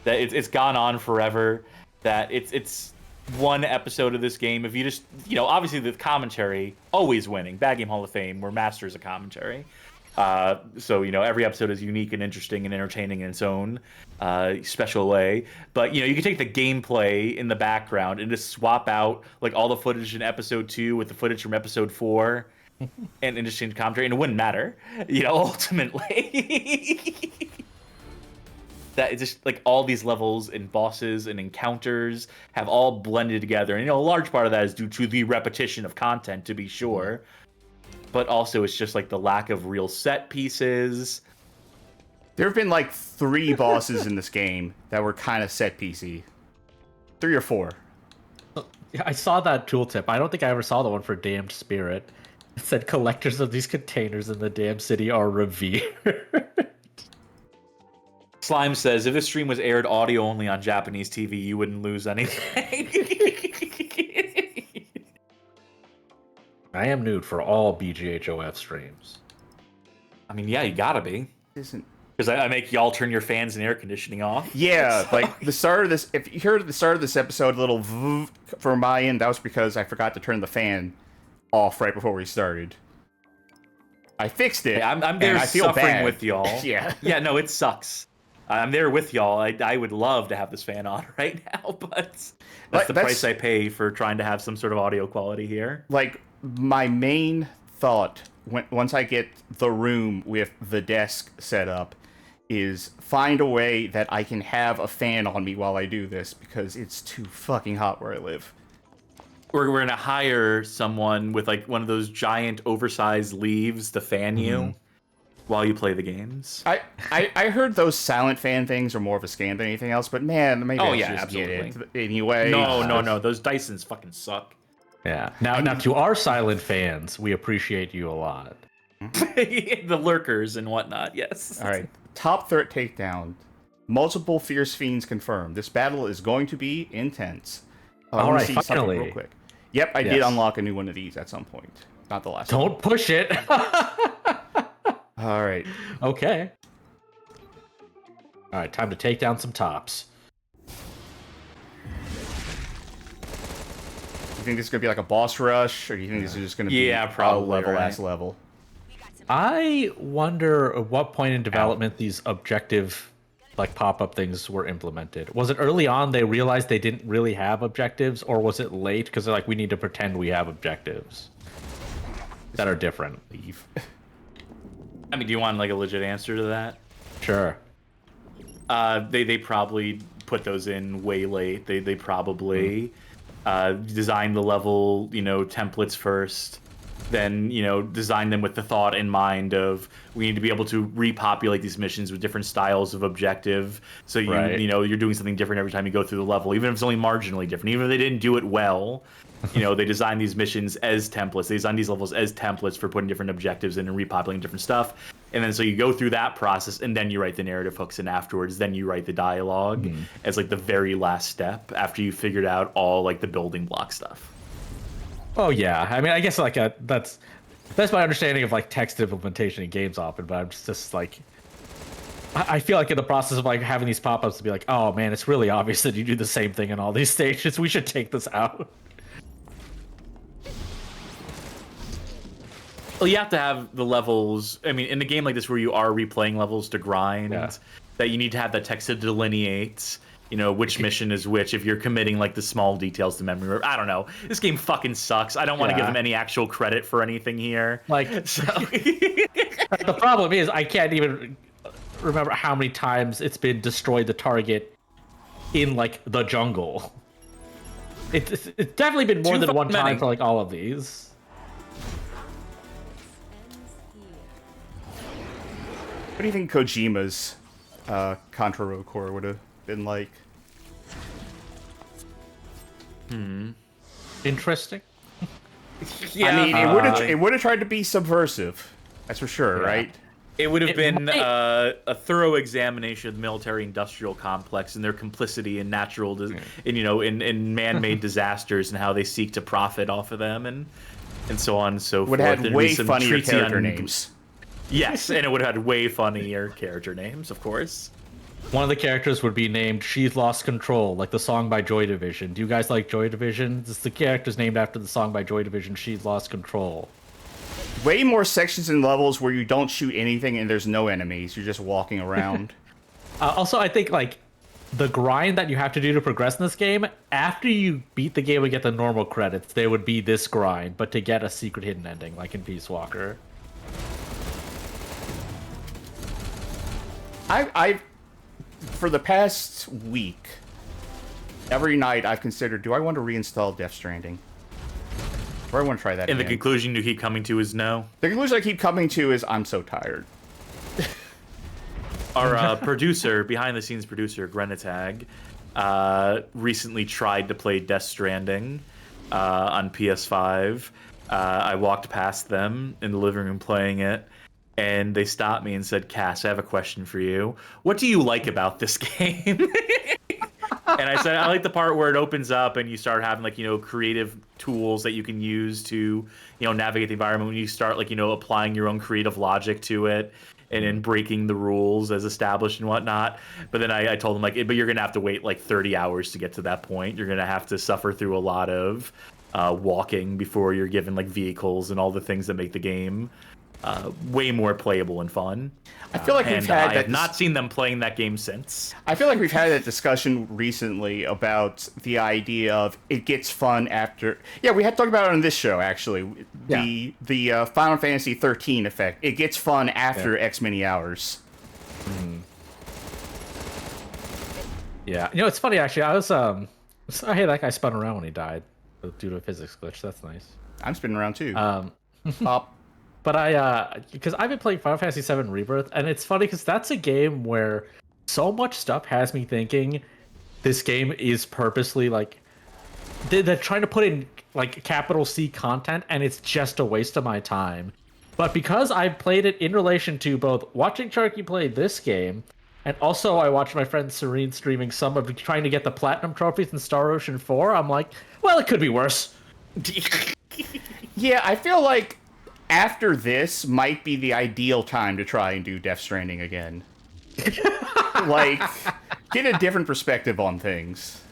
that it's gone on forever. That it's one episode of this game. If you just, obviously the commentary always winning. Bad Game Hall of Fame, we're masters of commentary. So every episode is unique and interesting and entertaining in its own special way. But you can take the gameplay in the background and just swap out like all the footage in episode 2 with the footage from episode 4. and interesting commentary, and it wouldn't matter, ultimately. That it's just like all these levels and bosses and encounters have all blended together. And a large part of that is due to the repetition of content, to be sure. But also it's just like the lack of real set pieces. There have been like 3 bosses in this game that were kind of set piecey. 3 or 4. Yeah, I saw that tooltip. I don't think I ever saw the one for Damned Spirit. It said collectors of these containers in the damn city are revered. Slime says, if this stream was aired audio only on Japanese TV, you wouldn't lose anything. I am nude for all BGHOF streams. I mean, yeah, you gotta be. Isn't Because I make y'all turn your fans and air conditioning off. Yeah, like the start of this. If you heard at the start of this episode, a little vroom from my end, that was because I forgot to turn the fan off right before we started. I fixed it. Hey, I'm there and I feel suffering bad. with y'all. Yeah. Yeah, no, it sucks. I'm there with y'all. I would love to have this fan on right now, but that's the price I pay for trying to have some sort of audio quality here. Like, my main thought, once I get the room with the desk set up, is find a way that I can have a fan on me while I do this, because it's too fucking hot where I live. We're going to hire someone with, like, one of those giant oversized leaves to fan you while you play the games. I heard those silent fan things are more of a scam than anything else, but man, maybe I just get it anyway. No. Those Dysons fucking suck. Yeah. Now to our silent fans, we appreciate you a lot. The lurkers and whatnot, yes. All right. Top Threat Takedown. Multiple Fierce Fiends confirmed. This battle is going to be intense. All right, something finally. real quick. Yep, I did unlock a new one of these at some point. Not the last one. Don't push it. All right. Okay. All right, time to take down some tops. You think this is going to be like a boss rush, or do you think this is just going to be probably, a level-ass right? level? I wonder at what point in development these objective like pop-up things were implemented. Was it early on they realized they didn't really have objectives, or was it late because they're like, we need to pretend we have objectives that are different? I mean, do you want like a legit answer to that? Sure. They probably put those in way late. They probably designed the level, templates first. Then, design them with the thought in mind of we need to be able to repopulate these missions with different styles of objective. So you're doing something different every time you go through the level, even if it's only marginally different. Even if they didn't do it well, they design these missions as templates. They design these levels as templates for putting different objectives in and repopulating different stuff. And then so you go through that process, and then you write the narrative hooks in afterwards. Then you write the dialogue as like the very last step after you figured out all like the building block stuff. Oh yeah, I mean, I guess like that's my understanding of like text implementation in games often, but I'm just like, I feel like in the process of like having these pop-ups to be like, oh man, it's really obvious that you do the same thing in all these stages. We should take this out. Well, you have to have the levels. I mean, in a game like this where you are replaying levels to grind, that you need to have that text to delineate. Which mission is which, if you're committing like the small details to memory. I don't know. This game fucking sucks. I don't want to give them any actual credit for anything here. Like, so. The problem is I can't even remember how many times it's been destroyed the target in like the jungle. It's definitely been more than one time for like all of these. What do you think Kojima's Contra Road Core would have been like? Interesting. Yeah, I mean, it would have tried to be subversive. That's for sure, right? It would have been a thorough examination of the military-industrial complex and their complicity in natural, in man-made disasters and how they seek to profit off of them and so on and so forth. Would have had way funnier treaty character names. Yes, and it would have had way funnier character names, of course. One of the characters would be named She's Lost Control, like the song by Joy Division. Do you guys like Joy Division? The character's named after the song by Joy Division, She's Lost Control. Way more sections and levels where you don't shoot anything and there's no enemies. You're just walking around. Also, I think, like, the grind that you have to do to progress in this game, after you beat the game and get the normal credits, there would be this grind, but to get a secret hidden ending, like in Peace Walker. I for the past week, every night I've considered, do I want to reinstall Death Stranding? Or I want to try that And again? the conclusion you keep coming to is no. The conclusion I keep coming to is I'm so tired. Our producer, behind-the-scenes producer, Grenatag, recently tried to play Death Stranding on PS5. I walked past them in the living room playing it, and they stopped me and said, Cass, I have a question for you. What do you like about this game? And I said, I like the part where it opens up and you start having, like, creative tools that you can use to, navigate the environment when you start, like, applying your own creative logic to it. And then breaking the rules as established and whatnot. But then I told him, like, but you're going to have to wait like 30 hours to get to that point. You're going to have to suffer through a lot of walking before you're given like vehicles and all the things that make the game way more playable and fun. I feel like we've had I that have not seen them playing that game since. I feel like we've had that discussion recently about the idea of it gets fun after. Yeah, we had talked about it on this show actually. The Final Fantasy 13 effect. It gets fun after X many hours. Yeah, it's funny actually. I was hey, that guy spun around when he died due to a physics glitch. That's nice. I'm spinning around too. But because I've been playing Final Fantasy VII Rebirth, and it's funny because that's a game where so much stuff has me thinking this game is purposely like they're trying to put in like capital C content, and it's just a waste of my time. But because I played it in relation to both watching Charkie play this game, and also I watched my friend Serene streaming some of trying to get the platinum trophies in Star Ocean 4, I'm like, well, it could be worse. Yeah, I feel like after this might be the ideal time to try and do Death Stranding again. Like, get a different perspective on things.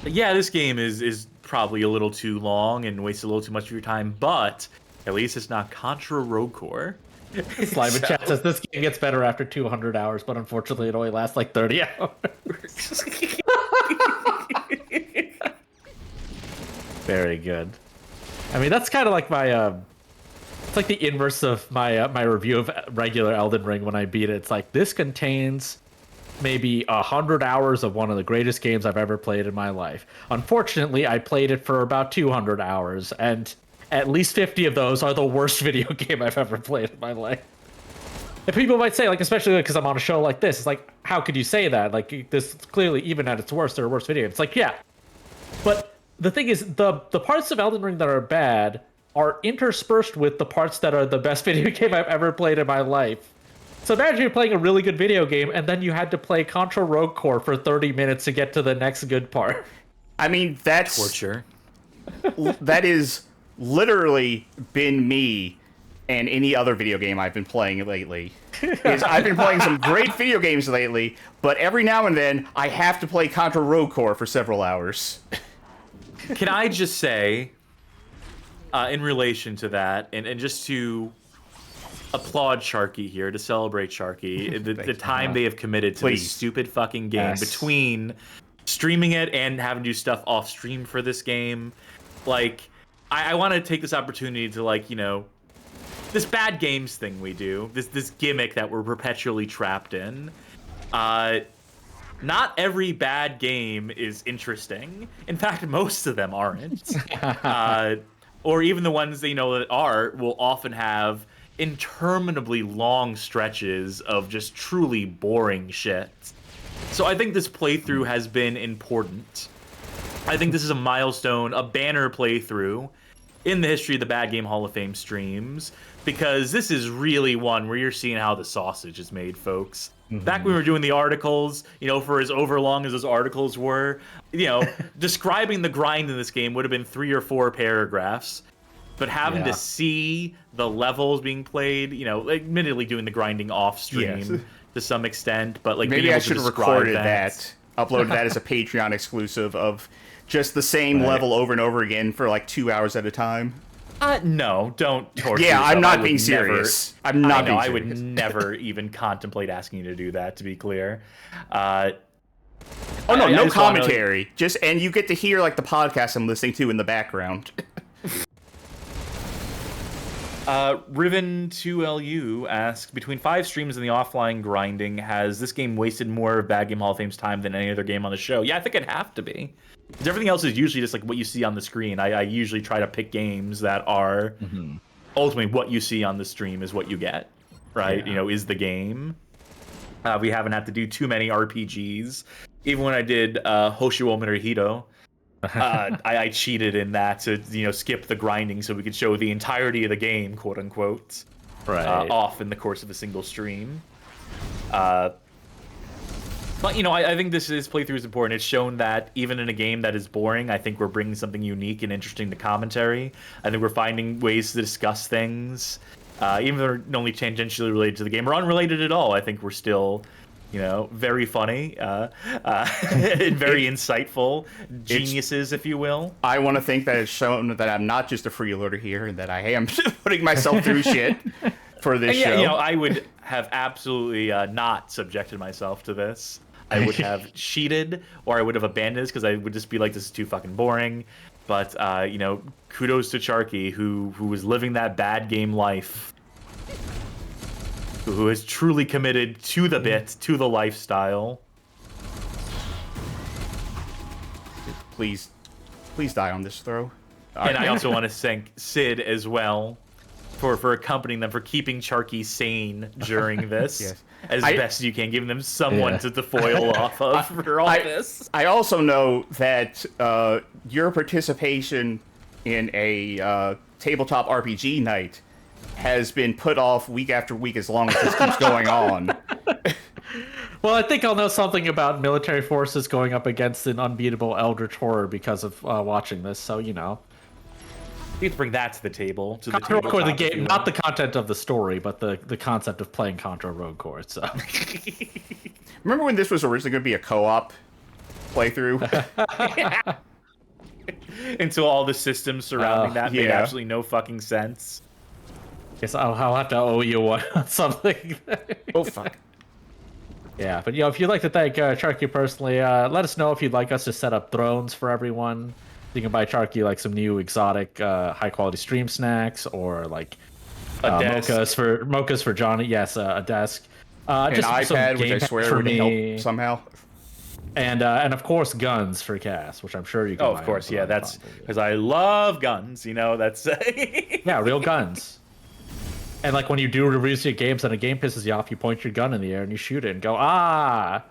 Yeah, this game is probably a little too long and wastes a little too much of your time, but at least it's not Contra Rogue Core. Slime in chat says this game gets better after 200 hours, but unfortunately it only lasts like 30 hours. Very good. I mean, that's kind of like my it's like the inverse of my my review of regular Elden Ring when I beat it. It's like this contains maybe 100 hours of one of the greatest games I've ever played in my life. Unfortunately, I played it for about 200 hours, and at least 50 of those are the worst video game I've ever played in my life. And people might say, like, especially because I'm on a show like this, it's like, how could you say that? Like, this clearly, even at its worst, there are worse video games. It's like, yeah. But the thing is, the parts of Elden Ring that are bad are interspersed with the parts that are the best video game I've ever played in my life. So imagine you're playing a really good video game, and then you had to play Contra Rogue Core for 30 minutes to get to the next good part. I mean, that's... Torture. That is literally been me and any other video game I've been playing lately. I've been playing some great video games lately, but every now and then, I have to play Contra Rogue Core for several hours. Can I just say, in relation to that, and just to applaud Charkie here, to celebrate Charkie, the time they have committed to this stupid fucking game, between streaming it and having to do stuff off stream for this game. Like, I want to take this opportunity to, like, this bad games thing we do, this gimmick that we're perpetually trapped in. Not every bad game is interesting. In fact, most of them aren't. Or even the ones that are will often have interminably long stretches of just truly boring shit. So I think this playthrough has been important. I think this is a milestone, a banner playthrough in the history of the Bad Game Hall of Fame streams, because this is really one where you're seeing how the sausage is made, folks. Back when we were doing the articles, for as overlong as those articles were, describing the grind in this game would have been 3 or 4 paragraphs. But having to see the levels being played, admittedly doing the grinding off stream to some extent, but like maybe I should have recorded that, uploaded that as a Patreon exclusive of just the same level over and over again for like 2 hours at a time. No, don't torture Yeah, yourself. I'm I not would being never- serious. I'm not being I serious. would never even contemplate asking you to do that, to be clear. Oh no, I no just wanna- commentary. And you get to hear like the podcast I'm listening to in the background. Riven2LU asks, between 5 streams and the offline grinding, has this game wasted more of Bad Game Hall of Fame's time than any other game on the show? Yeah, I think it'd have to be. 'Cause everything else is usually just like what you see on the screen. I usually try to pick games that are ultimately what you see on the stream is what you get, right? Yeah. Is the game. We haven't had to do too many RPGs. Even when I did Hoshiwo Mirahito, I cheated in that to skip the grinding so we could show the entirety of the game, quote unquote, off in the course of a single stream. But I think this playthrough is important. It's shown that even in a game that is boring, I think we're bringing something unique and interesting to commentary. I think we're finding ways to discuss things, even if they're only tangentially related to the game or unrelated at all. I think we're still very funny, and very insightful geniuses, if you will. I want to think that it's shown that I'm not just a freeloader here and that I am putting myself through shit for this show. I would have absolutely not subjected myself to this. I would have cheated, or I would have abandoned this because I would just be like, this is too fucking boring. But kudos to Charkie, who was living that bad game life, who is truly committed to the bit, to the lifestyle. Please die on this throw. And I also want to thank Sid as well for accompanying them, for keeping Charkie sane during this. Yes. As best you can, giving them someone to foil off of for all this. I also know that your participation in a tabletop RPG night has been put off week after week as long as this keeps going on. Well, I think I'll know something about military forces going up against an unbeatable eldritch horror because of watching this. So You have to bring that to the table. To Contra the Rogue Core, the tabletop, if game, you not will. the content of the story, but the concept of playing Contra Rogue Core. So Remember when this was originally going to be a co-op playthrough? Until all the systems surrounding that made yeah. absolutely no fucking sense. guess I'll have to owe you one something. Oh, fuck. Yeah, but if you'd like to thank Charkie personally, let us know if you'd like us to set up thrones for everyone. You can buy Charkie like some new exotic, high quality stream snacks, or like mochas for Johnny. Yes, a desk. An just some iPad, which I game swear for would me, help somehow. and of course guns for Cass, which I'm sure you can. Oh, buy of course, on yeah. Amazon, That's probably. because I love guns. That's Yeah, real guns. And like when you do reviews of games and a game pisses you off, you point your gun in the air and you shoot it and go, I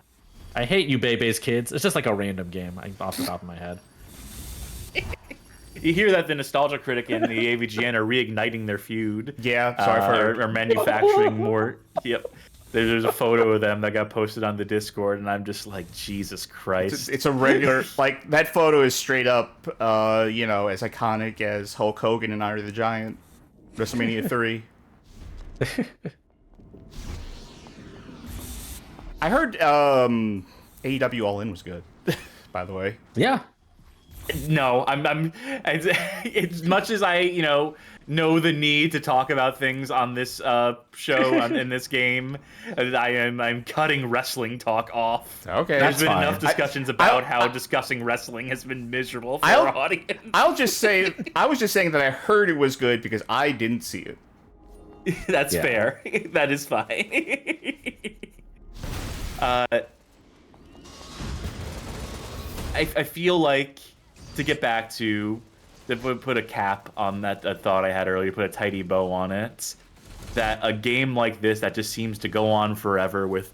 hate you, Bebe's kids. It's just like a random game off the top of my head. You hear that the Nostalgia Critic and the AVGN are reigniting their feud. Yeah, sorry for... Are manufacturing more. Yep. There's a photo of them that got posted on the Discord, and I'm just like, Jesus Christ. It's a regular... like, that photo is straight up, as iconic as Hulk Hogan and Andre the Giant. WrestleMania 3. I heard AEW All In was good, by the way. Yeah. No, I'm as much as I, know the need to talk about things on this show in this game, I'm cutting wrestling talk off. Okay. There's been fine. enough discussions about how discussing wrestling has been miserable for I'll- our audience. I'll just say... I was just saying that I heard it was good because I didn't see it. That's Yeah. fair. That is fine. I feel like, to get back to put a cap on that thought I had earlier, put a tidy bow on it, that a game like this that just seems to go on forever with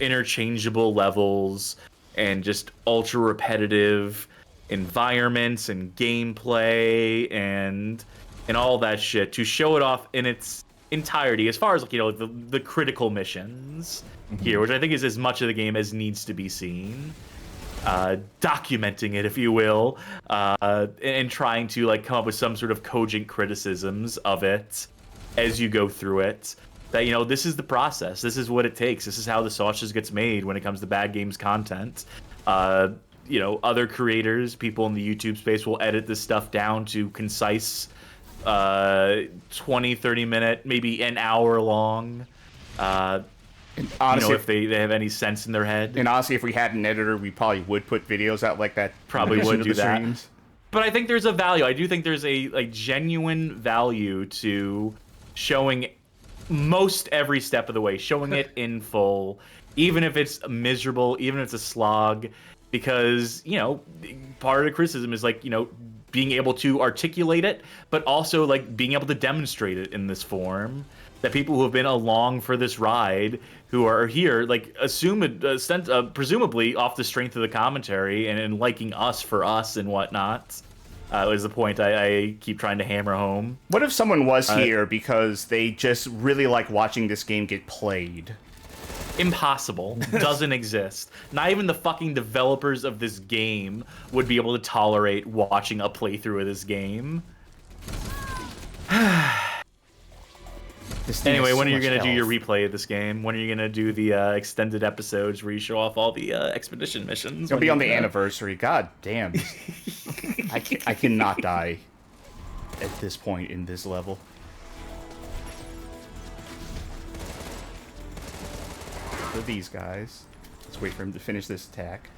interchangeable levels and just ultra repetitive environments and gameplay and all that shit, to show it off in its entirety, as far as the critical missions here, which I think is as much of the game as needs to be seen, documenting it, if you will, and trying to come up with some sort of cogent criticisms of it as you go through it. That this is the process, this is what it takes, this is how the sausage gets made when it comes to bad games content. Other creators, people in the YouTube space, will edit this stuff down to concise 20, 30 minute, maybe an hour long. And honestly, if they have any sense in their head. And honestly, if we had an editor, we probably would put videos out like that. Probably would do that. Streams. But I think there's a value. I do think there's a genuine value to showing most every step of the way, showing it in full, even if it's miserable, even if it's a slog, because, part of the criticism is being able to articulate it, but also being able to demonstrate it in this form. That people who have been along for this ride, who are here, presumably off the strength of the commentary and liking us for us and whatnot, is the point I keep trying to hammer home. What if someone was here because they just really like watching this game get played? Impossible. Doesn't exist. Not even the fucking developers of this game would be able to tolerate watching a playthrough of this game. Anyway, when are you going to do your replay of this game? When are you going to do the extended episodes where you show off all the expedition missions? It'll be on the anniversary. God damn. I cannot die at this point in this level. For these guys. Let's wait for him to finish this attack.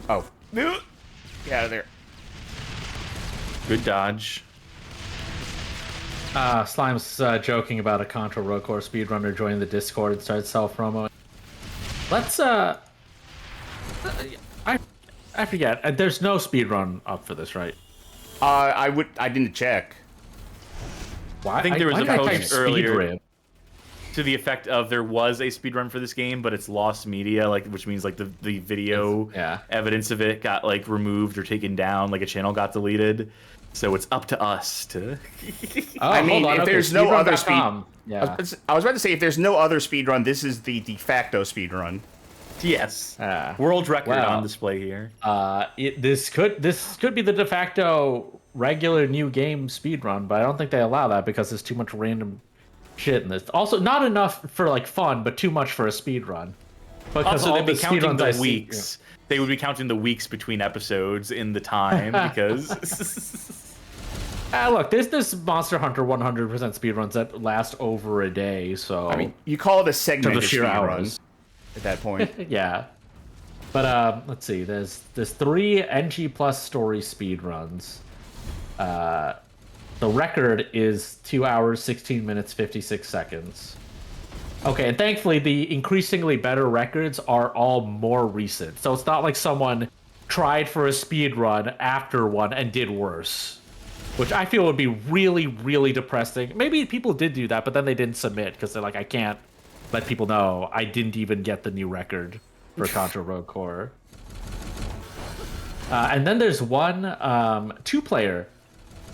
Oh. Get out of there. Good dodge. Slime's joking about a Contra Road Course speedrunner joining the Discord and started self-promo. Let's, I forget. There's no speedrun up for this, right? I didn't check. Why? I think there was a post earlier speedrun to the effect of there was a speedrun for this game, but it's lost media, which means the video evidence of it got removed or taken down, a channel got deleted. So it's up to us to. I mean, if there's no other speed, yeah. I was about to say if there's no other speedrun, this is the de facto speedrun. Yes, world record on display here. This could be the de facto regular new game speedrun, but I don't think they allow that because there's too much random shit in this. Also, not enough for fun, but too much for a speedrun. Because also, they'd be the counting the speedruns weeks. They would be counting the weeks between episodes in the time because. Look, there's this Monster Hunter 100% speedruns that last over a day, so... I mean, you call it a segmented sheer speedrun at that point. Yeah. But, let's see, there's 3 NG Plus story speedruns. The record is 2 hours, 16 minutes, 56 seconds. Okay, and thankfully, the increasingly better records are all more recent. So it's not like someone tried for a speedrun after one and did worse. Which I feel would be really, really depressing. Maybe people did do that, but then they didn't submit because they're like, I can't let people know I didn't even get the new record for Contra Road Core. And then there's one 2-player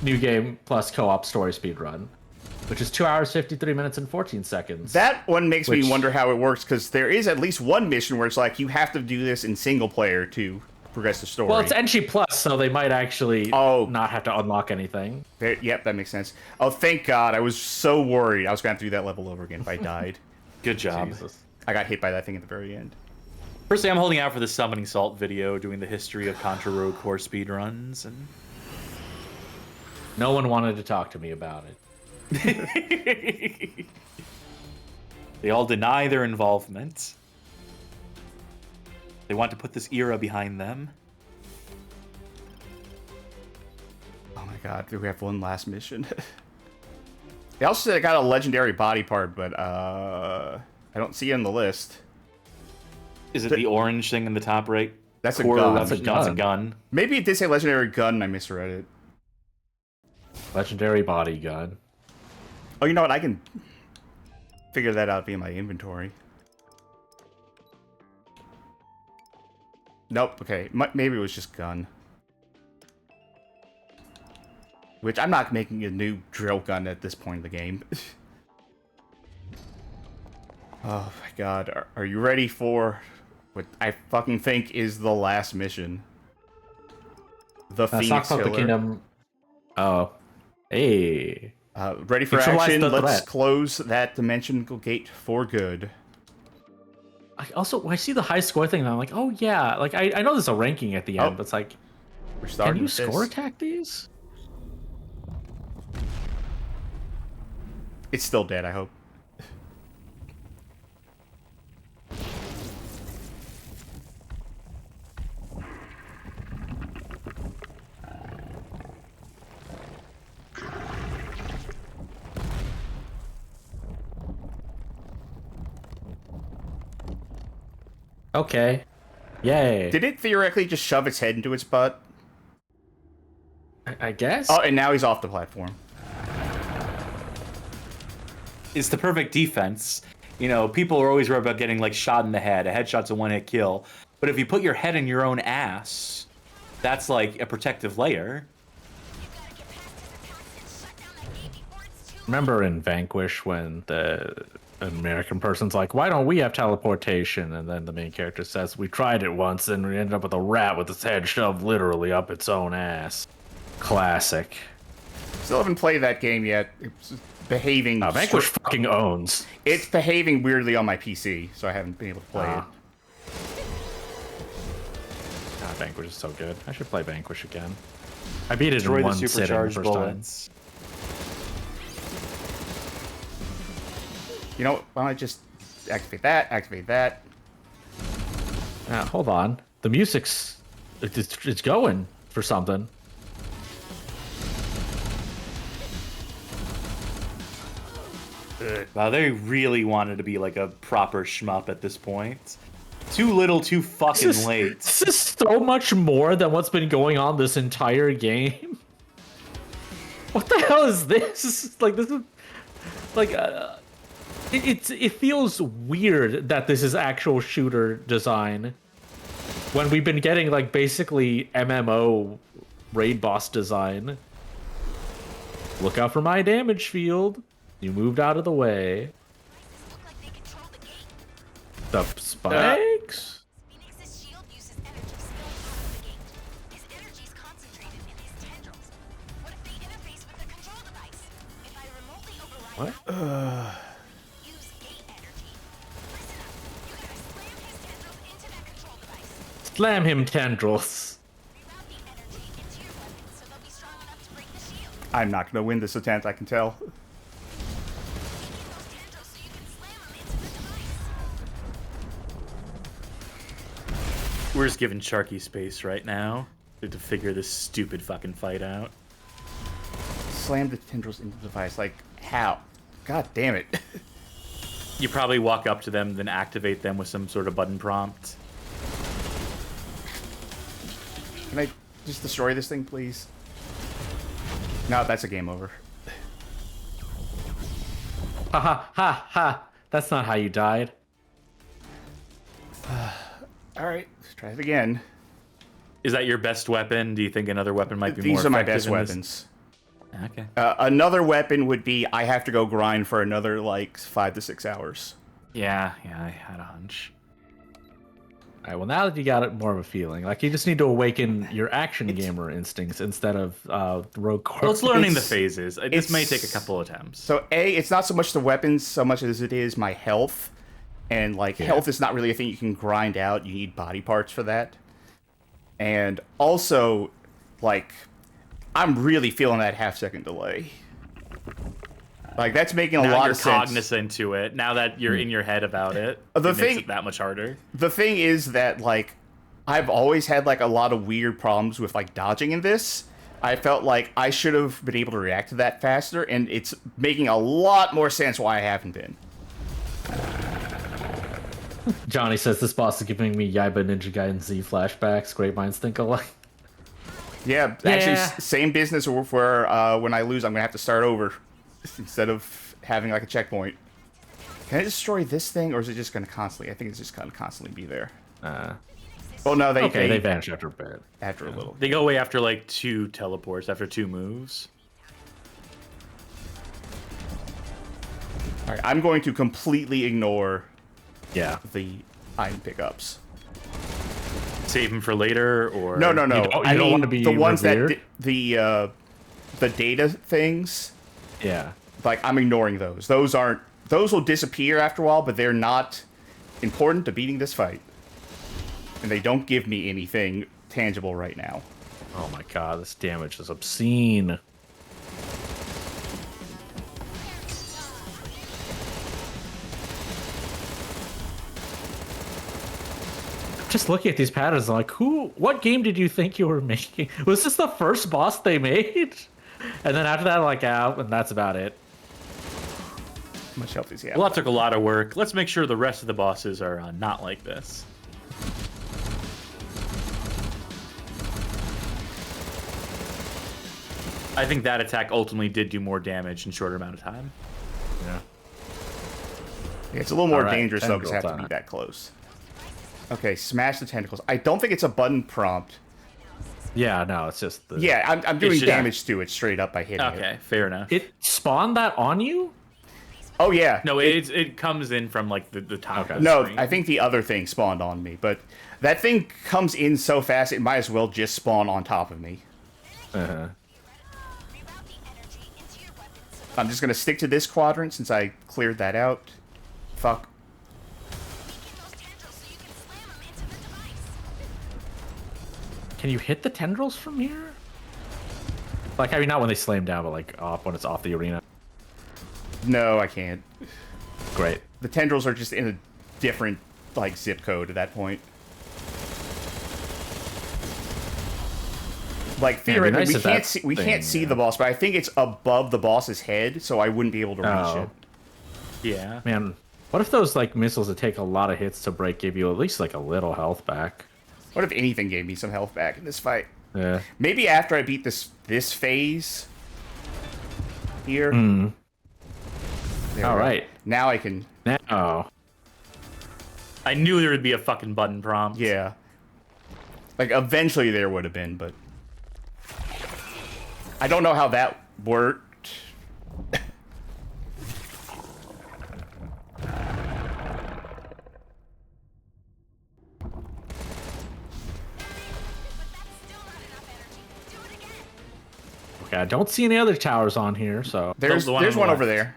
New Game Plus co-op story speedrun, which is 2 hours, 53 minutes, and 14 seconds. That one makes me wonder how it works, because there is at least one mission where it's you have to do this in single player to progress the story. Well, it's NG Plus, so they might actually not have to unlock anything. Yep, that makes sense. Oh, thank God. I was so worried I was going to have to do that level over again if I died. Good job. Jesus. I got hit by that thing at the very end. Personally, I'm holding out for the Summoning Salt video doing the history of Contra Road Core speedruns. And no one wanted to talk to me about it. They all deny their involvement. They want to put this era behind them. Oh my God, do we have one last mission? They also said I got a legendary body part, but I don't see it on the list. Is it the orange thing in the top right? That's a gun. That's a gun. That's a gun. Maybe it did say legendary gun and I misread it. Legendary body gun. Oh, you know what? I can figure that out via my inventory. Nope, okay. Maybe it was just gun. Which, I'm not making a new drill gun at this point in the game. Oh my God. Are you ready for what I fucking think is the last mission? The Phoenix Killer. The Kingdom. Oh. Hey. Ready for action. Let's close that dimensional gate for good. I see the high score thing and I'm like, oh yeah. I know there's a ranking at the end, but it's like, we're can you score attack these? It's still dead, I hope. Okay. Yay. Did it theoretically just shove its head into its butt? I guess? Oh, and now he's off the platform. It's the perfect defense. You know, people are always worried about getting like shot in the head. A headshot's a one-hit kill. But if you put your head in your own ass, that's like a protective layer. Remember in Vanquish when the American person's like, why don't we have teleportation? And then the main character says, we tried it once and we ended up with a rat with its head shoved literally up its own ass. Classic. Still haven't played that game yet. It's behaving... Vanquish fucking owns. It's behaving weirdly on my PC, so I haven't been able to play it. Vanquish is so good. I should play Vanquish again. I beat it Destroy in the one sitting the supercharged first time. bullets. You know, why don't I just activate that. Hold on. The music's... It's going for something. Wow, they really wanted to be like a proper shmup at this point. Too little, too fucking late. This is so much more than what's been going on this entire game. What the hell is this? Like, this is... Like, it feels weird that this is actual shooter design. When we've been getting, like, basically MMO raid boss design. Look out for my damage field. You moved out of the way. The spikes? Phoenix's shield uses energy spilled from the gate. His energy is concentrated in his tendrils. What if they interface with the control device? If I remotely override What? use gate energy. Listen up. You gotta slam his tendrils into that control device. Slam him, tendrils. Reroute the energy into your weapon so they'll be strong enough to break the shield. I'm not going to win this attempt, I can tell. Taking those tendrils so you can slam them into the device. We're just giving Charkie space right now to figure this stupid fucking fight out. Slam the tendrils into the device. Like, how? God damn it. You probably walk up to them, then activate them with some sort of button prompt. Can I just destroy this thing, please? No, that's a game over. Ha ha ha ha. That's not how you died. Alright, let's try it again. Is that your best weapon? Do you think another weapon might be more These are my effective best in this? weapons. Okay. Another weapon would be I have to go grind for another, like, 5 to 6 hours. Yeah, I had a hunch. Alright, well now that you got it more of a feeling, like you just need to awaken your action gamer instincts instead of rogue core. Well, it's learning the It's- phases. This may take a couple attempts. So, A, it's not so much the weapons so much as it is my health. And, like, health is not really a thing you can grind out. You need body parts for that. And also, like, I'm really feeling that half-second delay. Like, that's making a now lot you're of sense. cognizant to it. Now that you're in your head about it, The it thing- makes it that much harder. The thing is that, like, I've always had, like, a lot of weird problems with, like, dodging in this. I felt like I should have been able to react to that faster, and it's making a lot more sense why I haven't been. Johnny says this boss is giving me Yaiba Ninja Gaiden Z flashbacks. Great minds think alike. Yeah, actually, Yeah. same business where when I lose, I'm going to have to start over instead of having, like, a checkpoint. Can I destroy this thing, or is it just going to constantly... I think it's just going to constantly be there. Oh, no, They vanish after a bit. After a little. They go away after like 2 teleports, after 2 moves. All right, I'm going to completely ignore Yeah. the item pickups. Save them for later, or No. You don't want to be the ones revered? that the data things. Yeah. Like, I'm ignoring those. Those will disappear after a while, but they're not important to beating this fight. And they don't give me anything tangible right now. Oh my god, this damage is obscene. just looking at these patterns, I'm like, what game did you think you were making? Was this the first boss they made? And then after that, like, and that's about it. How much health is he at? Well, that took a lot of work. Let's make sure the rest of the bosses are not like this. I think that attack ultimately did do more damage in a shorter amount of time. Yeah. Yeah, it's a little more All right, dangerous though because I have to tendril be time. that close. Okay, smash the tentacles. I don't think it's a button prompt. Yeah, no, it's just the... Yeah, I'm doing should- damage to it straight up by hitting it. Okay, fair enough. It spawned that on you? Oh yeah. No, it comes in from like the top. Okay. Of the No, screen. I think the other thing spawned on me, but that thing comes in so fast it might as well just spawn on top of me. Uh-huh. Reroute the energy into your weapon so I'm just gonna stick to this quadrant since I cleared that out. Fuck. weaken those tendrils so you can slam them into the device. Can you hit the tendrils from here? Like, I mean, not when they slam down, but like off when it's off the arena. No, I can't. Great. The tendrils are just in a different like zip code at that point. Like theoretically, nice we if can't that see we thing, can't see yeah. the boss, but I think it's above the boss's head, so I wouldn't be able to reach Oh. it. Yeah. Man, what if those like missiles that take a lot of hits to break give you at least like a little health back? What if anything gave me some health back in this fight? Yeah. Maybe after I beat this phase here. There All we go. right. Now I can. Now. I knew there would be a fucking button prompt. Yeah. Like eventually there would have been, but I don't know how that worked. Still not enough energy. Do it again. Okay, I don't see any other towers on here, so. There's the one on the one over left. there.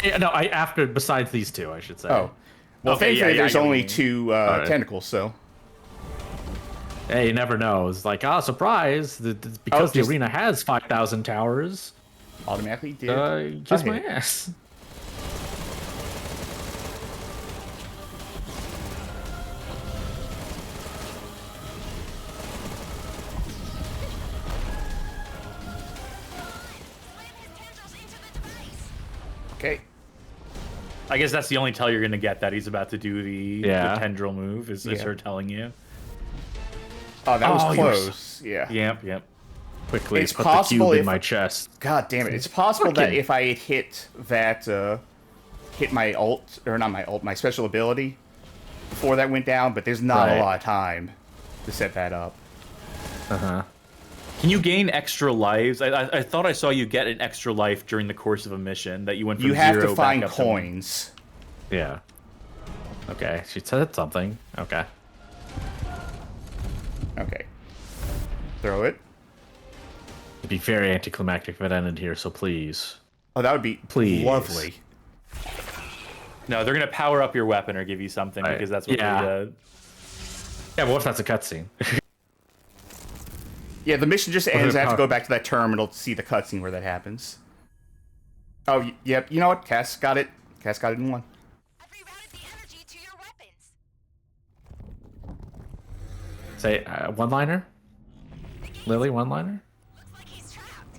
Yeah, no, besides these two, I should say. Oh. Well, Okay, thankfully yeah, there's I get what only you mean. two Alright. tentacles, so. Hey, you never know. It's like, surprise! Because the just- arena has 5,000 towers. Automatically did. Kiss a my hit. ass. Slam his tendrils into the device. Okay. I guess that's the only tell you're gonna get that he's about to do the tendril move is Yeah. her telling you. Oh, that was Oh, you were close. Yeah. Yep. Quickly, It's put possible the cube if- in my chest. God damn it. It's possible that Fucking- if I had hit that, hit my ult, or not my ult, my special ability before that went down, but there's not Right. a lot of time to set that up. Uh-huh. Can you gain extra lives? I thought I saw you get an extra life during the course of a mission that you went from You have zero to find back up to one. coins. Yeah. Okay, she said something. Okay. Okay. Throw it. It'd be very anticlimactic if it ended here, so please. Oh, that would be Please. lovely. No, they're gonna power up your weapon or give you something Right. because that's what Yeah. they Yeah, but what if that's a cutscene? Yeah, the mission just ends. I have to power- go back to that terminal to see the cutscene where that happens. Oh, yep. You know what? Cass got it. Cass got it in one. I've rerouted the energy to your weapons. Say, one-liner? Lily, one-liner? Looks like he's trapped.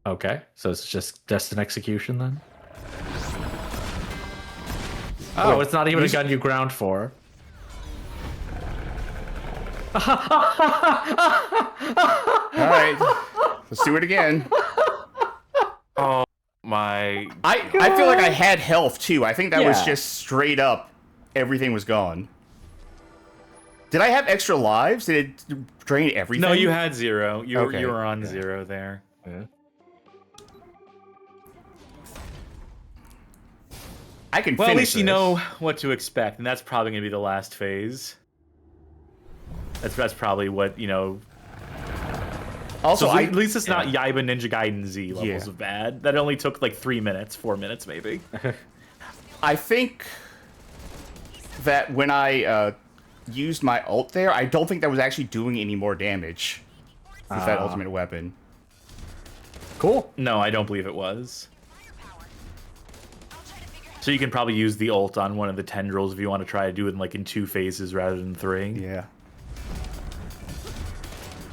Okay, so it's just an execution then? Oh, it's not even a gun you ground for. All right. Let's do it again. My I feel like I had health too. I think that was Yeah. just straight up. Everything was gone. Did I have extra lives? Did it drain everything? No, you had zero. You Okay, you were on zero there. Yeah. I can Well, at finish least you this. know what to expect, and that's probably gonna be the last phase. That's probably what you know. Also, So at least it's not yeah. Yaiba Ninja Gaiden Z levels Yeah. of bad. That only took like 3 minutes, 4 minutes maybe. I think that when I used my ult there, I don't think that was actually doing any more damage with that ultimate weapon. Cool. No, I don't believe it was. Firepower. I'll try to figure out So you can probably use the ult on one of the tendrils if you want to try to do it in, like in 2 phases rather than 3. Yeah.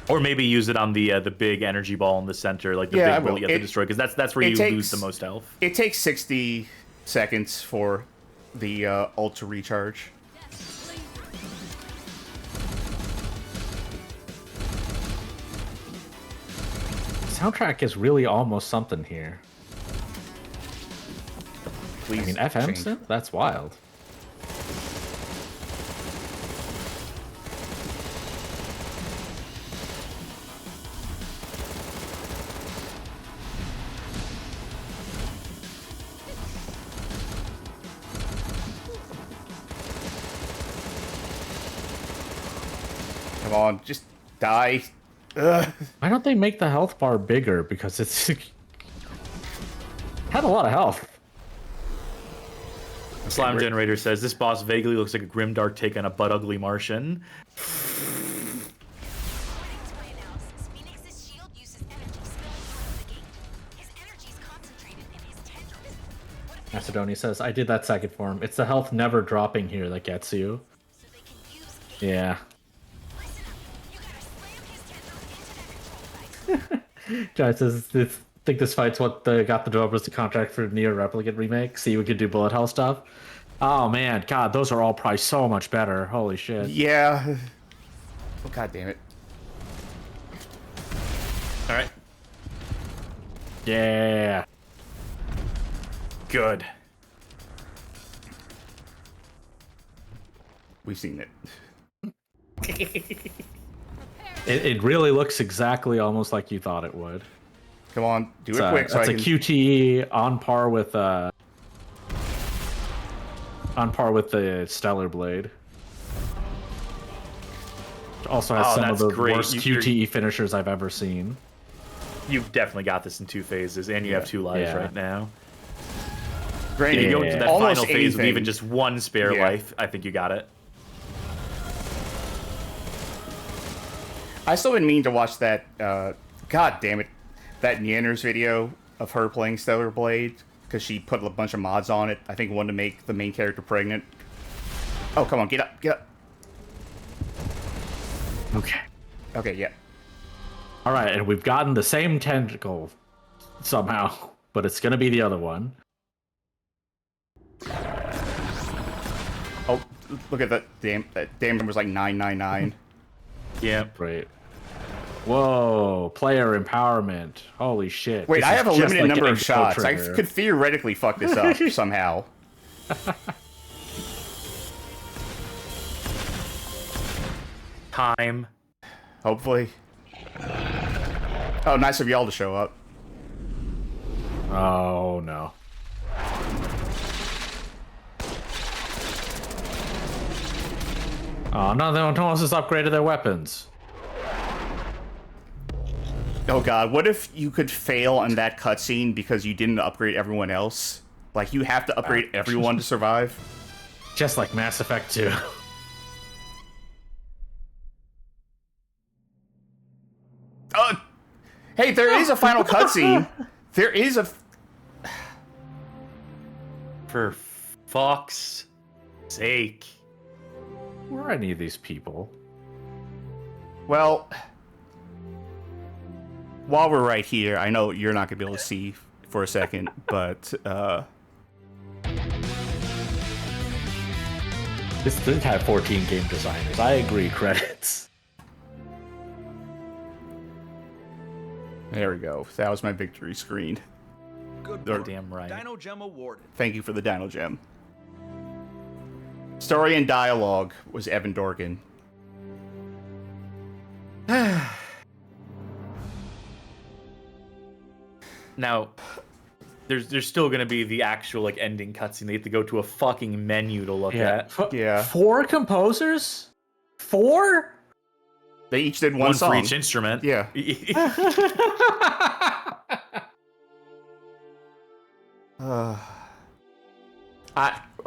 Or maybe use it on the big energy ball in the center, like the Yeah, I big bullet will. you have to destroy, because that's where you lose the most health. It takes 60 seconds for the ult to recharge. Soundtrack is really almost something here. Please I mean, FM change. synth? That's wild. Come on, just die. Ugh. Why don't they make the health bar bigger? Because it's had a lot of health. Slime Generator says, this boss vaguely looks like a grimdark take on a butt ugly Martian. According to my analysis, Phoenix's shield uses energy spilling out of the gate. His energy is concentrated in his tendrils. What if they Macedonia says, I did that second form. It's the health never dropping here that gets you. so they can use gate? Yeah. Listen up. You gotta slam his tendrils into that control device. Giant says, I think this fight's what got the developers the contract for Nier Replicant remake. See, we could do bullet hell stuff. Oh man, God, those are all probably so much better. Holy shit. Yeah. Oh, God damn it. All right. Yeah. Good. We've seen it. It really looks exactly almost like you thought it would. Come on, do it quick so I That's can... a QTE on par with the Stellar Blade. Also has some of that's the great. worst You're- QTE finishers I've ever seen. You've definitely got this in 2 phases, and you have 2 lives Yeah. right now. Granted, If you go into that almost final phase with anything. even just 1 spare Yeah. life, I think you got it. I still been meaning to watch that, God damn it, that Nanners video of her playing Stellar Blade, because she put a bunch of mods on it. I think one to make the main character pregnant. Oh, come on, get up, get up. Okay. Okay, yeah. All right, and we've gotten the same tentacle somehow, but it's gonna be the other one. Oh, look at that damn number's like 999. Yeah. Right. Whoa, player empowerment. Holy shit. Wait, This I is have a just limited like number of getting shots. Pro I Trigger. could theoretically fuck this up somehow. Time. Hopefully. Oh, nice of y'all to show up. Oh no. Oh no, no one else has upgraded their weapons. Oh god, what if you could fail on that cutscene because you didn't upgrade everyone else? Like, you have to upgrade everyone to survive? Just like Mass Effect 2. Hey, there is a final cutscene. There is a... For fuck's sake. Who are any of these people? Well... While we're right here, I know you're not going to be able to see for a second, but, This did have 14 game designers. I agree, credits. there we go. That was my victory screen. Good They're work. damn right. Dino Gem awarded. Thank you for the Dino Gem. Story and dialogue was Evan Dorgan. Now, there's still gonna be the actual like ending cutscene. They have to go to a fucking menu to look at. Yeah. 4 composers? 4? They each did one One song. for each instrument. Yeah.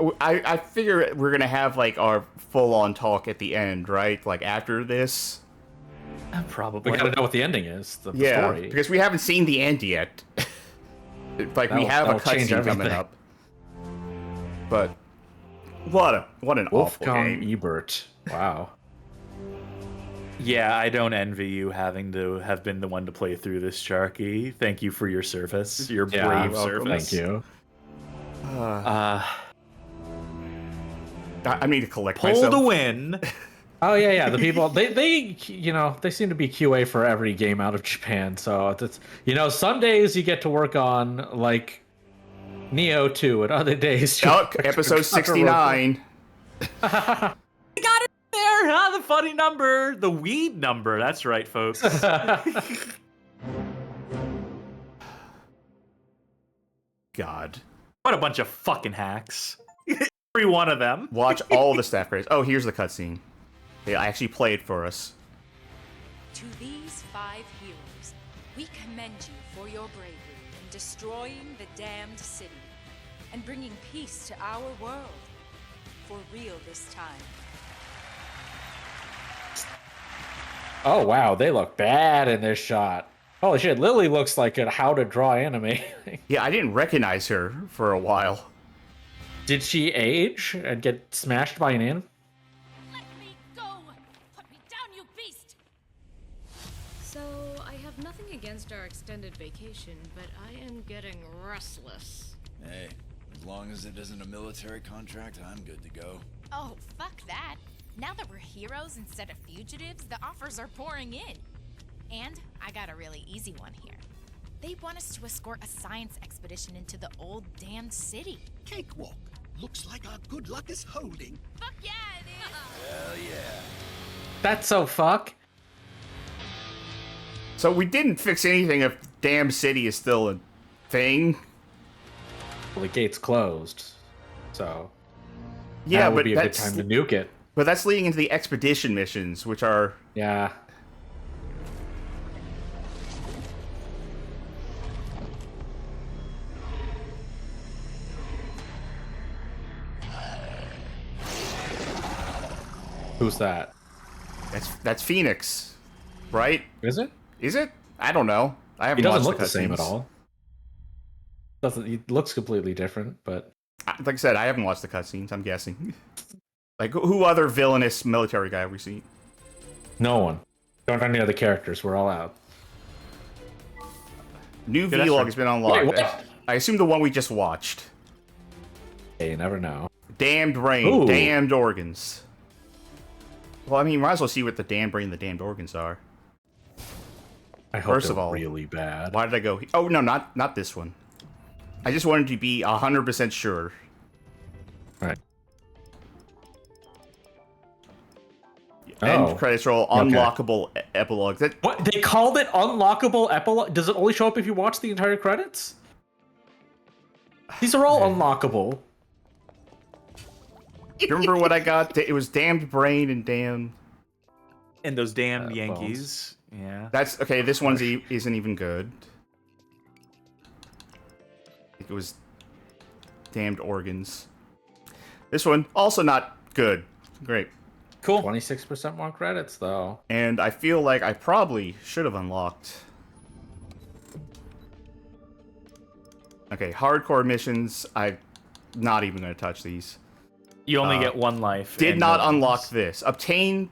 I figure we're gonna have like our full-on talk at the end, right? Like after this. Probably. We gotta know what the ending is. The Yeah, story. because we haven't seen the end yet. Like we have a that'll change cutscene coming everything. up. But what an awful Wolfgang game. Ebert. Wow. Yeah, I don't envy you having to have been the one to play through this, Charky. Thank you for your service, your Yeah, brave welcome. service. Thank you. I need to collect Pull myself. to win. Oh yeah. The people they they seem to be QA for every game out of Japan. So it's some days you get to work on like Neo 2, and other days you Oh, episode 69. Got it there, huh? The funny number, the weed number. That's right, folks. God. What a bunch of fucking hacks. Every one of them. Watch all the staff credits. Oh, here's the cutscene. They actually play it for us. To these 5 heroes, we commend you for your bravery in destroying the damned city and bringing peace to our world. For real this time. Oh wow, they look bad in this shot. Holy shit, Lily looks like a how to draw anime. Yeah, I didn't recognize her for a while. Did she age and get smashed by an in? Let me go! Put me down, you beast! So, I have nothing against our extended vacation, but I am getting restless. Hey, as long as it isn't a military contract, I'm good to go. Oh, fuck that. Now that we're heroes instead of fugitives, the offers are pouring in. And I got a really easy one here. They want us to escort a science expedition into the old damned city. Cakewalk. Looks like our good luck is holding. Fuck yeah, it is! Hell yeah. That's so fuck. So we didn't fix anything if damn city is still a thing. Well, the gate's closed. So Yeah, that would but be a good that's time to nuke it. but that's leading into the expedition missions, which are Yeah. Who's that? that's Phoenix, right? Is it? Is it? I don't know. I haven't He doesn't watched look the same at cutscenes. all. Doesn't he looks completely different, but Like I said, I haven't watched the cutscenes. I'm guessing. Like who other villainous military guy have we seen? no one. Don't have any other characters. We're all out. New Yeah, that's vlog right. has been unlocked. Wait, what? I assume the one we just watched. Hey, you never know. Damned brain, Ooh. damned organs. Well, I mean, might as well see what the damned brain and the damned organs are. I hope First they're of all, really bad. Why did I go? Oh no, not this one. I just wanted to be 100% sure. Right. End Oh. credits roll. Okay. Unlockable epilogue. That What they called it? Unlockable epilogue? Does it only show up if you watch the entire credits? These are all unlockable. remember what I got? It was damned brain and damn. And those damn Bones. Yankees. Yeah. That's okay. This one's isn't even good. It was damned organs. This one also not good. Great. Cool. 26% more credits though. And I feel like I probably should have unlocked. Okay, hardcore missions. I'm not even going to touch these. You only get one life. Did and not no unlock ones. this. Obtain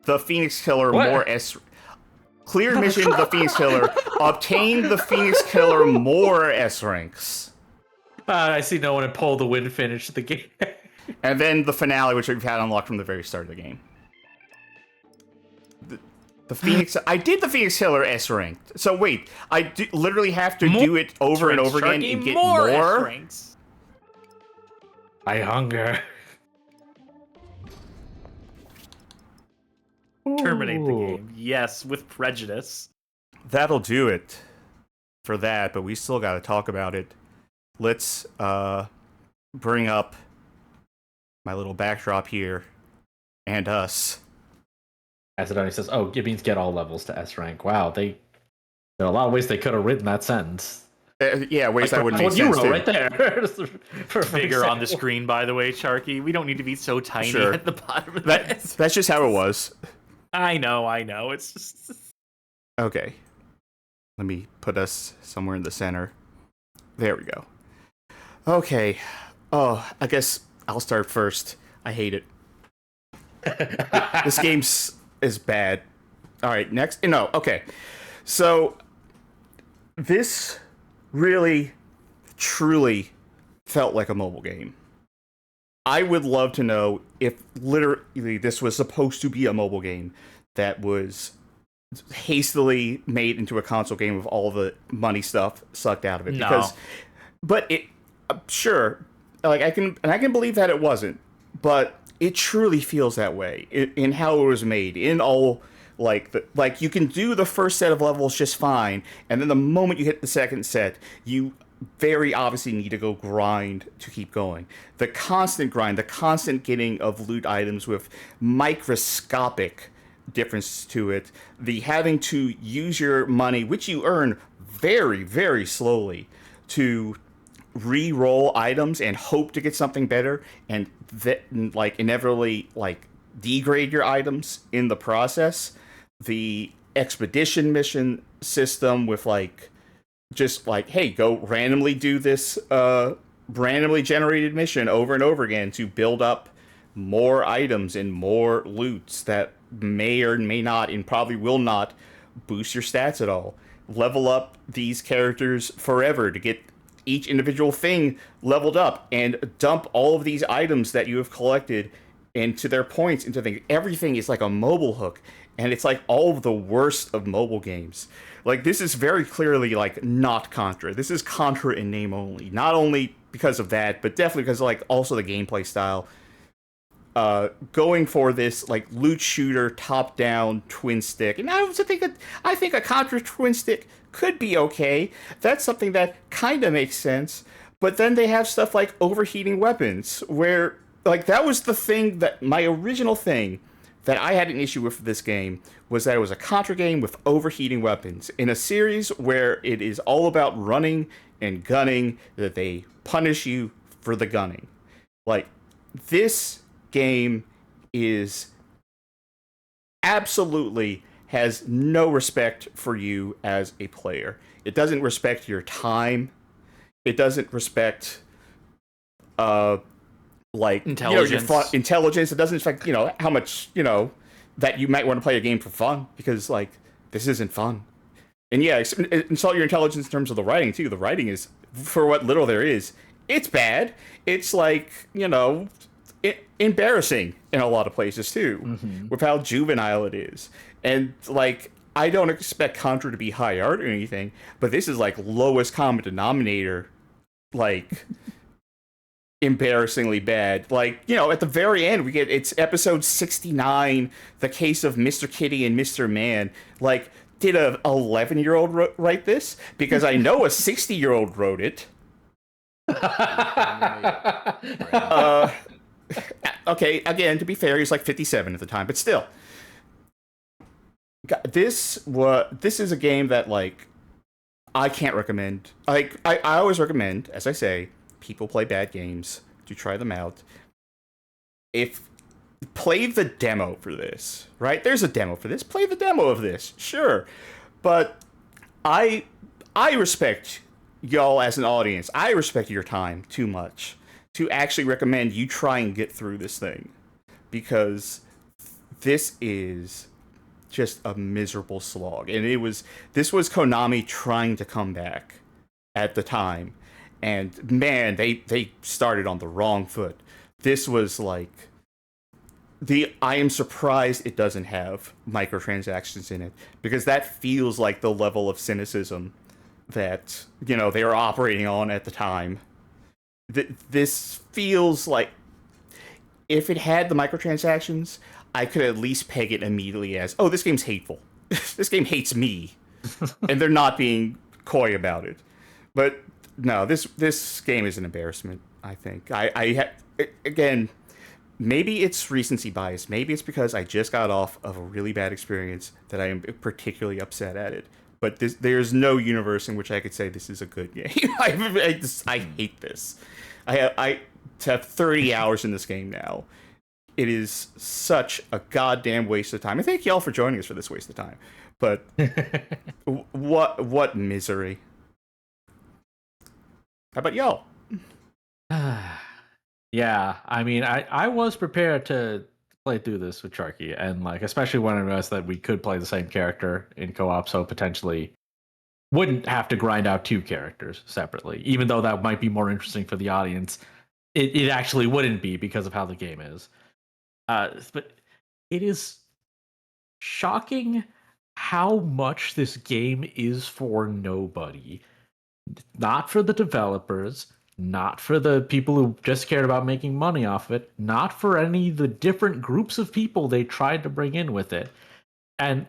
the Phoenix Killer What? more S. Clear mission the Phoenix Killer. Obtain the Phoenix Killer more S ranks. I see no one in Pull the Win finish the game. And then the finale, which we've had unlocked from the very start of the game. The Phoenix. I did the Phoenix Killer S ranked. So wait, I literally have to do it over and over again Charky, and get more. more. S-ranks. I hunger. Terminate the Ooh. game. Yes, with prejudice. That'll do it for that, but we still got to talk about it. Let's bring up my little backdrop here and us. Macedoni says, "Oh, it means get all levels to S rank." Wow, there are a lot of ways they could have written that sentence. Yeah, ways that would That's make what you sense wrote too. right there. Perfect Bigger on the example. screen, by the way, Charky. We don't need to be so tiny Sure. at the bottom of this. That's just how it was. I know. It's just... Okay. Let me put us somewhere in the center. There we go. Okay. Oh, I guess I'll start first. I hate it. This is bad. All right, next. No, okay. So this really, truly felt like a mobile game. I would love to know if literally this was supposed to be a mobile game that was hastily made into a console game with all the money stuff sucked out of it. No. But it, sure, like I can believe that it wasn't, but it truly feels that way in how it was made. In all, like you can do the first set of levels just fine, and then the moment you hit the second set, you very obviously need to go grind to keep going. The constant grind, the constant getting of loot items with microscopic difference to it, the having to use your money, which you earn very, very slowly, to re-roll items and hope to get something better, and that like inevitably like degrade your items in the process. The expedition mission system with like just like, hey, go randomly do this randomly generated mission over and over again to build up more items and more loots that may or may not, and probably will not, boost your stats at all. Level up these characters forever to get each individual thing leveled up, and dump all of these items that you have collected into their points, into things. Everything is like a mobile hook, and it's like all of the worst of mobile games. Like, this is very clearly like not Contra. This is Contra in name only. Not only because of that, but definitely because of like also the gameplay style. Going for this like loot shooter top down twin stick, and I think a Contra twin stick could be okay. That's something that kind of makes sense. But then they have stuff like overheating weapons, where like that was the thing that my original thing that I had an issue with this game was that it was a Contra game with overheating weapons in a series where it is all about running and gunning, that they punish you for the gunning. Like, this game is absolutely has no respect for you as a player. It doesn't respect your time. It doesn't respect like intelligence. Your intelligence. It doesn't respect how much that you might want to play a game for fun, because like this isn't fun. And yeah, insult your intelligence in terms of the writing too. The writing is, for what little there is, it's bad. It's like embarrassing in a lot of places too, with how juvenile it is. And like, I don't expect Contra to be high art or anything, but this is like lowest common denominator, like embarrassingly bad. Like, at the very end we get, it's episode 69, the case of Mr. Kitty and Mr. Man. Like, did a 11-year-old write this? Because I know a 60-year-old wrote it. Okay, again, to be fair, he was like 57 at the time, but still. This is a game that, like, I can't recommend. Like, I always recommend, as I say, people play bad games to try them out. Play the demo for this, right? There's a demo for this. Play the demo of this, sure. But I respect y'all as an audience. I respect your time too much to actually recommend you try and get through this thing, because this is just a miserable slog. And this was Konami trying to come back at the time, and man, they started on the wrong foot. This was like I am surprised it doesn't have microtransactions in it, because that feels like the level of cynicism that they were operating on at the time. This feels like if it had the microtransactions, I could at least peg it immediately as, oh, this game's hateful. This game hates me. And they're not being coy about it. But no, this game is an embarrassment, I think. Again, maybe it's recency bias. Maybe it's because I just got off of a really bad experience that I am particularly upset at it. But there's no universe in which I could say this is a good game. I hate this. I have 30 hours in this game now. It is such a goddamn waste of time. And thank y'all for joining us for this waste of time. But what misery. How about y'all? Yeah, I mean, I was prepared to play through this with Charky, and like especially when I realized that we could play the same character in co-op, so potentially wouldn't have to grind out two characters separately, even though that might be more interesting for the audience. It actually wouldn't be because of how the game is. But it is shocking how much this game is for nobody. Not for the developers, not for the people who just cared about making money off of it, not for any of the different groups of people they tried to bring in with it. And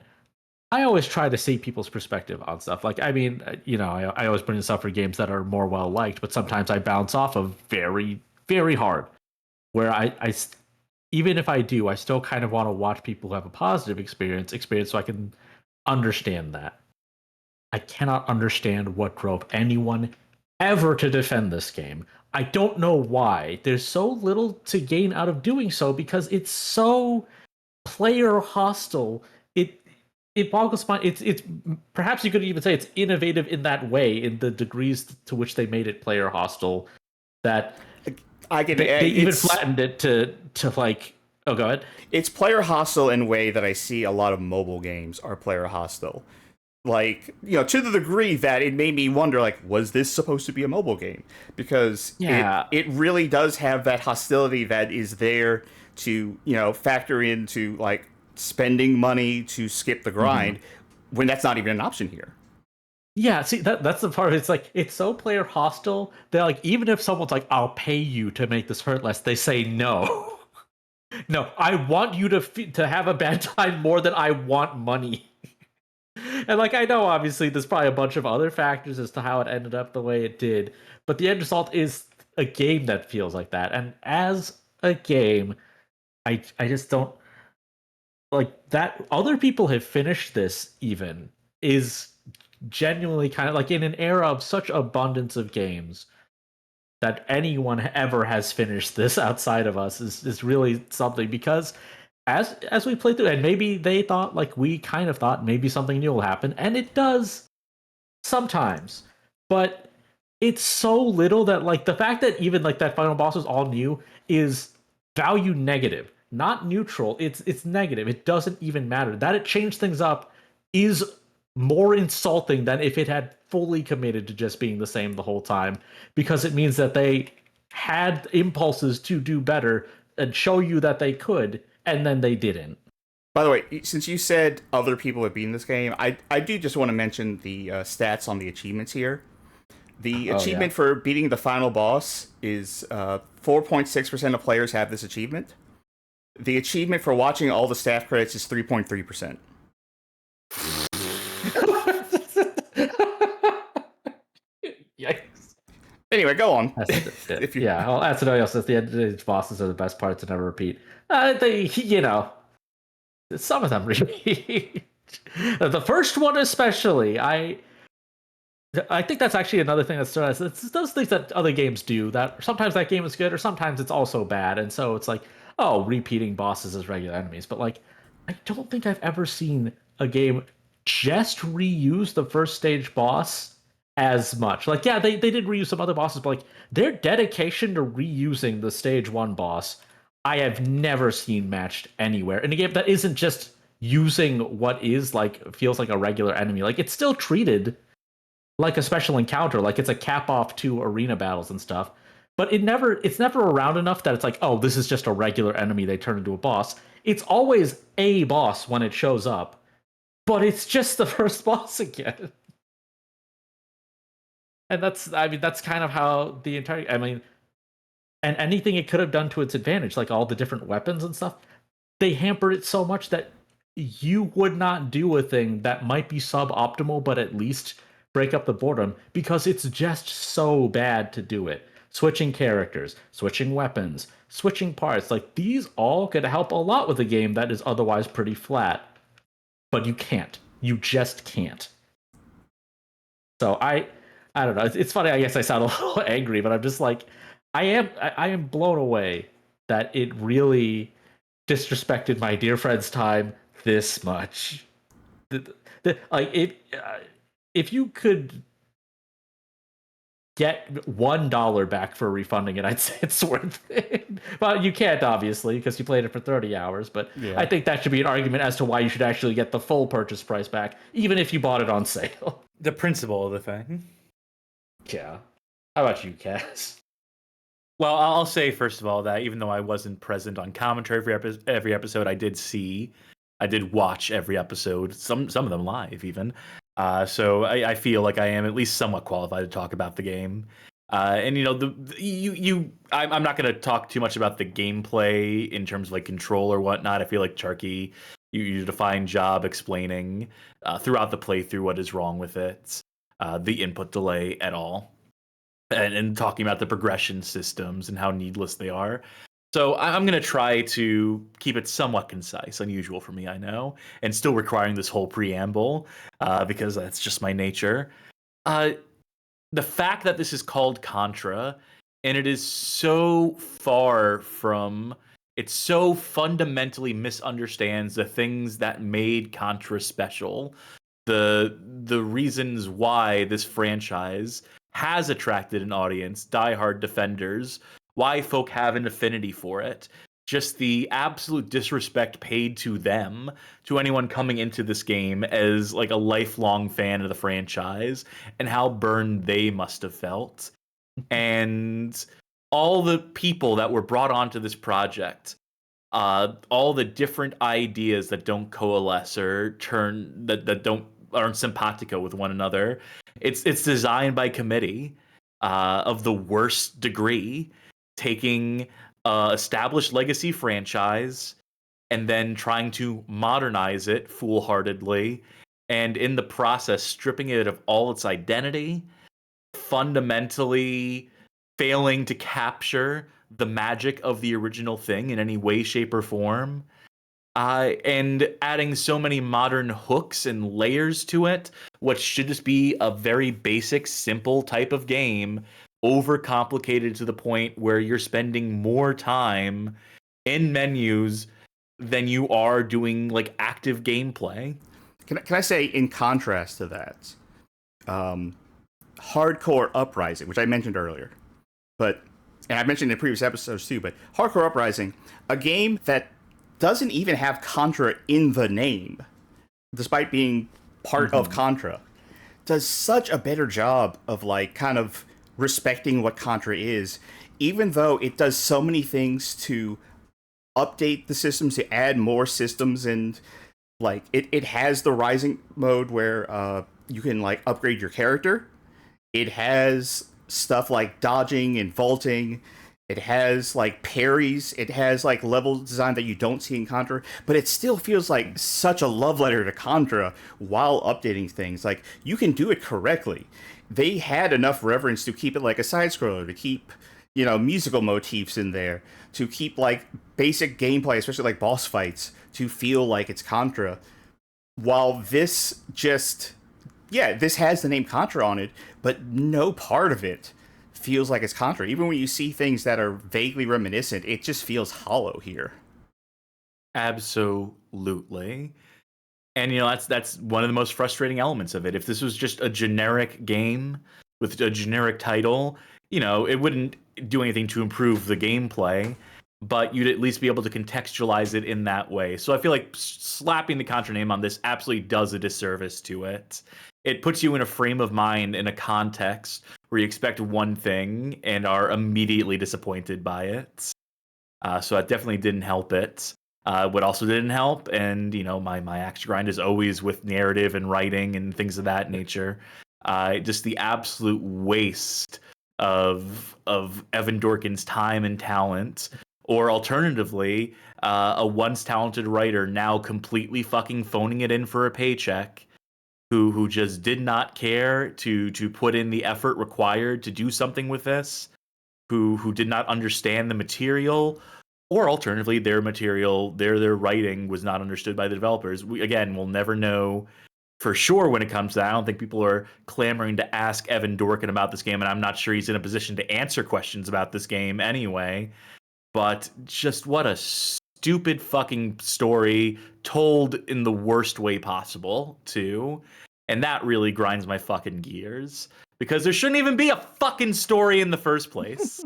I always try to see people's perspective on stuff. Like, I mean, I always bring this up for games that are more well liked, but sometimes I bounce off of very, very hard. Where even if I do, I still kind of want to watch people who have a positive experience so I can understand that. I cannot understand what drove anyone ever to defend this game. I don't know why. There's so little to gain out of doing so because it's so player hostile. It boggles my it's perhaps you could even say it's innovative in that way in the degrees to which they made it player hostile that I can. they even flattened it to like. Oh, go ahead. It's player hostile in a way that I see a lot of mobile games are player hostile. Like, to the degree that it made me wonder, like, was this supposed to be a mobile game? Because it really does have that hostility that is there to, factor into, like, spending money to skip the grind when that's not even an option here. Yeah, see that's the part. It's like it's so player hostile that like even if someone's like, "I'll pay you to make this hurt less," they say no. No, I want you to have a bad time more than I want money. And like I know, obviously, there's probably a bunch of other factors as to how it ended up the way it did, but the end result is a game that feels like that. And as a game, I just don't like that. Other people have finished this even is genuinely kind of like in an era of such abundance of games that anyone ever has finished this outside of us is really something because as we play through and maybe they thought like we kind of thought maybe something new will happen and it does sometimes but it's so little that like the fact that even like that final boss is all new is value negative not neutral it's negative it doesn't even matter that it changed things up is more insulting than if it had fully committed to just being the same the whole time because it means that they had impulses to do better and show you that they could and then they didn't. By the way, since you said other people have beaten this game, I do just want to mention the stats on the achievements here. The achievement for beating the final boss is 4.6% of players have this achievement. The achievement for watching all the staff credits is 3.3%. Yikes. Anyway, go on. Yeah, well, Atsunoyo says the bosses are the best parts to never repeat. Some of them repeat. The first one especially, I think that's actually another thing that's it's those things that other games do. That sometimes that game is good, or sometimes it's also bad, and so it's like, oh, repeating bosses as regular enemies. But like, I don't think I've ever seen a game just reuse the first stage boss as much. Like, yeah, they did reuse some other bosses, but like their dedication to reusing the stage one boss, I have never seen matched anywhere in a game that isn't just using what is like feels like a regular enemy. Like it's still treated like a special encounter, like it's a cap off to arena battles and stuff. But it's never around enough that it's like, oh, this is just a regular enemy they turn into a boss. It's always a boss when it shows up, but it's just the first boss again. And that's kind of how the entire and anything it could have done to its advantage, like all the different weapons and stuff, they hampered it so much that you would not do a thing that might be suboptimal, but at least break up the boredom because it's just so bad to do it. Switching characters, switching weapons, switching parts, like these all could help a lot with a game that is otherwise pretty flat. But you can't. You just can't. So I don't know. It's funny. I guess I sound a little angry, but I'm just like, I am blown away that it really disrespected my dear friend's time this much. Like if you could get $1 back for refunding it, I'd say it's worth it. But you can't, obviously, because you played it for 30 hours. But Yeah. I think that should be an argument as to why you should actually get the full purchase price back, even if you bought it on sale. The principle of the thing. Yeah. How about you, Cass? Well, I'll say first of all that even though I wasn't present on commentary for every episode, I did watch every episode, some of them live even. So I feel like I am at least somewhat qualified to talk about the game. And you know, I'm not going to talk too much about the gameplay in terms of like control or whatnot. I feel like Charkie, you did a fine job explaining throughout the playthrough what is wrong with it, the input delay at all, and talking about the progression systems and how needless they are. So I'm going to try to keep it somewhat concise, unusual for me, I know, and still requiring this whole preamble because that's just my nature. The fact that this is called Contra, and it is so far from, it so fundamentally misunderstands the things that made Contra special, the reasons why this franchise has attracted an audience, diehard defenders, why folk have an affinity for it, just the absolute disrespect paid to them, to anyone coming into this game as like a lifelong fan of the franchise, and how burned they must have felt. And all the people that were brought onto this project, all the different ideas that don't coalesce or turn that don't aren't simpatico with one another. It's designed by committee of the worst degree, taking established legacy franchise and then trying to modernize it foolhardily, and in the process stripping it of all its identity, fundamentally failing to capture the magic of the original thing in any way, shape, or form, and adding so many modern hooks and layers to it, what should just be a very basic, simple type of game, overcomplicated to the point where you're spending more time in menus than you are doing like active gameplay. Can I say, in contrast to that, Hardcore Uprising, which I mentioned earlier, and I mentioned in previous episodes too, but Hardcore Uprising, a game that doesn't even have Contra in the name, despite being part of Contra, does such a better job of like kind of respecting what Contra is, even though it does so many things to update the systems, to add more systems, and like it has the rising mode where you can like upgrade your character. It has stuff like dodging and vaulting. It has like parries. It has like level design that you don't see in Contra, but it still feels like such a love letter to Contra while updating things. Like, you can do it correctly. They had enough reverence to keep it like a side scroller, to keep, you know, musical motifs in there, to keep like basic gameplay, especially like boss fights, to feel like it's Contra. While this just, yeah, this has the name Contra on it, but no part of it feels like it's Contra. Even when you see things that are vaguely reminiscent, it just feels hollow here. Absolutely. And you know, that's one of the most frustrating elements of it. If this was just a generic game with a generic title, you know, it wouldn't do anything to improve the gameplay, but you'd at least be able to contextualize it in that way. So I feel like slapping the Contra name on this absolutely does a disservice to it. It puts you in a frame of mind, in a context where you expect one thing and are immediately disappointed by it. So that definitely didn't help it. What also didn't help, and you know, my axe to grind is always with narrative and writing and things of that nature. Just the absolute waste of Evan Dorkin's time and talent, or alternatively, a once talented writer now completely fucking phoning it in for a paycheck, who just did not care to put in the effort required to do something with this, who did not understand the material, or alternatively, their material, their writing was not understood by the developers. We'll never know for sure when it comes to that. I don't think people are clamoring to ask Evan Dorkin about this game, and I'm not sure he's in a position to answer questions about this game anyway. But just what a stupid fucking story, told in the worst way possible, too. And that really grinds my fucking gears, because there shouldn't even be a fucking story in the first place.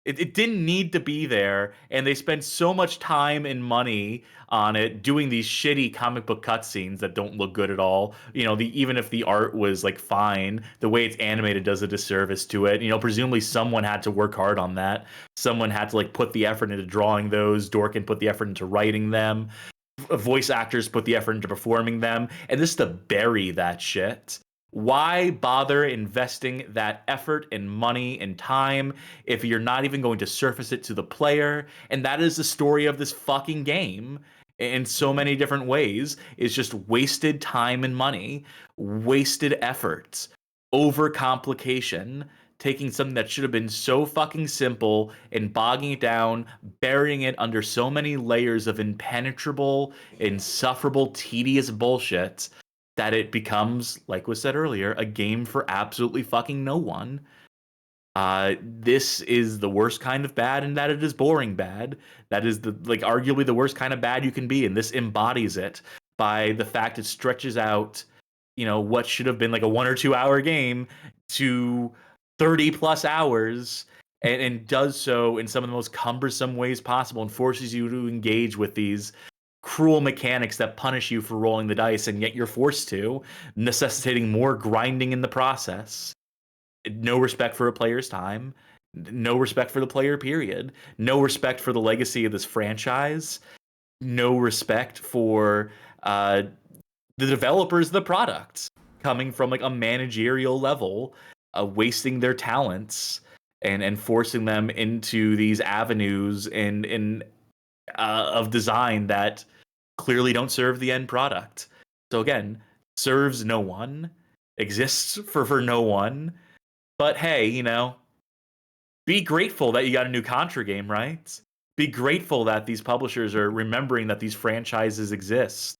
It didn't need to be there, and they spent so much time and money on it doing these shitty comic book cutscenes that don't look good at all. You know, even if the art was like fine, the way it's animated does a disservice to it. You know, presumably someone had to work hard on that. Someone had to like put the effort into drawing those. Dorkin put the effort into writing them. Voice actors put the effort into performing them, and just to bury that shit. Why bother investing that effort and money and time if you're not even going to surface it to the player? And that is the story of this fucking game in so many different ways. It's just wasted time and money, wasted efforts, overcomplication, taking something that should have been so fucking simple and bogging it down, burying it under so many layers of impenetrable, insufferable, tedious bullshit that it becomes, like was said earlier, a game for absolutely fucking no one. This is the worst kind of bad, in that it is boring bad. That is the arguably the worst kind of bad you can be, and this embodies it by the fact it stretches out, you know, what should have been like a 1 or 2 hour game to 30 plus hours, and does so in some of the most cumbersome ways possible, and forces you to engage with these cruel mechanics that punish you for rolling the dice, and yet you're forced to, necessitating more grinding in the process. No respect for a player's time, no respect for the player, period. No respect for the legacy of this franchise, no respect for the developers of the product, coming from like a managerial level, wasting their talents and forcing them into these avenues and of design that clearly don't serve the end product. So again, serves no one, exists for no one. But hey, you know, be grateful that you got a new Contra game, right? Be grateful that these publishers are remembering that these franchises exist.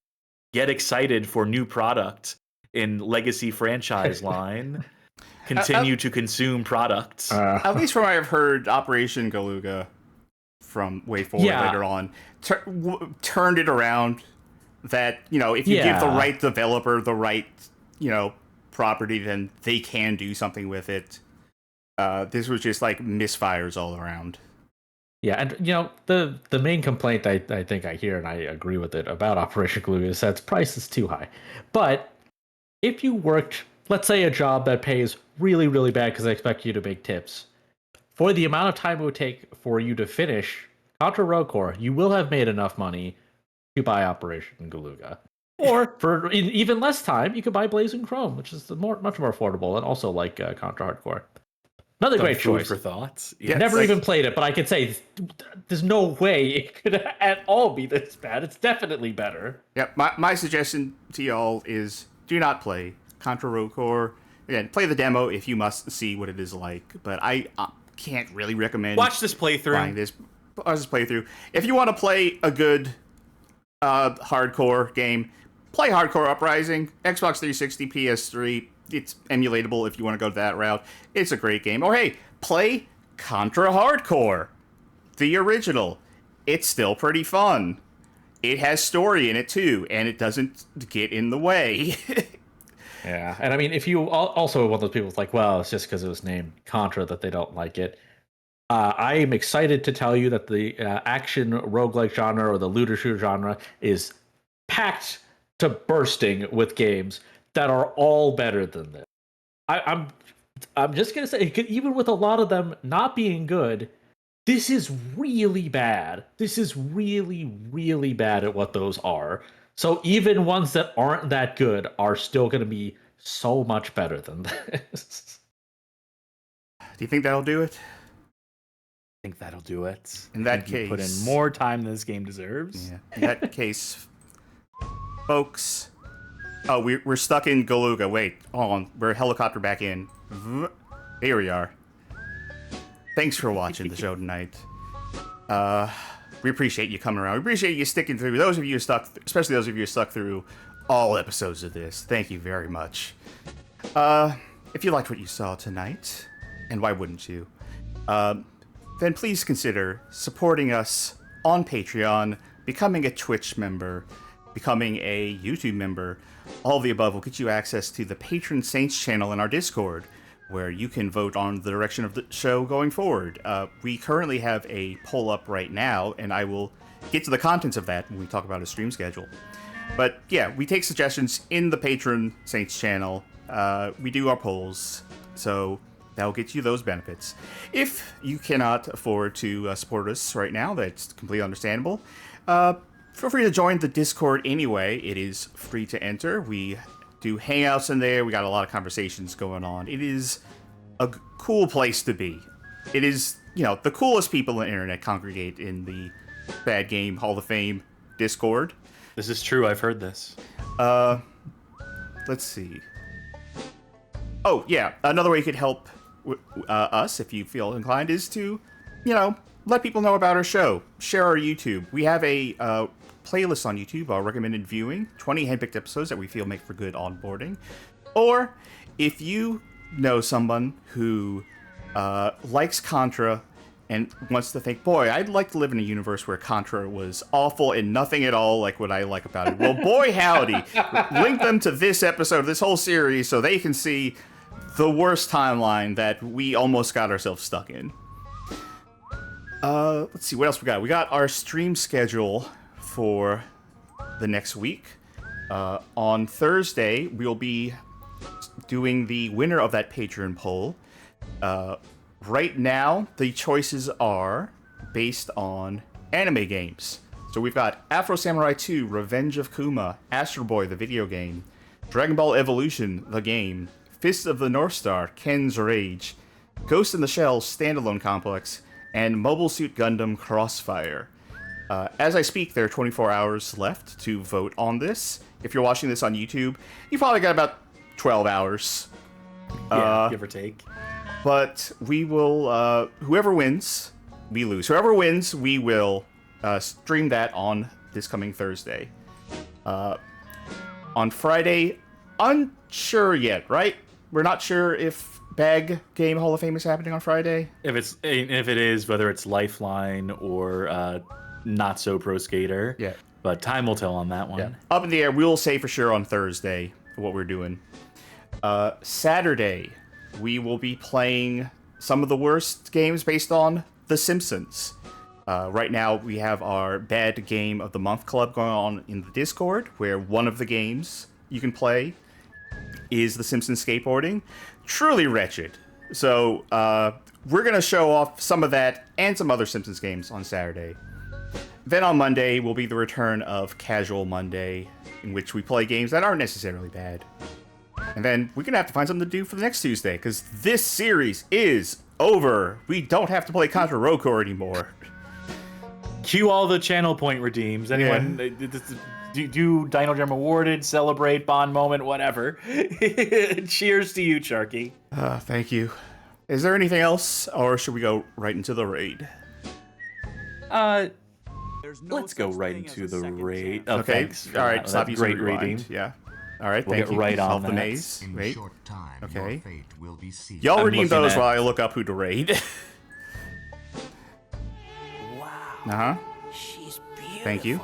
Get excited for new product in legacy franchise line. Continue to consume products. At least from what I've heard, Operation Galuga from Way Forward later on turned it around. That, you know, if you give the right developer the right, you know, property, then they can do something with it. This was just like misfires all around. Yeah, and you know, the main complaint I think I hear, and I agree with it, about Operation Galuga is that its price is too high. But if you worked, let's say, a job that pays really, really bad because they expect you to make tips, for the amount of time it would take for you to finish Contra Rogue Core, you will have made enough money to buy Operation Galuga. Or for even less time, you could buy Blazing Chrome, which is much more affordable, and also like Contra Hardcore. Another great choice. For thoughts. Yeah, never even played it, but I can say there's no way it could at all be this bad. It's definitely better. Yeah, my suggestion to y'all is do not play Contra Rogue Core. Again, play the demo if you must see what it is like. But I can't really recommend watch this playthrough. Watch this playthrough. If you want to play a good hardcore game, play Hardcore Uprising, Xbox 360, PS3. It's emulatable if you want to go that route. It's a great game. Or hey, play Contra Hardcore, the original. It's still pretty fun. It has story in it too, and it doesn't get in the way. Yeah, and I mean, if you also one of those people who's like, well, it's just because it was named Contra that they don't like it. I am excited to tell you that the action roguelike genre, or the looter shooter genre, is packed to bursting with games that are all better than this. I'm just gonna say, even with a lot of them not being good, this is really bad. This is really, really bad at what those are. So even ones that aren't that good are still gonna be so much better than this. Do you think that'll do it? I think that'll do it. In that case, put in more time than this game deserves. Yeah. In that case, folks. Oh, we're stuck in Galuga. Wait, hold on. We're helicopter back in. Here we are. Thanks for watching the show tonight. We appreciate you coming around. We appreciate you sticking through. Those of you who stuck, especially those of you who stuck through all episodes of this, thank you very much. If you liked what you saw tonight, and why wouldn't you, then please consider supporting us on Patreon, becoming a Twitch member, becoming a YouTube member. All of the above will get you access to the Patron Saints channel in our Discord, where you can vote on the direction of the show going forward. We currently have a poll up right now, and I will get to the contents of that when we talk about a stream schedule. But yeah, we take suggestions in the Patron Saints channel. We do our polls, so that'll get you those benefits. If you cannot afford to support us right now, that's completely understandable. Feel free to join the Discord anyway. It is free to enter. We do hangouts in there. We got a lot of conversations going on. It is a cool place to be. It is, the coolest people on the internet congregate in the Bad Game Hall of Fame Discord. This is true. I've heard this. Let's see. Oh, yeah. Another way you could help us, if you feel inclined, is to, let people know about our show. Share our YouTube. We have a playlist on YouTube, our recommended viewing, 20 handpicked episodes that we feel make for good onboarding. Or if you know someone who likes Contra and wants to think, boy, I'd like to live in a universe where Contra was awful and nothing at all like what I like about it. Well, boy, howdy. Link them to this episode, this whole series, so they can see the worst timeline that we almost got ourselves stuck in. Let's see, what else we got? We got our stream schedule for the next week. On Thursday, we'll be doing the winner of that Patreon poll. Right now, the choices are based on anime games. So we've got Afro Samurai 2, Revenge of Kuma, Astro Boy, the video game, Dragon Ball Evolution, the game, Fist of the North Star, Ken's Rage, Ghost in the Shell, Standalone Complex, and Mobile Suit Gundam Crossfire. As I speak, there are 24 hours left to vote on this. If you're watching this on YouTube, you probably got about 12 hours. Yeah, give or take. But we will, whoever wins, we lose. Whoever wins, we will stream that on this coming Thursday. On Friday, unsure yet, right? We're not sure if Bag Game Hall of Fame is happening on Friday. If it is, whether it's Lifeline or Not So Pro Skater. Yeah. But time will tell on that one. Yeah. Up in the air. We'll say for sure on Thursday what we're doing. Saturday, we will be playing some of the worst games based on The Simpsons. Right now, we have our Bad Game of the Month Club going on in the Discord, where one of the games you can play is The Simpsons Skateboarding. Truly wretched. So, we're going to show off some of that and some other Simpsons games on Saturday. Then on Monday will be the return of Casual Monday, in which we play games that aren't necessarily bad. And then we're going to have to find something to do for the next Tuesday, because this series is over. We don't have to play Contra Roco anymore. Cue all the channel point redeems. Anyone do Dino Gem awarded, celebrate, bond moment, whatever. Cheers to you, Charkie. Thank you. Is there anything else, or should we go right into the raid? Let's go right into the raid. Oh, Okay. thanks. All right. Stop using great rewind. redeem. Yeah. All right. We'll Thank get you. right on Solve the that. maze. In Wait. short time, Okay. your fate will be sealed. Y'all I'm redeem looking those at- while I look up who to raid. Wow, Uh-huh. she's beautiful. Thank you.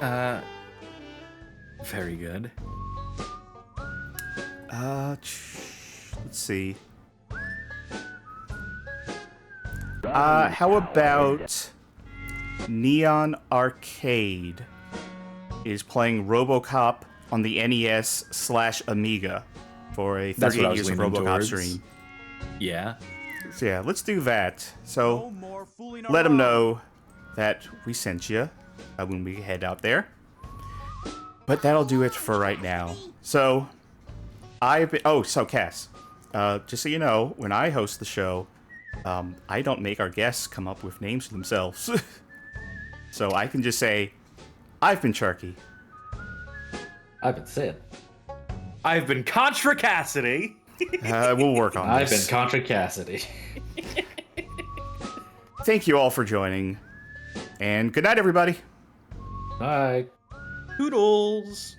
Very good. Let's see. How about Neon Arcade is playing RoboCop on the NES/Amiga for a That's what 38 I was years of leaning RoboCop towards. stream. Yeah. So yeah, let's do that. So No more fooling let them around. know that we sent you when we head out there. But that'll do it for right now. So so Cass, just so you know, when I host the show, I don't make our guests come up with names for themselves. So I can just say, I've been Charkie. I've been Sid. I've been Contra Cassidy. We'll work on I've been this. Contra Cassidy. Thank you all for joining. And good night, everybody. Bye. Toodles.